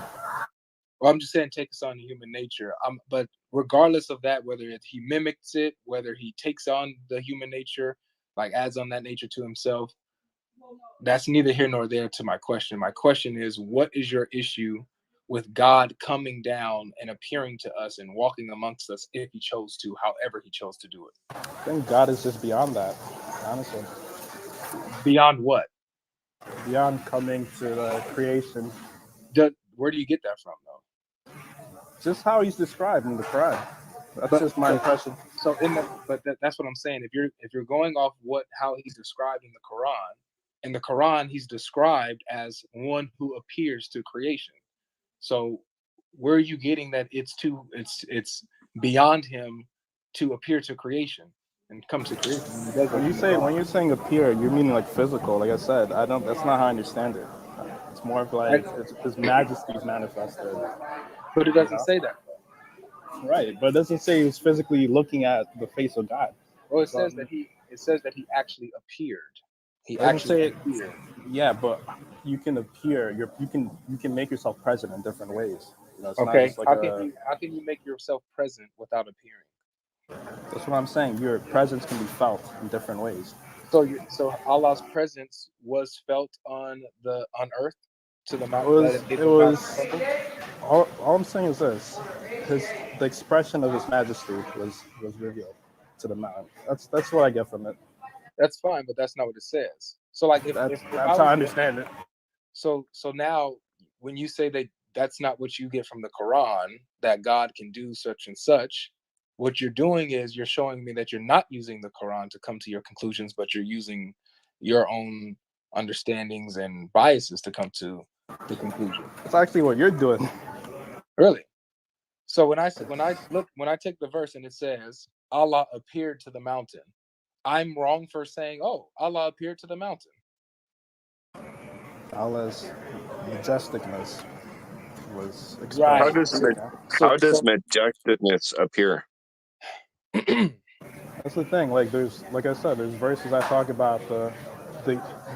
Well, I'm just saying takes on human nature. But regardless of that, whether he mimics it, whether he takes on the human nature, like adds on that nature to himself, that's neither here nor there to my question. My question is, what is your issue with God coming down and appearing to us and walking amongst us if he chose to, however he chose to do it? I think God is just beyond that, honestly. Beyond what? Beyond coming to the creation. Where do you get that from, though? Just how he's described in the Quran. That's just my impression. So that's what I'm saying. If you're going off how he's described in the Quran, he's described as one who appears to creation. So where are you getting that it's beyond him to appear to creation and come to creation. And he does When that when you're saying appear, you're meaning like physical. Like I said, I don't. That's not how I understand it. It's more of like it's His Majesty's manifested. But it You doesn't know? say that. Right, but it doesn't say he's physically looking at the face of God. Well, it So, says that he actually appeared. He it doesn't actually say appeared. yeah, but you can appear. You can make yourself present in different ways. You know, it's not Okay. just like How can you make yourself present without appearing? That's what I'm saying. Your presence can be felt in different ways. So Allah's presence was felt on earth to the mountain. It was. All I'm saying is this: the expression of His Majesty was revealed to the mountain. That's what I get from it. That's fine, but that's not what it says. So like if That's I was how I understand it. So now when you say that that's not what you get from the Quran, that God can do such and such, what you're doing is you're showing me that you're not using the Quran to come to your conclusions, but you're using your own understandings and biases to come to the conclusion. It's actually what you're doing. Really? So when I take the verse and it says Allah appeared to the mountain, I'm wrong for saying, oh, Allah appeared to the mountain. Allah's majesticness was expressed. Right. How does majesticness appear? That's the thing. Like like I said, there's verses I talk about the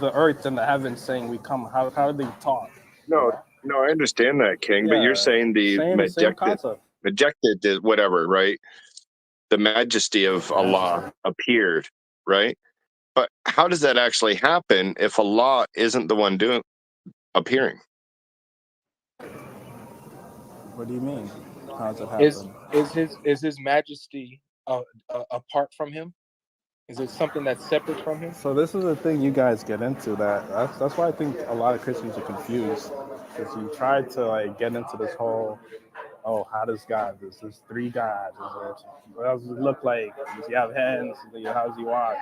earth and the heavens saying we come. How do they talk? No, I understand that, King. But Yeah, you're saying the same concept. majested is whatever, right? The majesty of Allah appeared, right? But how does that actually happen if Allah isn't the one appearing? What do you mean? How does it happen? Is his majesty apart from him? Is it something that's separate from him? So this is the thing you guys get into. That's why I think a lot of Christians are confused, because you try to like get into this whole, oh, how does God? There's three gods. What else does it look like? Does he have hands? How does he walk?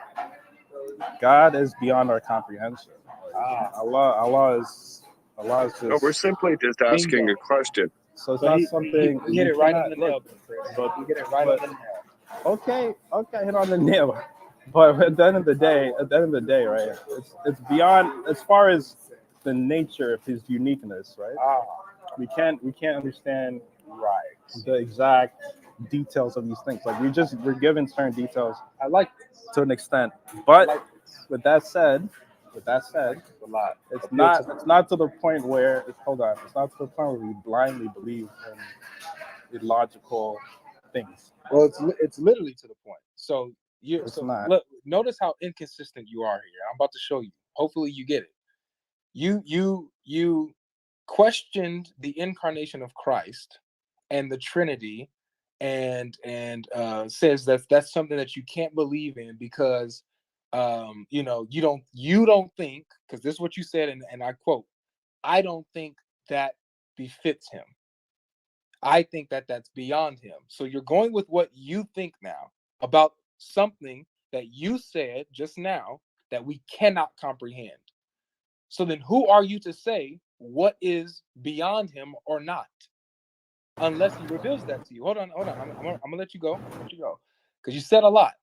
God is beyond our comprehension. Allah is just. No, we're simply just asking a question. So it's not something he hit it right on the nail, but he hit it right on the nail. Okay, hit on the nail. But at the end of the day, right? It's beyond as far as the nature of his uniqueness, right? We can't understand the exact details of these things. Like we're given certain details. I like this to an extent, but with that said, it's not to the point where it's not to the point where we blindly believe in illogical things. Well, it's literally to the point. So not. Look, notice how inconsistent you are here. I'm about to show you. Hopefully you get it. You questioned the incarnation of Christ and the Trinity and says that's something that you can't believe in because you don't think, because this is what you said, and I quote, I don't think that befits him. I think that that's beyond him. So you're going with what you think now about something that you said just now that we cannot comprehend. So then who are you to say what is beyond him or not? Unless he reveals that to you. Hold on. I'm gonna let you go. Because you said a lot.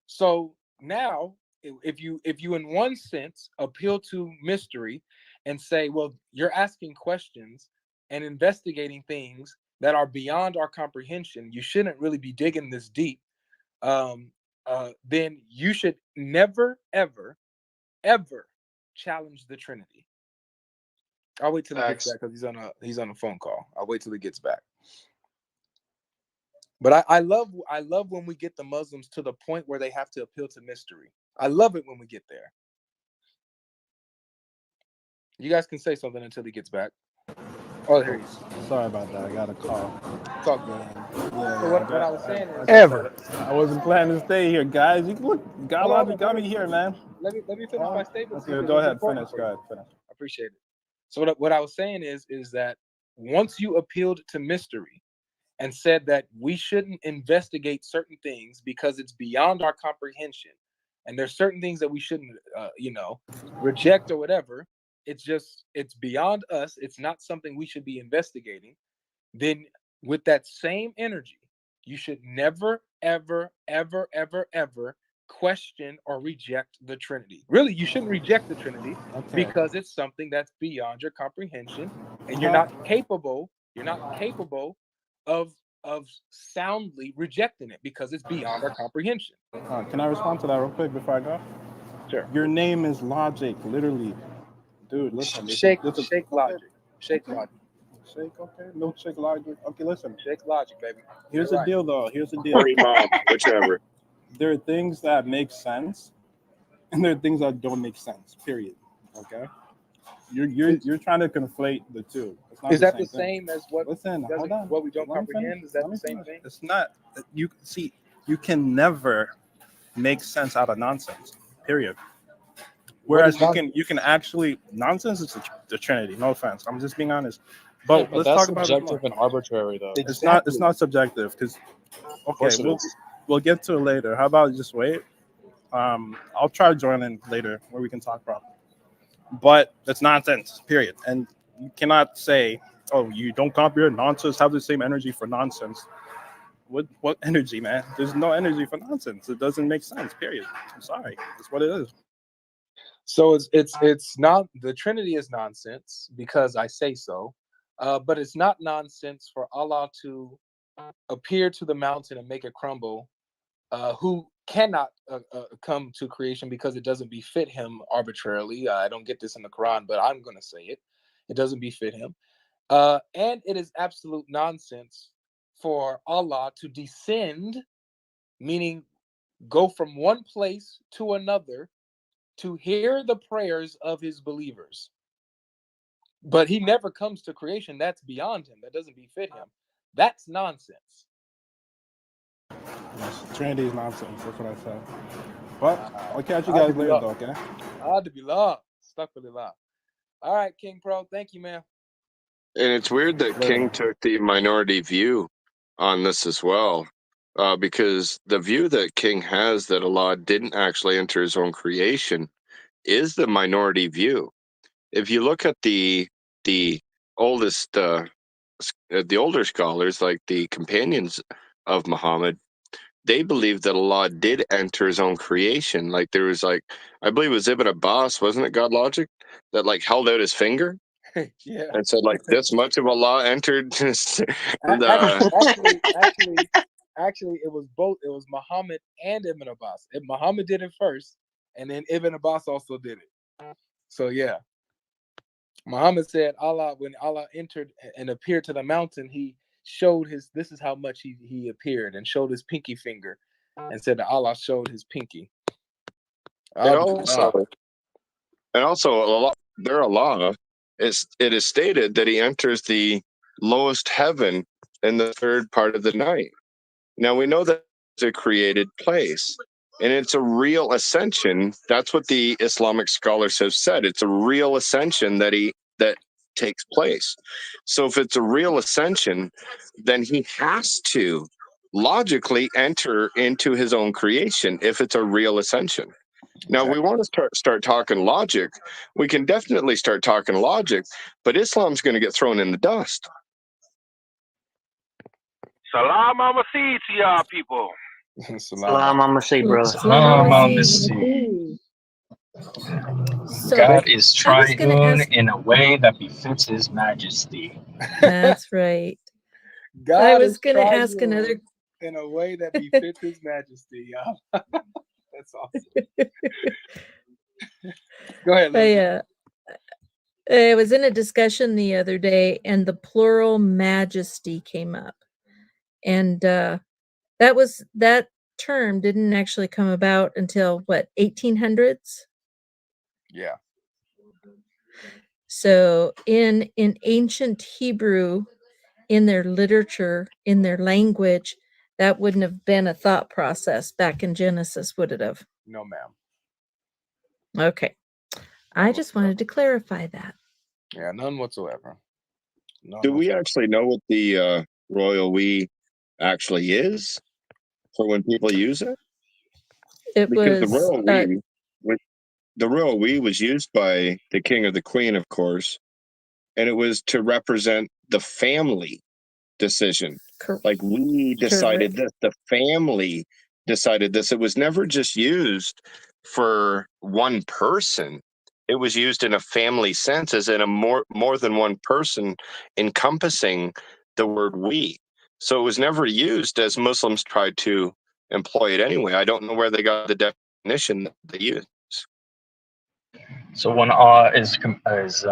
So now if you in one sense appeal to mystery and say, well, you're asking questions and investigating things that are beyond our comprehension, you shouldn't really be digging this deep, then you should never, ever, ever challenge the Trinity. I'll wait till he gets back because he's on a phone call. I'll wait till he gets back. But I love when we get the Muslims to the point where they have to appeal to mystery. I love it when we get there. You guys can say something until he gets back. Oh, here he is. Sorry about that. I got a call. It's all good. Yeah, So what I was saying is, I wasn't planning to stay here, guys. You look, God got me here, man. Let me finish my statement. Okay, go ahead, finish. Go ahead, finish. I appreciate it. So what I was saying is that once you appealed to mystery and said that we shouldn't investigate certain things because it's beyond our comprehension, and there's certain things that we shouldn't, reject or whatever, it's beyond us. It's not something we should be investigating. Then with that same energy, You should never, ever, ever, ever, ever question or reject the Trinity. Really, you shouldn't reject the Trinity because it's something that's beyond your comprehension, and you're not capable. You're not capable of soundly rejecting it because it's beyond our comprehension. Can I respond to that real quick before I go? Sure. Your name is Logic, literally. Dude, listen. Shake Logic. Shake Logic. Shake, okay. No Shake Logic. Okay, listen. Shake Logic, baby. Here's the deal, though. Here's the deal. Or Imam, whichever. There are things that make sense, and there are things that don't make sense. Period. Okay. You're trying to conflate the two. It's not Is that the thing. same as what? Listen, hold on. What we don't Let me comprehend? finish. Is that Let me the same finish. thing? It's not. You see, you can never make sense out of nonsense. Period. Whereas you can actually nonsense is the Trinity. No offense. I'm just being honest. But let's that's talk about it more. subjective and arbitrary, though. It's not subjective because okay, we'll get to it later. How about just wait? I'll try to join in later where we can talk properly. But it's nonsense, period. And you cannot say, oh, you don't comprehend nonsense, have the same energy for nonsense. What energy, man? There's no energy for nonsense. It doesn't make sense, period. I'm sorry. That's what it is. So it's not, the Trinity is nonsense because I say so, but it's not nonsense for Allah to appear to the mountain and make it crumble, who cannot come to creation because it doesn't befit him arbitrarily. I don't get this in the Quran, but I'm going to say it. It doesn't befit him. And it is absolute nonsense for Allah to descend, meaning go from one place to another to hear the prayers of his believers. But he never comes to creation. That's beyond him. That doesn't befit him. That's nonsense. Yes, Trinity is nonsense. That's what I said. But I'll catch you guys later, though, okay? Alhamdulillah. Astaghfirullah. All right, King Pro. Thank you, man. And it's weird that King took the minority view on this as well, because the view that King has that Allah didn't actually enter his own creation is the minority view. If you look at the oldest, the older scholars, like the companions of Muhammad, they believe that Allah did enter his own creation. Like there was I believe it was Ibn Abbas, wasn't it, God Logic, that held out his finger Yeah. and said this much of Allah entered. Actually, it was both. It was Muhammad and Ibn Abbas. Muhammad did it first, and then Ibn Abbas also did it. So yeah, Muhammad said when Allah entered and appeared to the mountain, he showed this is how much he appeared, and showed his pinky finger, and said that Allah showed his pinky. And also, their Allah, it is stated that he enters the lowest heaven in the third part of the night. Now we know that it's a created place, and it's a real ascension. That's what the Islamic scholars have said. It's a real ascension that takes place. So if it's a real ascension, then he has to logically enter into his own creation if it's a real ascension. Now, we want to start talking logic. We can definitely start talking logic, but Islam's going to get thrown in the dust. Salam Alaikum to y'all people. Salam Alaikum, brother. Salam Alaikum. So God is I was gonna triune ask- in a way that befits his majesty. That's right. God I was is going to ask triune another. in a way that befits his majesty, y'all. That's awesome. Go ahead, Lindsay. I was in a discussion the other day, and the plural majesty came up, and that term didn't actually come about until 1800s. Yeah. So in ancient Hebrew, in their literature, in their language, that wouldn't have been a thought process back in Genesis, would it have? No, ma'am. Okay. I just wanted to clarify that. Yeah, none whatsoever. Do we actually know what the royal we actually is for when people use it? Because the royal we was used by the king or the queen, of course, and it was to represent the family decision. Like we decided this, the family decided this. It was never just used for one person. It was used in a family sense, as in a more than one person encompassing the word we. So it was never used as Muslims tried to employ it anyway. I don't know where they got the definition that they use. So when is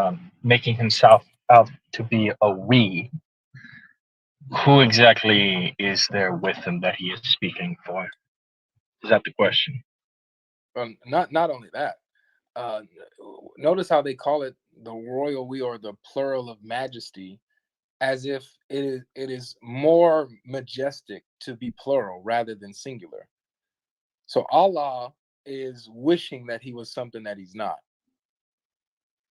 making himself out to be a we, who exactly is there with him that he is speaking for? Is that the question? Not only that. Notice how they call it the royal we, or the plural of majesty, as if it is more majestic to be plural rather than singular. So Allah is wishing that he was something that he's not,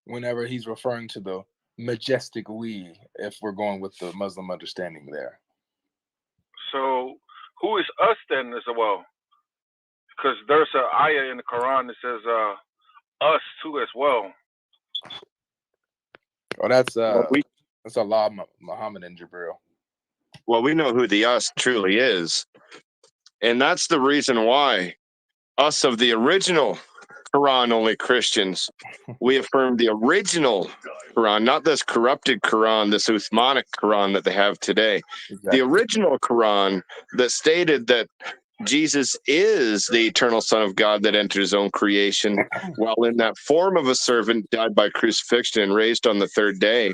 whenever he's referring to the majestic we, if we're going with the Muslim understanding there. So who is us then as well? Because there's an ayah in the Quran that says us too as well. Oh, that's Well, Allah, Muhammad, and Jibril. Well, we know who the us truly is. And that's the reason why us of the original Quran only Christians, we affirm the original Quran, not this corrupted Quran, this Uthmanic Quran that they have today. Exactly. The original Quran that stated that Jesus is the eternal Son of God that entered his own creation, while in that form of a servant, died by crucifixion and raised on the third day.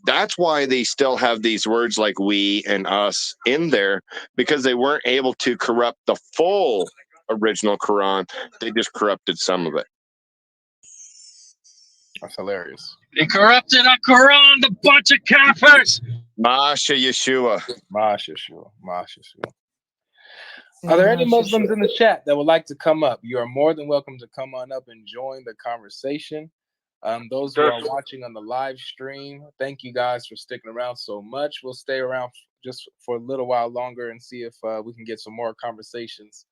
That's why they still have these words like we and us in there, because they weren't able to corrupt the full original Quran. They just corrupted some of it. That's hilarious. They corrupted our Quran, the bunch of kafirs. Masha Yeshua. Masha Yeshua. Masha Yeshua. Are there any Muslims in the chat that would like to come up? You are more than welcome to come on up and join the conversation. Those who are watching on the live stream, thank you guys for sticking around so much. We'll stay around just for a little while longer and see if we can get some more conversations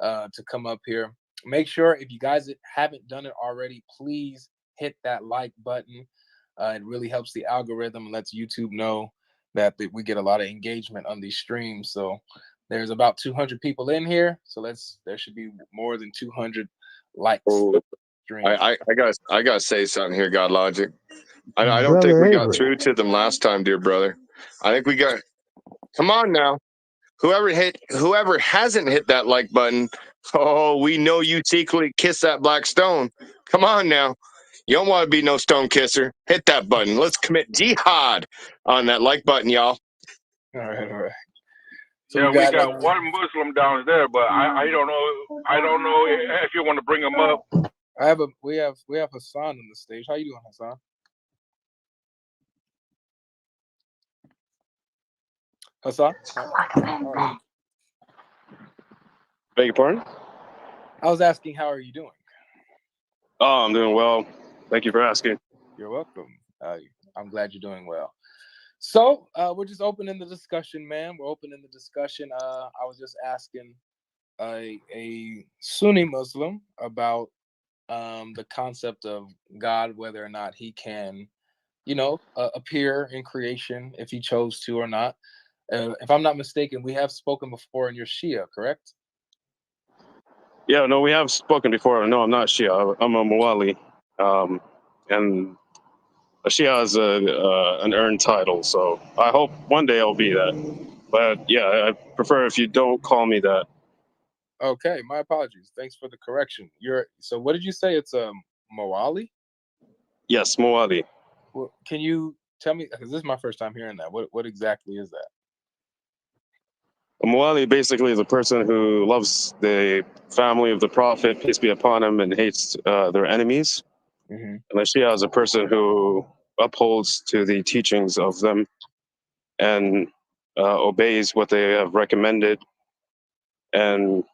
to come up here. Make sure, if you guys haven't done it already, please hit that like button. It really helps the algorithm and lets YouTube know that we get a lot of engagement on these streams. So there's about 200 people in here, so there should be more than 200 likes. I gotta say something here, God Logic. I don't think we got through to them last time, dear brother. I think we got. Come on now, whoever hasn't hit that like button. Oh, we know you secretly kiss that black stone. Come on now, you don't want to be no stone kisser. Hit that button. Let's commit jihad on that like button, y'all. All right. So yeah, we got one Muslim down there, but I don't know. I don't know if you want to bring him up. We have Hassan on the stage. How you doing, Hassan? Hassan? Beg your pardon? I was asking, how are you doing? Oh, I'm doing well. Thank you for asking. You're welcome. I'm glad you're doing well. So we're just opening the discussion, man. We're opening the discussion. I was just asking a Sunni Muslim about the concept of God, whether or not he can, appear in creation if he chose to or not. If I'm not mistaken, we have spoken before, and you're Shia, correct? Yeah, no, we have spoken before. No, I'm not Shia. I'm a Muwali. And a Shia is an earned title, so I hope one day I'll be that. But yeah, I prefer if you don't call me that. Okay, my apologies. Thanks for the correction. So what did you say? It's a Muwali? Yes, Muwali. Well, can you tell me, because this is my first time hearing that. What exactly is that? A Muwali basically is a person who loves the family of the Prophet, peace be upon him, and hates their enemies. Mm-hmm. And a Shia is a person who upholds to the teachings of them and obeys what they have recommended and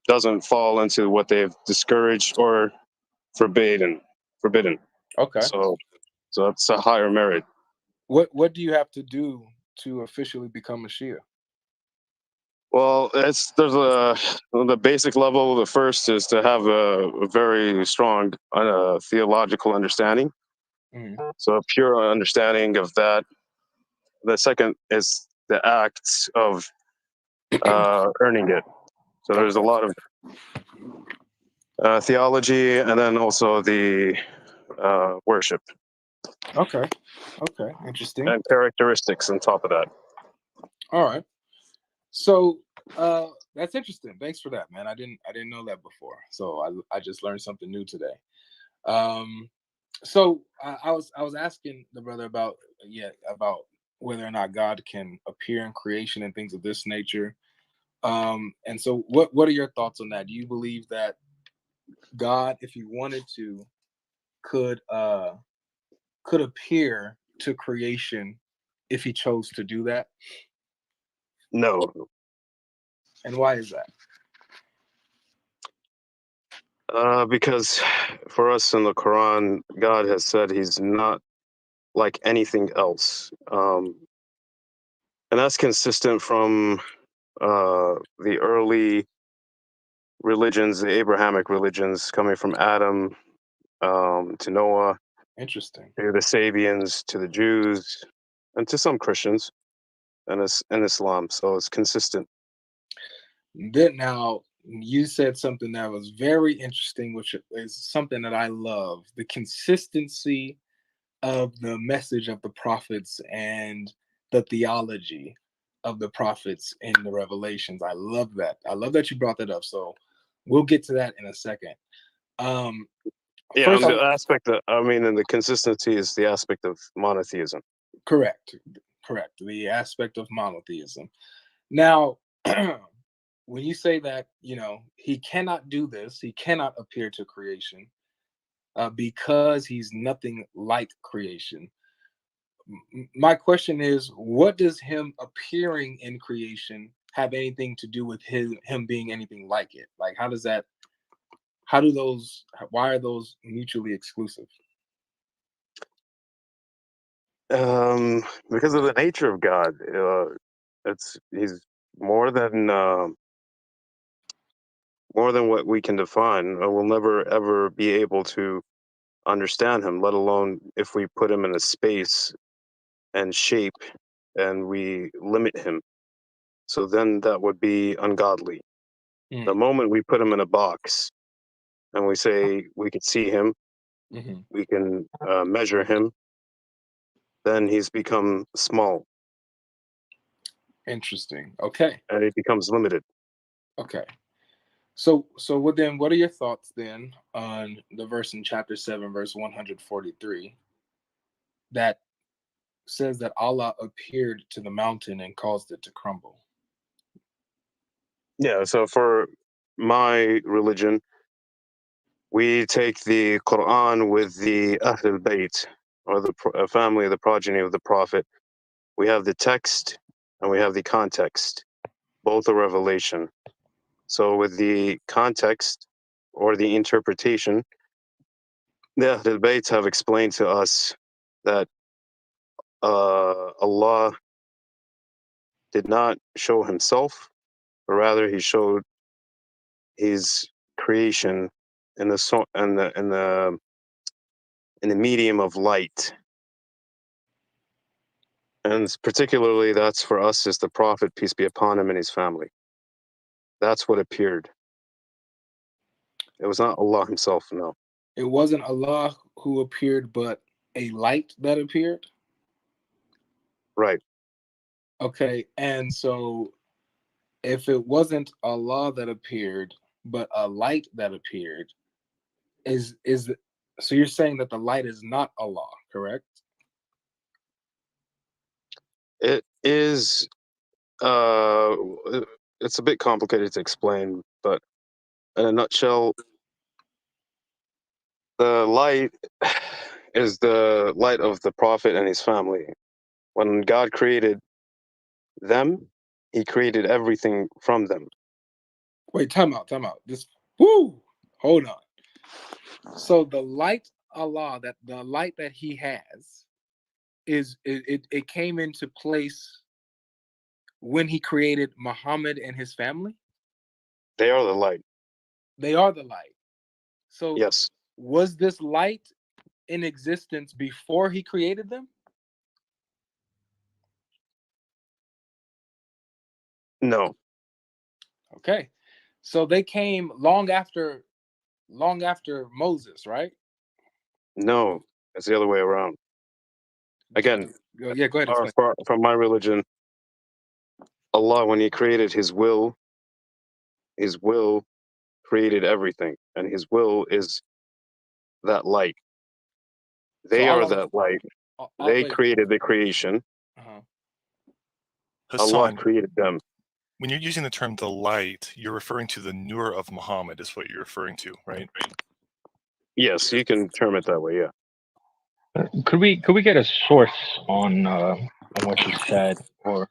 doesn't fall into what they've discouraged or forbidden. Okay. So it's a higher merit. What do you have to do to officially become a Shia? Well, the basic level. The first is to have a very strong theological understanding. Mm-hmm. So a pure understanding of that. The second is the acts of earning it. So there's a lot of theology, and then also the worship Okay. Okay. Interesting. and characteristics on top of that. All right. So that's interesting. Thanks for that, man. I didn't know that before. So I just learned something new today. So I was asking the brother about whether or not God can appear in creation and things of this nature. And so what are your thoughts on that? Do you believe that God, if he wanted to, could appear to creation if he chose to do that? No. And why is that? Because for us in the Quran, God has said he's not like anything else. And that's consistent from the early religions, the Abrahamic religions, coming from Adam to Noah, Interesting. to the Sabians, to the Jews, and to some Christians and Islam. So it's consistent. Then now you said something that was very interesting, which is something that I love: the consistency of the message of the prophets and the theology of the prophets in the revelations. I love that. I love that you brought that up. So we'll get to that in a second. Yeah, First, and the aspect that, I mean, and the consistency is the aspect of monotheism. correct. The aspect of monotheism. Now, when you say that, he cannot do this, he cannot appear to creation because he's nothing like creation. My question is, what does him appearing in creation have anything to do with him being anything like it? Like, why are those mutually exclusive? Because of the nature of God, he's more than what we can define. We'll never ever be able to understand him, let alone if we put him in a space and shape and we limit him. So then that would be ungodly. The moment we put him in a box and we say we can see him, we can measure him, then he's become small. Interesting. Okay. And he becomes limited. Okay. So what are your thoughts then on the verse in chapter 7, verse 143, that says that Allah appeared to the mountain and caused it to crumble? Yeah, so for my religion, we take the Quran with the Ahlul Bayt, or the family, the progeny of the Prophet. We have the text and we have the context, both a revelation. So with the context or the interpretation, the Ahlul Bayt have explained to us that Allah did not show himself, but rather he showed his creation in the medium of light. And particularly that's for us is the Prophet, peace be upon him, and his family. That's what appeared. It was not Allah himself, no. It wasn't Allah who appeared, but a light that appeared? Right. Okay, and so if it wasn't Allah that appeared, but a light that appeared, so you're saying that the light is not Allah, correct? It is it's a bit complicated to explain, but in a nutshell, the light is the light of the Prophet and his family. When God created them, he created everything from them. Wait, time out. Hold on. So the light Allah, that the light that he has, it came into place when he created Muhammad and his family? They are the light. They are the light. So yes, was this light in existence before he created them? No, Okay. So they came long after Moses, right? no, it's the other way around. Again, Yeah, go ahead. Explain. from my religion, Allah, when He created His will created everything, and His will is that light. They So are Allah, that light. They wait. created the creation. Uh-huh. Allah Hassan, created them. when you're using the term the light, you're referring to the Nur of Muhammad, is what you're referring to, right? Yes, you can term it that way. Yeah. Could we get a source on what you said, or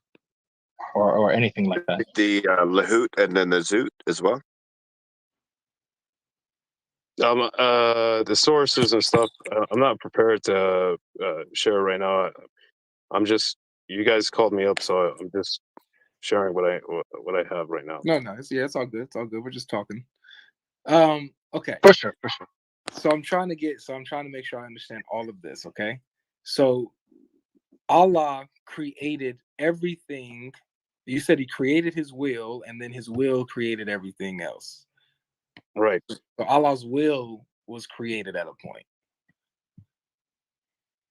anything like that? The Lahoot and then the Zoot as well. The sources and stuff. I'm not prepared to share right now. You guys called me up, so I'm just sharing what I have right now. No, it's all good. It's all good. We're just talking. Okay. For sure. So I'm trying to make sure I understand all of this, okay? So Allah created everything. You said He created His will, and then His will created everything else. Right. So Allah's will was created at a point.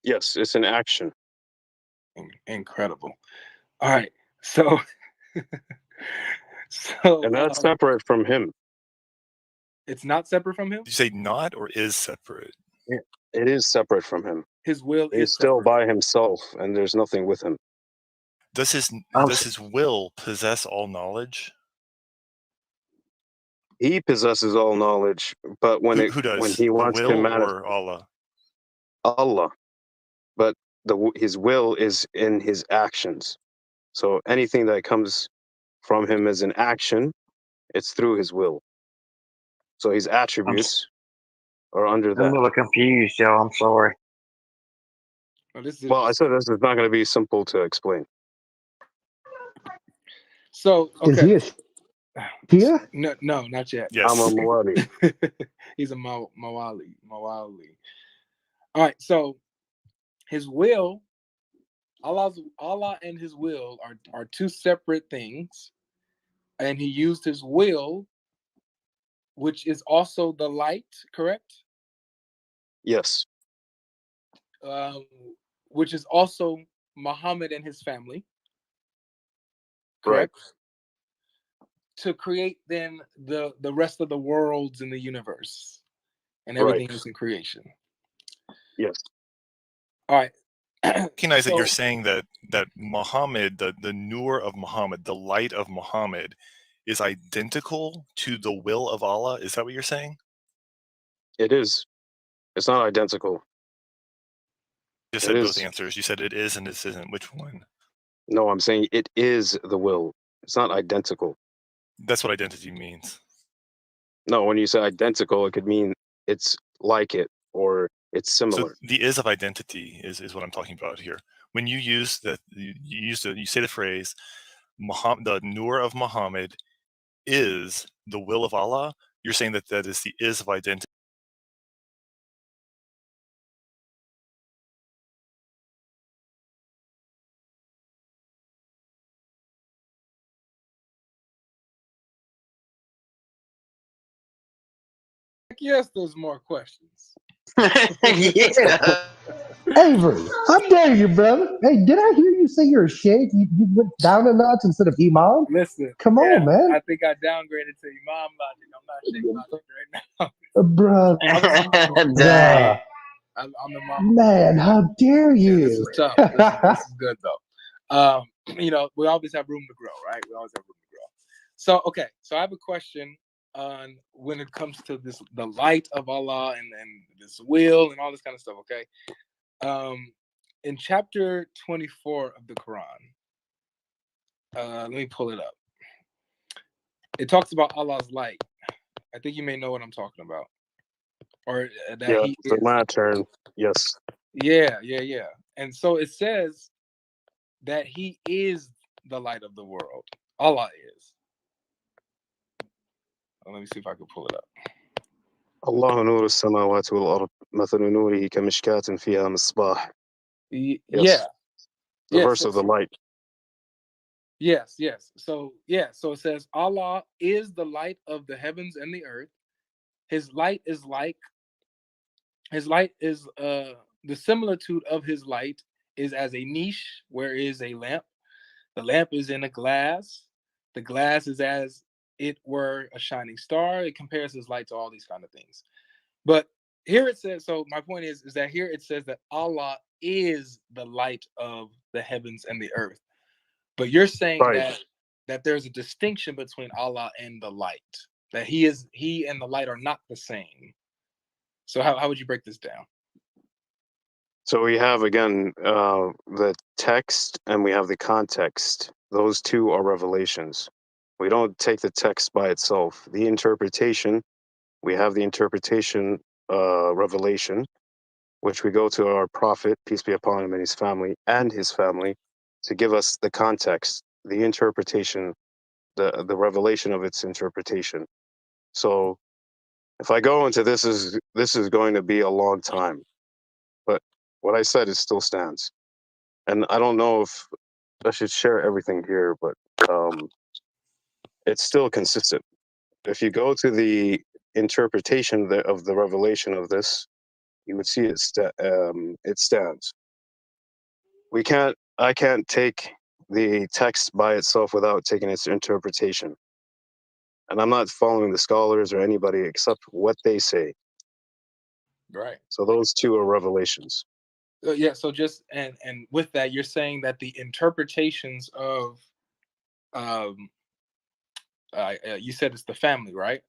Yes, it's an action. Incredible. All right. So And that's separate from Him. It's not separate from Him? Did you say not or is separate? Yeah, it is separate from Him. His will He's is still separate. by Himself, and there's nothing with Him. Does his will possess all knowledge? He possesses all knowledge, but when Who does? He The wants to will manifest, or Allah? Allah, but His will is in His actions. So anything that comes from Him as an action, it's through His will. So His attributes are under I'm a that. little confused, y'all. I'm sorry. Well, I said this is not going to be simple to explain. So Is okay. he a Shia? No, not yet. I'm a Mawali. He's a Mawali. All right, so His will, Allah and His will are two separate things, and He used His will, which is also the light, correct? Yes. Which is also Muhammad and his family, correct? Right. To create then the rest of the worlds in the universe and everything else in creation. Yes. All right. Recognize that you're saying that Muhammad, the Nur of Muhammad, the light of Muhammad, is identical to the will of Allah. Is that what you're saying? It is. It's not identical. You just said both answers. You said it is and this isn't. Which one? No, I'm saying it is the will. It's not identical. That's what identity means. No, when you say identical, it could mean it's like it or it's similar. So the is of identity is what I'm talking about here. When you use you say the phrase, the Nur of Muhammad is the will of Allah, you're saying that is the is of identity. Yes, there's more questions. Yeah. Avery, how dare you, brother? Hey, did I hear you say you're a sheikh? You went down a notch instead of imam? Listen, Come on, man. I think I downgraded to Imam Logic. I'm not Sheikh Logic right now. Bruh. Dang. I'm Imam. Man, how dare you? Yeah, this is tough. This is good though. We always have room to grow, right? We always have room to grow. So, okay. So I have a question on when it comes to the light of Allah and this will and all this kind of stuff, okay? In chapter 24 of the Quran, let me pull it up. It talks about Allah's light. I think you may know what I'm talking about. Or that yeah, He the is. lantern. Yes. Yeah. And so it says that He is the light of the world. Allah is. Let me see if I can pull it up. الله نور السماوات والأرض مثل نوره كمشكاة فيها مصباح. Yeah. The verse of the light. Yes, yes. So yeah, so it says Allah is the light of the heavens and the earth. His light is the similitude of his light is as a niche where is a lamp. The lamp is in a glass. The glass is as it were a shining star. It compares his light to all these kind of things. But here it says, so my point is that here it says that Allah is the light of the heavens and the earth. But you're saying Right. that there's a distinction between Allah and the light, that he and the light are not the same. So how would you break this down? So we have again the text and we have the context. Those two are revelations. We don't take the text by itself. The interpretation, we have the interpretation revelation, which we go to our prophet, peace be upon him and his family, to give us the context, the interpretation, the revelation of its interpretation. So if I go into this is going to be a long time, but what I said it still stands. And I don't know if I should share everything here, but it's still consistent. If you go to the interpretation of the revelation of this, you would see it stands. I can't take the text by itself without taking its interpretation. And I'm not following the scholars or anybody except what they say. Right. So those two are revelations. Yeah, so just and with that, you're saying that the interpretations of you said it's the family, right?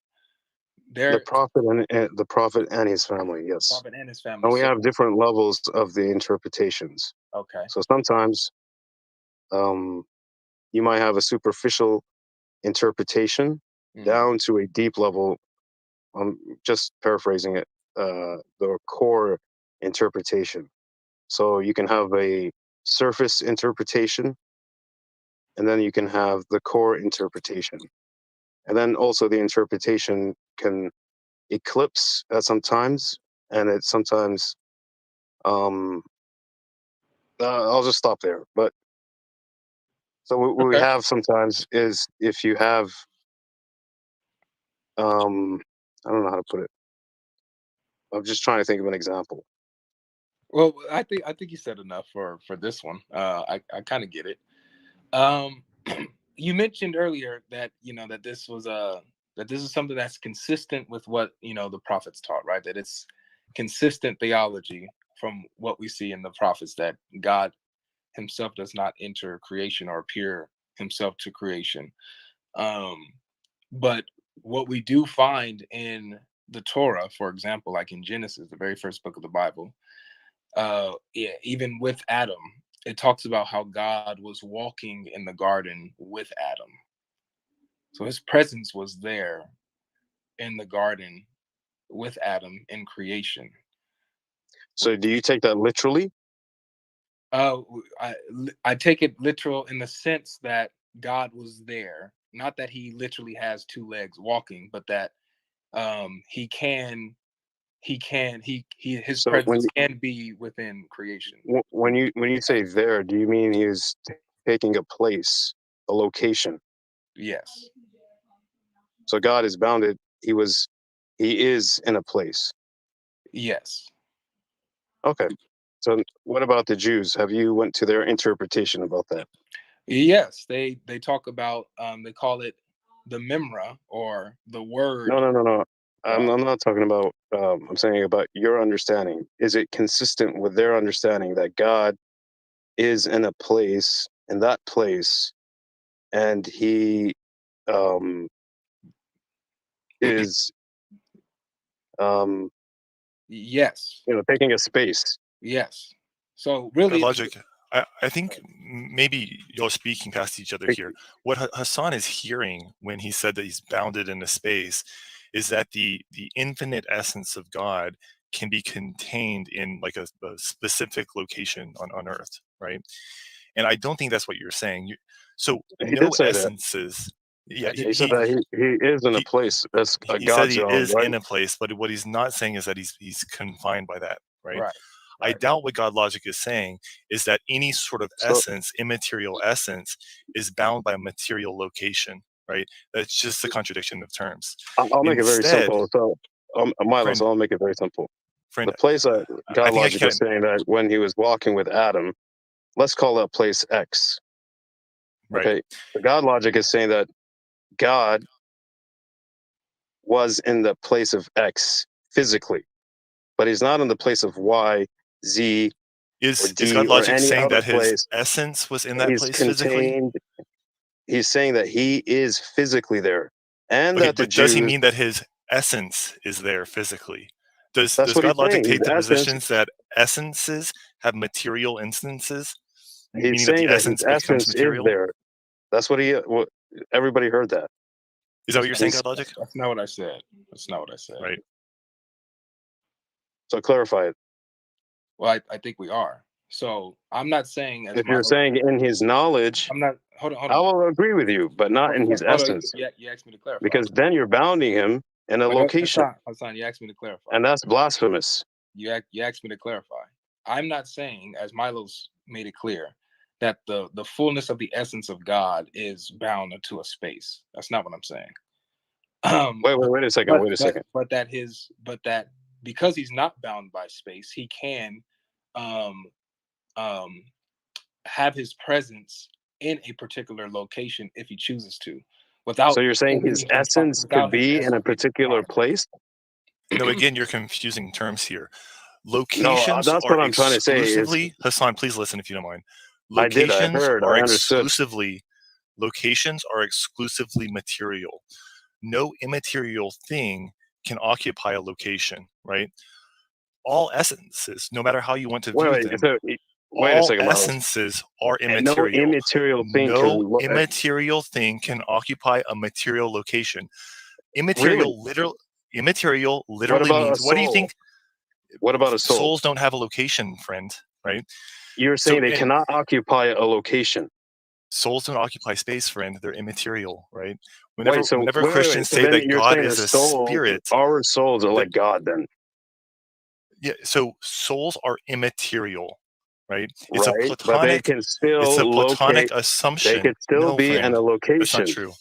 The prophet and his family, yes. Prophet and his family. And we So, have different levels of the interpretations. okay. So sometimes you might have a superficial interpretation down to a deep level. I'm just paraphrasing it, the core interpretation. So you can have a surface interpretation, and then you can have the core interpretation. And then also the interpretation can eclipse at sometimes, and it sometimes I'll just stop there. But so what we have sometimes is if you have I don't know how to put it. I'm just trying to think of an example. well, I think you said enough for this one. I kind of get it. You mentioned earlier that that this is something that's consistent with what the prophets taught, right? That it's consistent theology from what we see in the prophets, that God himself does not enter creation or appear himself to creation. But what we do find in the Torah, for example, like in Genesis, the very first book of the Bible, even with Adam, it talks about how God was walking in the garden with Adam. So his presence was there in the garden with Adam in creation. So do you take that literally? I take it literal in the sense that God was there, not that he literally has two legs walking, but that his So presence can be within creation. when you say there, do you mean he is taking a place, a location? Yes. So God is bounded. He is in a place. Yes. Okay. So what about the Jews? Have you went to their interpretation about that? Yes, they talk about they call it the Memra, or the word. No. I'm not talking about. I'm saying about your understanding. Is it consistent with their understanding that God is in a place, in that place, and He is yes, taking a space? Yes. So really, Logic. I think maybe you're speaking past each other here. What Hassan is hearing when he said that he's bounded in a space is that the infinite essence of God can be contained in like a specific location on Earth, right? And I don't think that's what you're saying. So He no did say that. essences. Yeah, He said that he is in a place that's a he God said he zone, is right? in a place, but what he's not saying is that he's confined by that, right? Right. I doubt what God logic is saying is that any sort of So essence, immaterial essence, is bound by a material location, right? That's just a contradiction of terms. I'll make it very Instead, simple. So, Milo, friend, so I'll make it very simple. friend, The place that I God think I logic is can. saying that when he was walking with Adam, let's call that place X. Right. Okay. The God logic is saying that God was in the place of X physically, but he's not in the place of Y, Z, or Is D, God or logic any saying other that his place. essence was in that He's place physically? contained. He's saying that he is physically there, and Okay, that the but does he Jews. mean that his essence is there physically? That's Does what he's God logic saying. take His the essence. positions that essences have material instances, He's meaning that saying the that his essence becomes essence is material? there. That's what he. What, everybody heard that. Is that what you're saying, He's, God logic? That's not what I said. That's not what I said. Right. so clarify it. Well, I think we are. So I'm not saying as If you're Milo. saying in his knowledge, I'm not. Hold on. Hold I on. will agree with you, but not in his Hold on. essence, You asked me to clarify. because then you're bounding him in a But no, location, Hassan, you asked me to clarify. and that's blasphemous. You asked me to clarify. I'm not saying, as Milo's made it clear, that the fullness of the essence of God is bound to a space. That's not what I'm saying. Wait a second. Wait a second. But that because he's not bound by space, he can um, have his presence in a particular location if he chooses to, without. So you're saying his essence could be in a particular place? No, again, you're confusing terms here. No, Locations that's are what I'm trying to say. Is exclusively, Hassan, please listen if you don't mind. I did. I Locations heard. are I understood. exclusively material. No immaterial thing can occupy a location, right? All essences, no matter how you want to view Wait. them, So, wait a all second, Miles. essences are And no immaterial. immaterial thing No can. immaterial thing can occupy a material location. Really? Immaterial What literally about a means, what do you soul? think? What about a soul? Souls don't have a location, friend, right? You're saying they cannot occupy a location. Souls don't occupy space, friend. They're immaterial, right? Whenever Wait. Christians So say then that you're God saying is a a soul. spirit, Our souls are like God. Then. yeah. So souls are immaterial, right? It's Right, but they can still a platonic locate. They assumption. could still No, be in friend, a that's not location. true.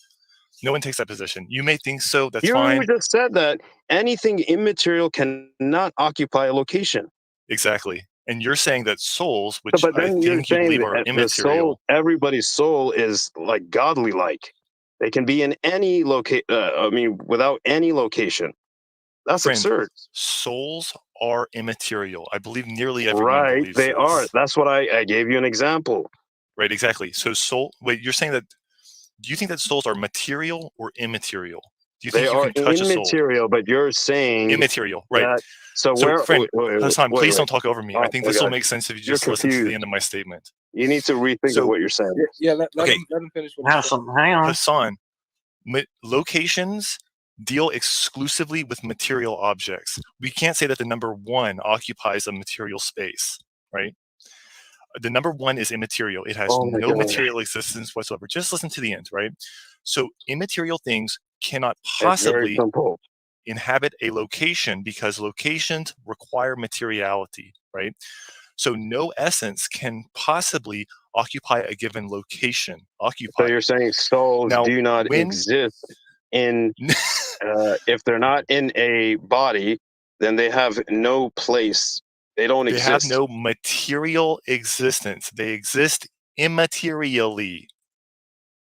No one takes that position. You may think so. That's You fine. just said that anything immaterial cannot occupy a location. Exactly. And you're saying that souls, So, which but I then you're think you saying believe are that the soul, immaterial, everybody's soul is like godly like. They can be in any without any location. That's friend, absurd. souls are immaterial. I believe nearly everyone Right, believes they this. are. That's what I gave you an example. Right, exactly. So wait, you're saying that, do you think that souls are material or immaterial? Do you They think you are can touch a soul? immaterial, but you're saying Immaterial, right. that. So So where? friend, Hassan, please Wait. don't talk over me. I Oh, think this will okay. make sense if you You're just listen to the confused. end of my statement. You need to rethink of So what you're saying. Yeah, let okay, him finish what he's saying. Hang on. Hassan, locations deal exclusively with material objects. We can't say that the number one occupies a material space, right? The number one is immaterial. It has Oh my no God. material existence whatsoever. Just listen to the end, right? So immaterial things cannot It's very possibly simple. inhabit a location because locations require materiality, right? So no essence can possibly occupy a given location. So you're saying souls Now, do not when exist in if they're not in a body, then they have no place. They don't they have exist. no material existence, they exist immaterially.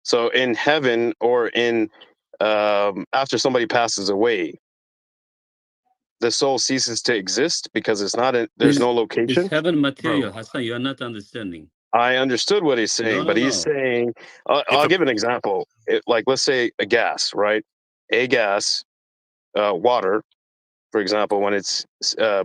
So in heaven or in after somebody passes away, the soul ceases to exist because it's not in, there's no Is location. heaven material, Hassan? You are not understanding. I understood what he's saying, but he's saying, I'll give an example. Like, let's say a gas, right? A gas, water, for example, when it's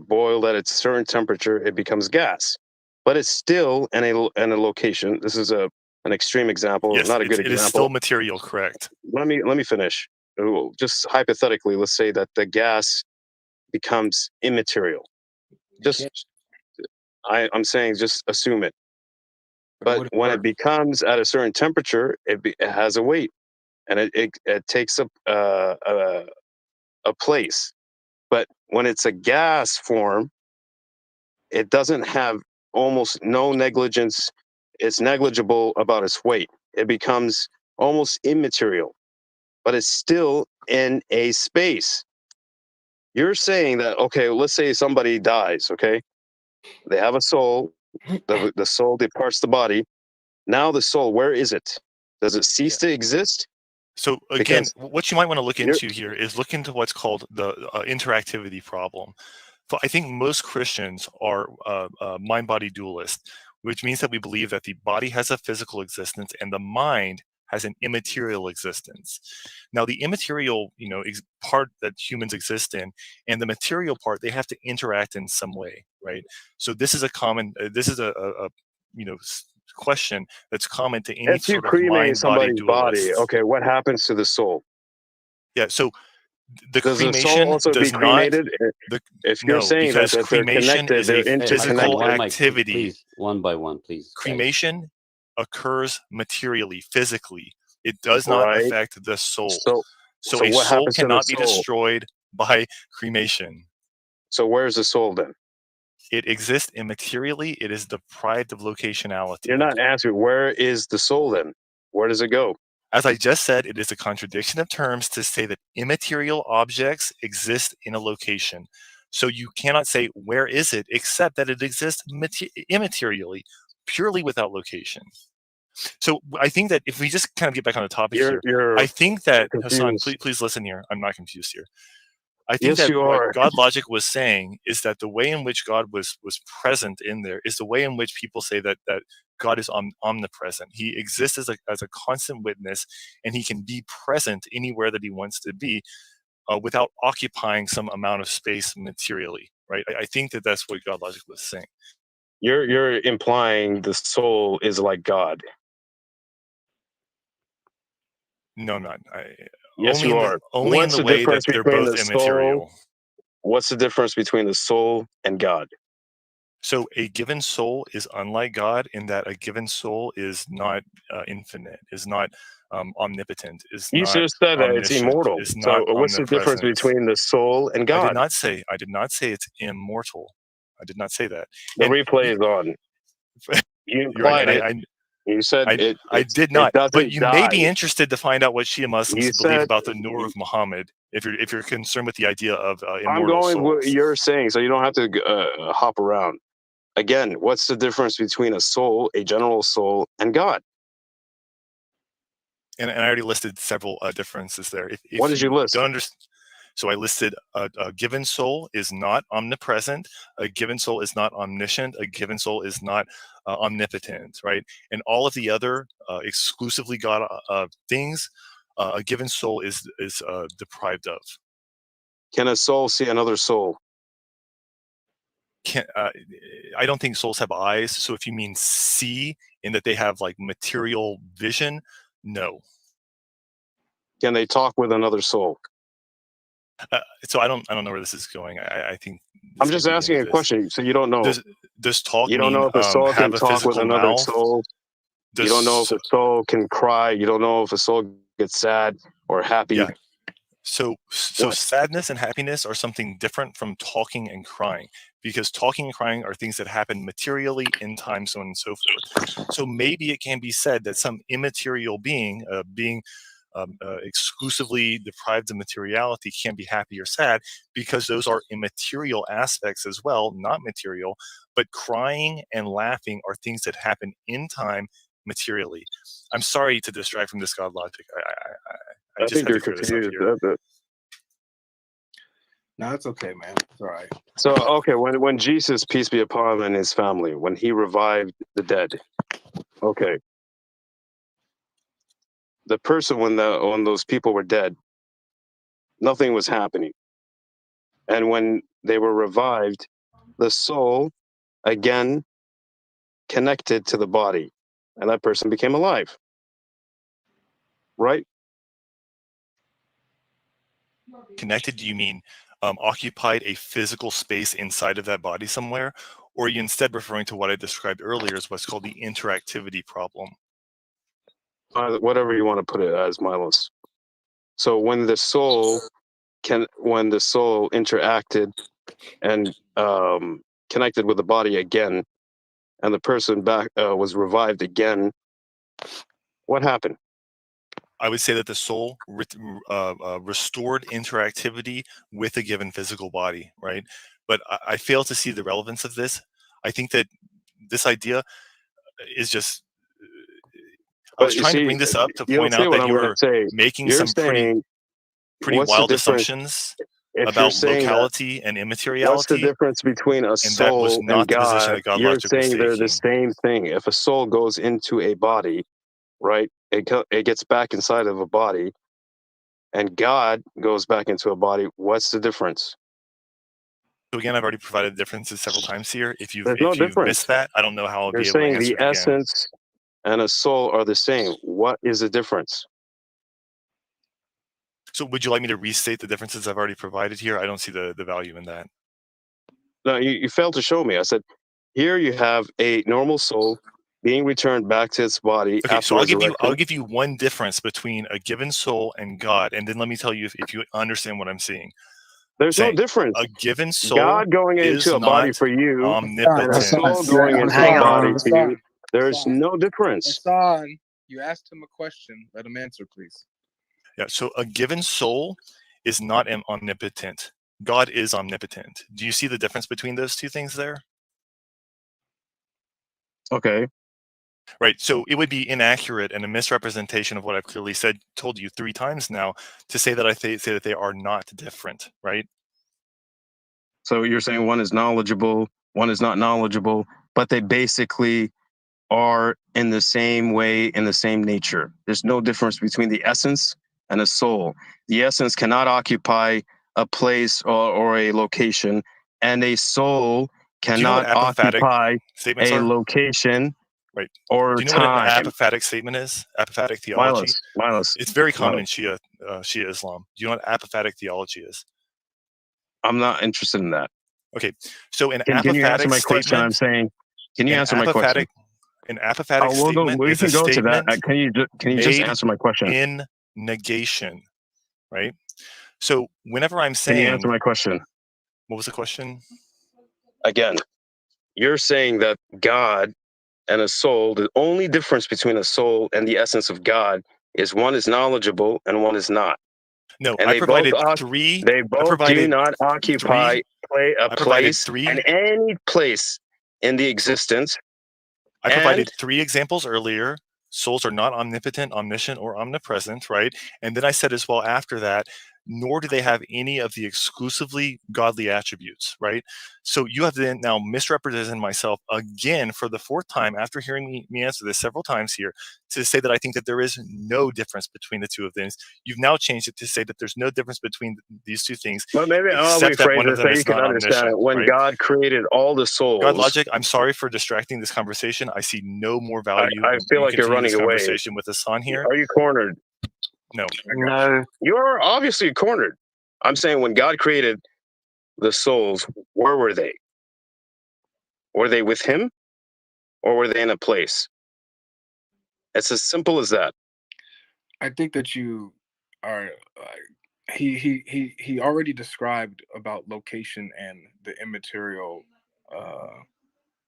boiled at a certain temperature, it becomes gas, but it's still in a location. This is an extreme example, Yes, not a good it is example. still material, correct? Let me finish. Just hypothetically, let's say that the gas becomes immaterial. I'm saying just assume it. But when it becomes at a certain temperature, it has a weight, and it takes up a place. But when it's a gas form, it doesn't have almost no negligence. It's negligible about its weight. It becomes almost immaterial, but it's still in a space. You're saying that, okay, let's say somebody dies, okay? They have a soul, the soul departs the body. Now the soul, where is it? Does it cease to exist? So again, what you might want to look into here is look into what's called the interactivity problem. So I think most Christians are mind-body dualist, which means that we believe that the body has a physical existence and the mind has an immaterial existence. Now, the immaterial, part that humans exist in, and the material part, they have to interact in some way, right? So this is a common, question that's common to any If you sort of cremate mind-body somebody's body, dualist. okay, what happens to the soul? Yeah, so the Does the soul cremation also does be not. cremated? If you're No, saying that, because that they're cremation connected, is they're a interconnected. physical One mic, activity. please, one by one, please. Guys. Cremation occurs materially, physically. It does not Right. affect the soul. So So a what soul happens to the cannot be soul? destroyed by cremation. So where's the soul then? It exists immaterially. It is deprived of locationality. You're not answering. Where is the soul then? Where does it go? As I just said, it is a contradiction of terms to say that immaterial objects exist in a location. So you cannot say, where is it, except that it exists immaterially, purely without location. So I think that if we just kind of get back on the topic here, I think that, Hassan, please listen here. I'm not confused here. I think Yes, that you what are. God Logic was saying is that the way in which God was present in there is the way in which people say that God is omnipresent. He exists as a constant witness, and he can be present anywhere that he wants to be without occupying some amount of space materially, right? I think that that's what God Logic was saying. You're implying the soul is like God. No, I'm not. Yes, you are. Only in the way that they're both immaterial. What's the difference between the soul and God? So a given soul is unlike God in that a given soul is not infinite, is not omnipotent, is You not just said that it's omniscient, immortal. is So not what's the difference omnipresent. between the soul and I God? did not say it's immortal. I did not say that. The replay is on. You implied it. You said I did not. It doesn't But you die. may be interested to find out what Shia Muslims You believe said- about the Nur of Muhammad. If you're concerned with the idea of immortal I'm going souls. with what you're saying, so you don't have to hop around. Again, what's the difference between a soul, a general soul, and God? And I already listed several differences there. If What did you list? Don't understand. So I listed a given soul is not omnipresent, a given soul is not omniscient, a given soul is not omnipotent, right? And all of the other exclusively God things, a given soul is deprived of. Can a soul see another soul? I don't think souls have eyes. So if you mean see in that they have like material vision, no. Can they talk with another soul? So I don't know where this is going. I think I'm just asking a question, so you don't know. Does talk You don't mean know if a soul can have a talk with physical another mouth? soul. You don't know if a soul can cry. You don't know if a soul gets sad or happy. Yeah. So sadness and happiness are something different from talking and crying, because talking and crying are things that happen materially in time, so on and so forth. So maybe it can be said that some immaterial being, exclusively deprived of materiality, can be happy or sad, because those are immaterial aspects as well, not material. But crying and laughing are things that happen in time materially. I'm sorry to distract from this God Logic. I just think had you're to clear this up confused. here. No, it's okay, man. It's all right. So, okay, when Jesus, peace be upon him, and his family, when he revived the dead, okay, the person when those people were dead, nothing was happening, and when they were revived, the soul again connected to the body, and that person became alive, right? Connected, do you mean occupied a physical space inside of that body somewhere? Or are you instead referring to what I described earlier as what's called the interactivity problem? Whatever you want to put it as, Milos. So when the soul interacted and connected with the body again, and the person back was revived again, what happened? I would say that the soul restored interactivity with a given physical body, right? But I fail to see the relevance of this. I think that this idea is just. I was But you trying to see, bring this up to you don't point see out what that I'm you going to were say. making You're some saying, pretty what's the wild difference assumptions if you're about saying that? locality and What's the immateriality, difference between a and that was soul and not the position God? that God You're Logic was saying they're the taking. same thing. If a soul goes into a body, right, it gets back inside of a body, and God goes back into a body. What's the difference? So again, I've already provided differences several times here. If you've There's no missed difference. that, I don't know how I'll You're be able to saying answer the it again. essence and a soul are the same. What is the difference? So would you like me to restate the differences I've already provided here? I don't see the value in that. No, you failed to show me. I said, here you have a normal soul being returned back to its body Okay, after so I'll resurrection. give you one difference between a given soul and God, and then let me tell you if you understand what I'm seeing. There's no difference. A given soul God going is into a body not for you and a omnipotent. soul going into a body to you. There's no difference. Hassan, you asked him a question. Let him answer, please. Yeah, so a given soul is not omnipotent. God is omnipotent. Do you see the difference between those two things there? Okay. Right. So it would be inaccurate and a misrepresentation of what I've clearly told you 3 times now, to say that say that they are not different, right? So you're saying one is knowledgeable, one is not knowledgeable, but they basically are in the same way, in the same nature. There's no difference between the essence and a soul. The essence cannot occupy a place or a location, and a soul Do you know what cannot occupy statements a are? location Right. or Do you know what an time. apophatic statement is? Apophatic theology? Milos. It's very common in Milos. Shia Islam. Do you know what apophatic theology is? I'm not interested in that. Okay. So an Can you answer apophatic my question? I'm statement. saying, can you answer my question? An apophatic We'll go. statement We is a can go to that. statement Can you just made answer my question? in negation, right? So whenever I'm Can you answer saying, my question? what was the question? Again, you're saying that God and a soul, the only difference between a soul and the essence of God is one is knowledgeable and one is not. No, And I they provided both three. they I both do provided not occupy a I provided place three. and any place in the existence. I provided And 3 examples earlier. Souls are not omnipotent, omniscient, or omnipresent, right? And then I said as well after that, nor do they have any of the exclusively godly attributes, right? So you have then now misrepresented myself again for the 4th time after hearing me answer this several times here, to say that I think that there is no difference between the two of them. You've now changed it to say that there's no difference between these two things, but maybe I'll except that rephrase one of it them so you is can not understand it. omniscient, When right? God created all the souls, God Logic, I'm sorry for distracting this conversation. I see no more value I feel in like you're continuing running this away. conversation with Hassan here. Are you cornered? No. No. You're obviously cornered. I'm saying when God created the souls, where were they? Were they with him or were they in a place? It's as simple as that. I think that you are. He already described about location and the immaterial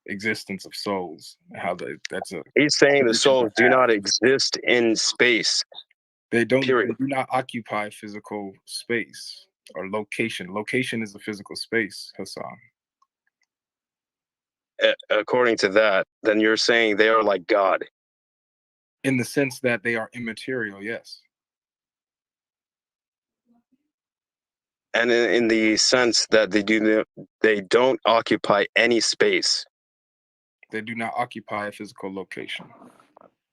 existence of souls. How that's a. He's saying the souls do not exist in space. They don't. Period. They do not occupy physical space or location. Location is a physical space, Hassan. According to that, then you're saying they are like God. In the sense that they are immaterial, yes. And in the sense that they don't occupy any space. They do not occupy a physical location.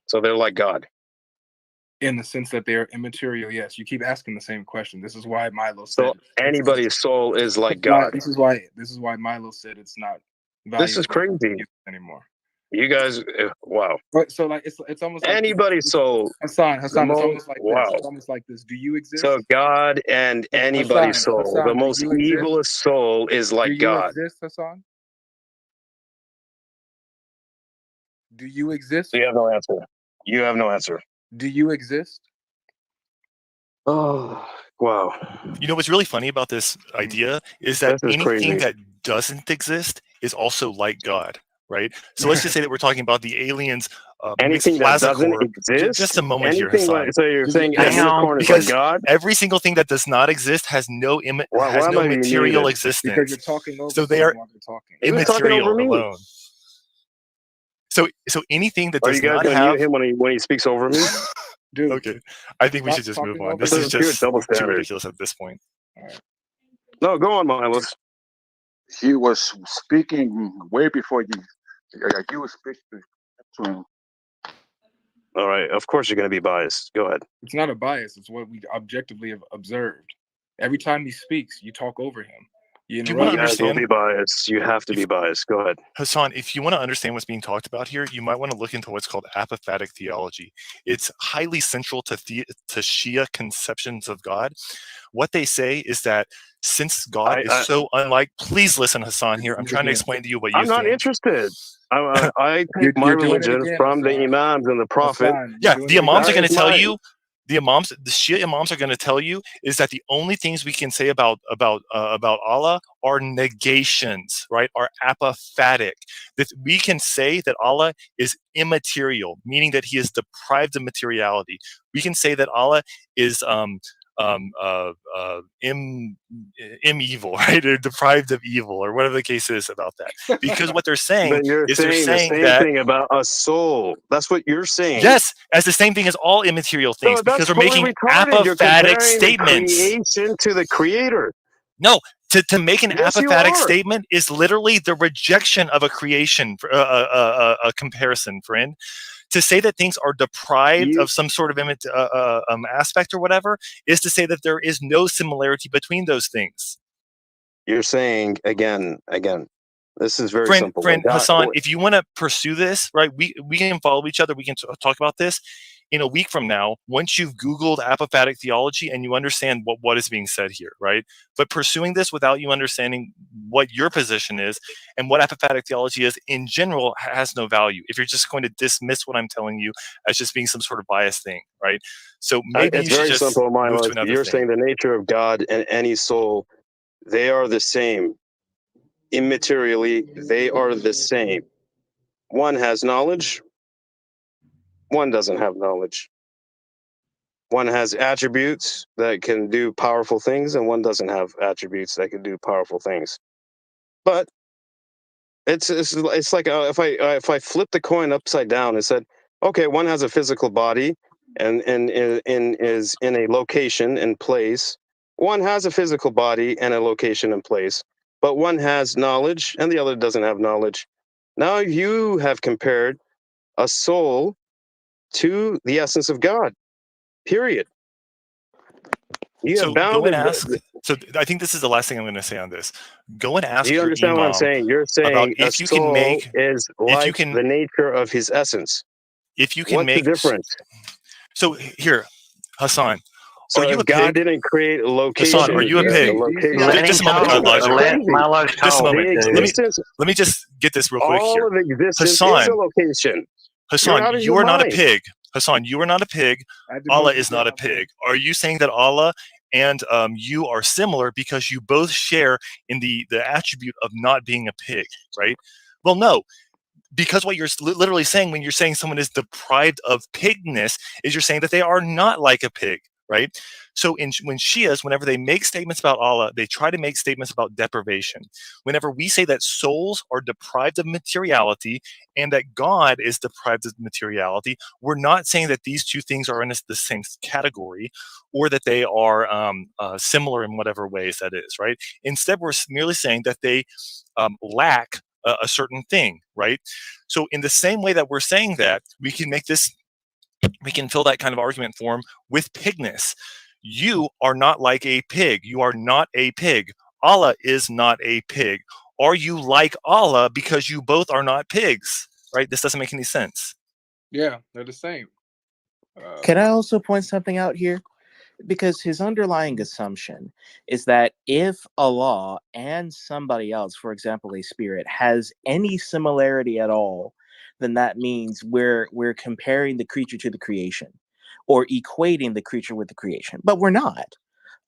So they're like God. In the sense that they are immaterial, yes. You keep asking the same question. This is why Milo So said anybody's soul is like God. This is why Milo said it's not valuable. This is crazy anymore. You guys, wow. But so like it's almost like anybody's soul. Hassan, it's almost like this. It's almost like this. Do you exist? So God and anybody's soul, Hassan, the most evilest soul is like God. Do you exist, Hassan? Do you exist? You have no answer. You have no answer. Do you exist? Oh, wow. You know what's really funny about this idea is that anything that doesn't exist is also like God, right? So let's just say that we're talking about the aliens. Mixed Anything that doesn't Plazacore. Just exist, a moment here, anything Hassan. like, so you're saying a Yes, unicorn is like because God? every single thing that does not exist has no Why am I being material muted? Because you're existence. talking over So they someone are while they're talking. He was talking over immaterial me. alone. So anything that Are does you guys not gonna have mute him when he speaks over me? Dude, okay, I think we stop should just move talking on. over This This is is pure just double too standard. ridiculous at this point. No, go on, Milos. He was speaking way before you were speaking to him. All right, of course you're gonna be biased. Go ahead. it's not a bias. It's what we objectively have observed. Every time he speaks, you talk over him. You If you want to interrupt. You guys will understand, be biased. You have to be biased. Go ahead. Hassan, if you want to understand what's being talked about here, you might want to look into what's called apophatic theology. It's highly central to Shia conceptions of God. What they say is that since God is so unlike, please listen, Hassan, here. I'm trying to explain to you what you I'm not think. interested. I take my You're doing it religion again, from the Hassan. imams and the prophet. Hassan, Yeah, you're the doing it imams are again. going to tell my- you. The Shia imams are going to tell you is that the only things we can say about Allah are negations, right? Are apophatic. That we can say that Allah is immaterial, meaning that He is deprived of materiality. We can say that Allah is evil, right? Or deprived of evil, or whatever the case is about that. Because what they're saying But you're is they're saying the saying same that thing about a soul. That's what you're saying. yes, as the same thing as all immaterial things, So that's because we're totally making retarded. You're apophatic comparing statements. the creation to the creator. No, to make an Yes, you apophatic are. statement is literally the rejection of a creation, a comparison, friend. To say that things are deprived of some sort of aspect or whatever is to say that there is no similarity between those things. You're saying again. This is very Friend simple. When God- Hassan, if you want to pursue this, right, we can follow each other. We can talk about this in a week from now, once you've Googled apophatic theology and you understand what is being said here, right? But pursuing this without you understanding what your position is and what apophatic theology is in general has no value if you're just going to dismiss what I'm telling you as just being some sort of biased thing, right? So maybe it's you should very just simple, move Milo. to another You're thing. saying the nature of God and any soul, they are the same. Immaterially, they are the same. One has knowledge, one doesn't have knowledge. One has attributes that can do powerful things, and one doesn't have attributes that can do powerful things. But it's like if I flip the coin upside down and said, okay, one has a physical body and is in a location and place. One has a physical body and a location and place, but one has knowledge and the other doesn't have knowledge. Now you have compared a soul to the essence of God. Period. You have So go bounded. and ask. So I think this is the last thing I'm going to say on this. Go and ask Do you your understand what I'm imam saying? You're about saying a if you can soul make, is if you like can, the nature of his essence. if you can What's make. the difference? So here, Hassan, So are you if a God pig? didn't create a location, Hassan, are you a pig? Just a moment, God Logic. Let Just a moment. existence, Let me just get this real quick all here. of existence is a Hassan, location. You're Hassan, out of you your are not a mind. pig. Hassan, you are not a pig. Allah is not a pig. Are you saying that Allah and you are similar because you both share in the attribute of not being a pig, right? Well, no. Because what you're literally saying when you're saying someone is deprived of pigness is you're saying that they are not like a pig, right? So when Shias, whenever they make statements about Allah, they try to make statements about deprivation. Whenever we say that souls are deprived of materiality and that God is deprived of materiality, we're not saying that these two things are in the same category or that they are similar in whatever ways that is, right? Instead, we're merely saying that they lack a certain thing, right? So in the same way that we're saying that, we can fill that kind of argument form with pigness. You are not like a pig. You are not a pig. Allah is not a pig. Are you like Allah because you both are not pigs, right? This doesn't make any sense. Yeah, they're the same. Can I also point something out here? Because his underlying assumption is that if Allah and somebody else, for example, a spirit, has any similarity at all, then that means we're comparing the creature to the creation or equating the creature with the creation. But we're not.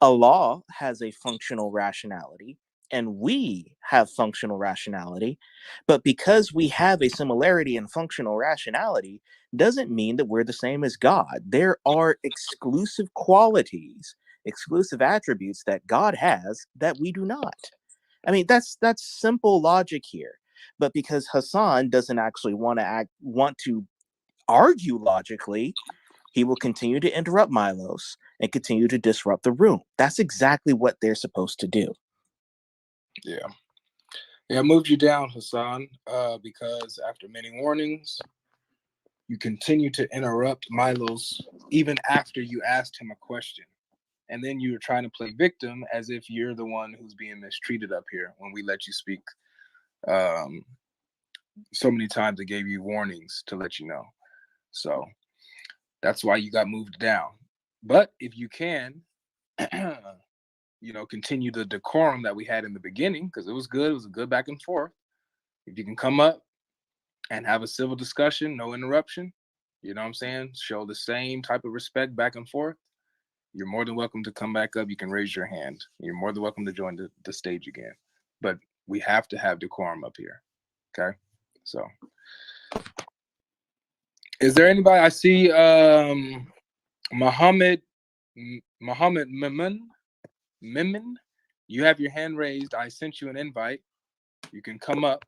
Allah has a functional rationality and we have functional rationality, but because we have a similarity in functional rationality doesn't mean that we're the same as God. There are exclusive qualities, exclusive attributes that God has that we do not. I mean, that's simple logic here. But because Hassan doesn't actually want to argue logically, he will continue to interrupt Milos and continue to disrupt the room. That's exactly what they're supposed to do. Yeah. I moved you down, Hassan, because after many warnings, you continue to interrupt Milos even after you asked him a question. And then you were trying to play victim as if you're the one who's being mistreated up here when we let you speak. So many times they gave you warnings to let you know. So that's why you got moved down. But if you can, continue the decorum that we had in the beginning, because it was good. It was a good back and forth. If you can come up and have a civil discussion, no interruption, you know what I'm saying? Show the same type of respect back and forth. You're more than welcome to come back up. You can raise your hand. You're more than welcome to join the stage again. But we have to have decorum up here. Okay? So is there anybody? I see Muhammad Mimin. You have your hand raised. I sent you an invite. You can come up.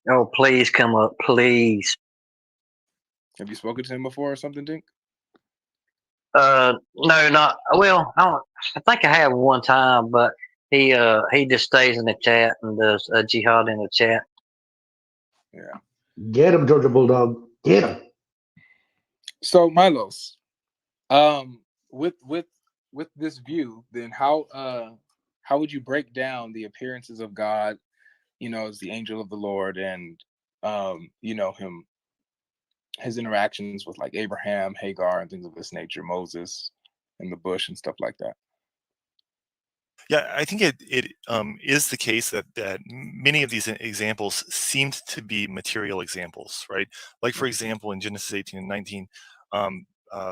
Oh, please come up, please. Have you spoken to him before or something, Dink? No, not well. I think I have one time, but he just stays in the chat and does jihad in the chat. Yeah. Get him, Georgia Bulldog. Get him. So Milos, with this view, then how would you break down the appearances of God, as the angel of the Lord, and his interactions with like Abraham, Hagar, and things of this nature, Moses, and the bush and stuff like that? Yeah, I think it is the case that many of these examples seemed to be material examples, right? Like, for example, in Genesis 18 and 19,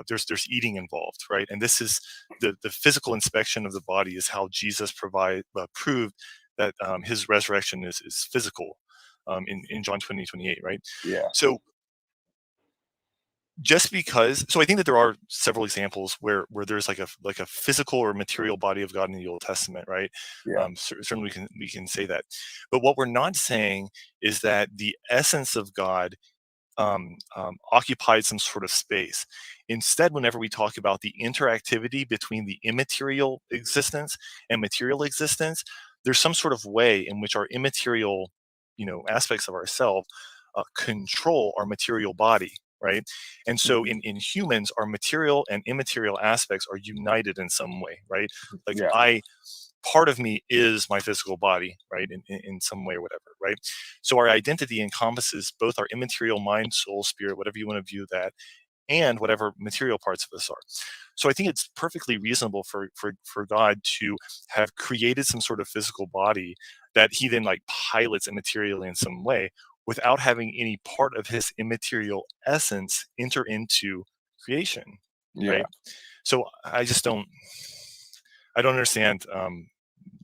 there's eating involved, right? And this is the physical inspection of the body is how Jesus proved that his resurrection is physical in John 20:28, right? Yeah. So just because, so I think that there are several examples where there's like a physical or material body of God in the Old Testament, right? Yeah. Certainly we can say that, but what we're not saying is that the essence of God occupied some sort of space. Instead, whenever we talk about the interactivity between the immaterial existence and material existence, there's some sort of way in which our immaterial, aspects of ourselves control our material body, right? And so in humans, our material and immaterial aspects are united in some way, right? Like part of me is my physical body, right? In some way or whatever, right? So our identity encompasses both our immaterial mind, soul, spirit, whatever you want to view that, and whatever material parts of us are. So I think it's perfectly reasonable for God to have created some sort of physical body that he then like pilots immaterially in some way without having any part of his immaterial essence enter into creation, right? So I don't understand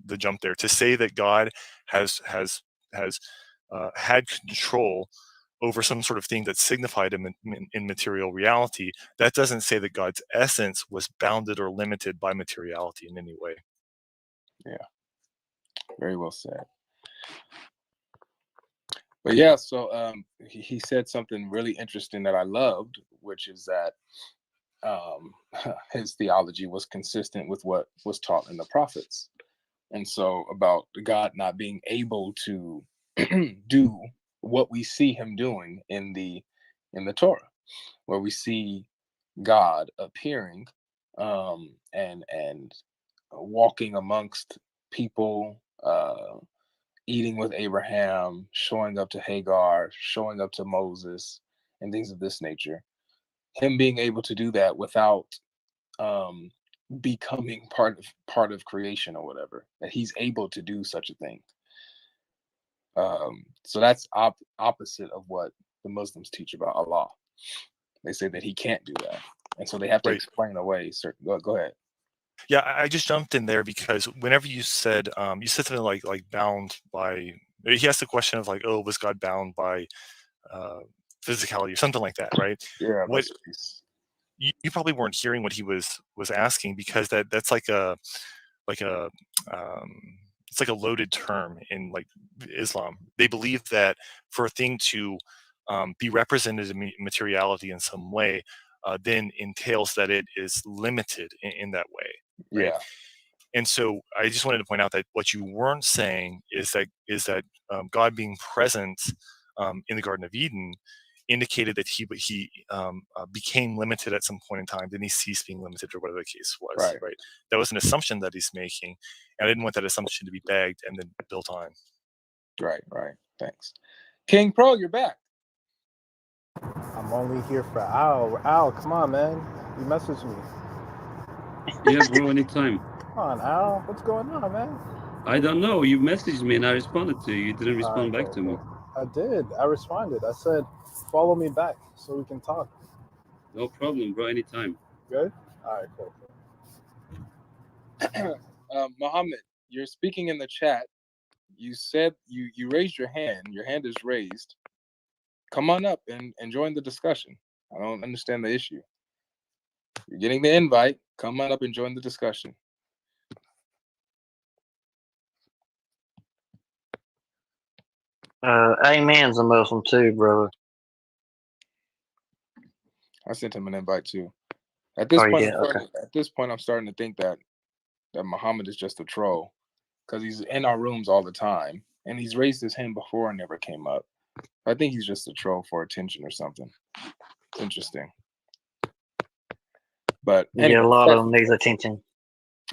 the jump there. To say that God has had control over some sort of thing that signified him in material reality, that doesn't say that God's essence was bounded or limited by materiality in any way. Yeah, very well said. But yeah, so he said something really interesting that I loved, which is that his theology was consistent with what was taught in the prophets. And so about God not being able to do what we see him doing in the Torah, where we see God appearing and walking amongst people, eating with Abraham, showing up to Hagar, showing up to Moses, and things of this nature. Him being able to do that without becoming part of creation or whatever, that he's able to do such a thing. So that's opposite of what the Muslims teach about Allah. They say that he can't do that, and so they have to explain away certain. Go ahead. Yeah, I just jumped in there because whenever you said something like bound by, he asked the question of like, oh, was God bound by physicality or something like that, right? Yeah, What that's you probably weren't hearing what he was asking, because that's like a it's like a loaded term in like Islam. They believe that for a thing to be represented in materiality in some way, then entails that it is limited in that way, right? yeah. And so I just wanted to point out that what you weren't saying is that God being present in the Garden of Eden indicated that he became limited at some point in time, then he ceased being limited, or whatever the case was. Right. Right. That was an assumption that he's making, and I didn't want that assumption to be bagged and then built on. Right. Thanks. King Pro, you're back. I'm only here for Al. Al, come on, man. You messaged me. Yeah, bro, anytime. Come on, Al. What's going on, man? I don't know. You messaged me and I responded to you. You didn't All respond right, back to me. I did. I responded. I said, follow me back so we can talk. No problem, bro. Anytime. Good? All right, cool. Muhammad, you're speaking in the chat. You said you raised your hand. Your hand is raised. Come on up and join the discussion. I don't understand the issue. You're getting the invite. Come on up and join the discussion. Amen's a Muslim too, brother. I sent him an invite too. At this Oh, you point, did? Okay. at this point, I'm starting to think that Muhammad is just a troll, because he's in our rooms all the time, and he's raised his hand before and never came up. I think he's just a troll for attention or something. It's interesting. But Yeah, anyway, a lot of them needs attention.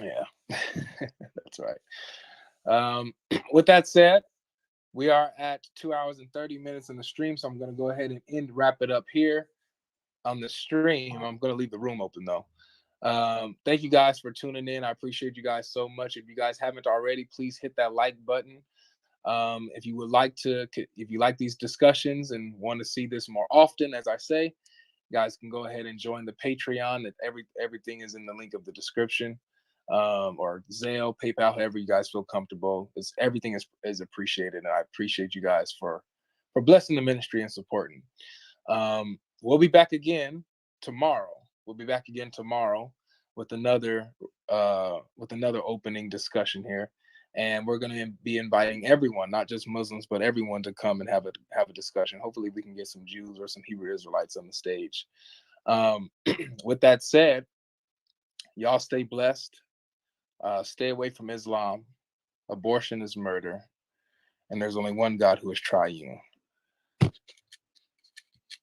yeah, that's right. With that said, we are at 2 hours and 30 minutes in the stream, so I'm going to go ahead and wrap it up here on the stream. I'm going to leave the room open though. Thank you guys for tuning in. I appreciate you guys so much. If you guys haven't already, please hit that like button. If you like these discussions and want to see this more often, as I say, you guys can go ahead and join the Patreon. That everything is in the link of the description, or Zelle, PayPal, however you guys feel comfortable. Everything is appreciated, and I appreciate you guys for blessing the ministry and supporting. We'll be back again tomorrow. We'll be back again tomorrow with another opening discussion here, and we're going to be inviting everyone, not just Muslims, but everyone, to come and have a discussion. Hopefully, we can get some Jews or some Hebrew Israelites on the stage. With that said, y'all stay blessed. Stay away from Islam. Abortion is murder, and there's only one God who is triune.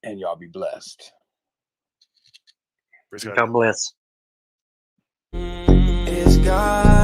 And y'all be blessed. God bless. Is God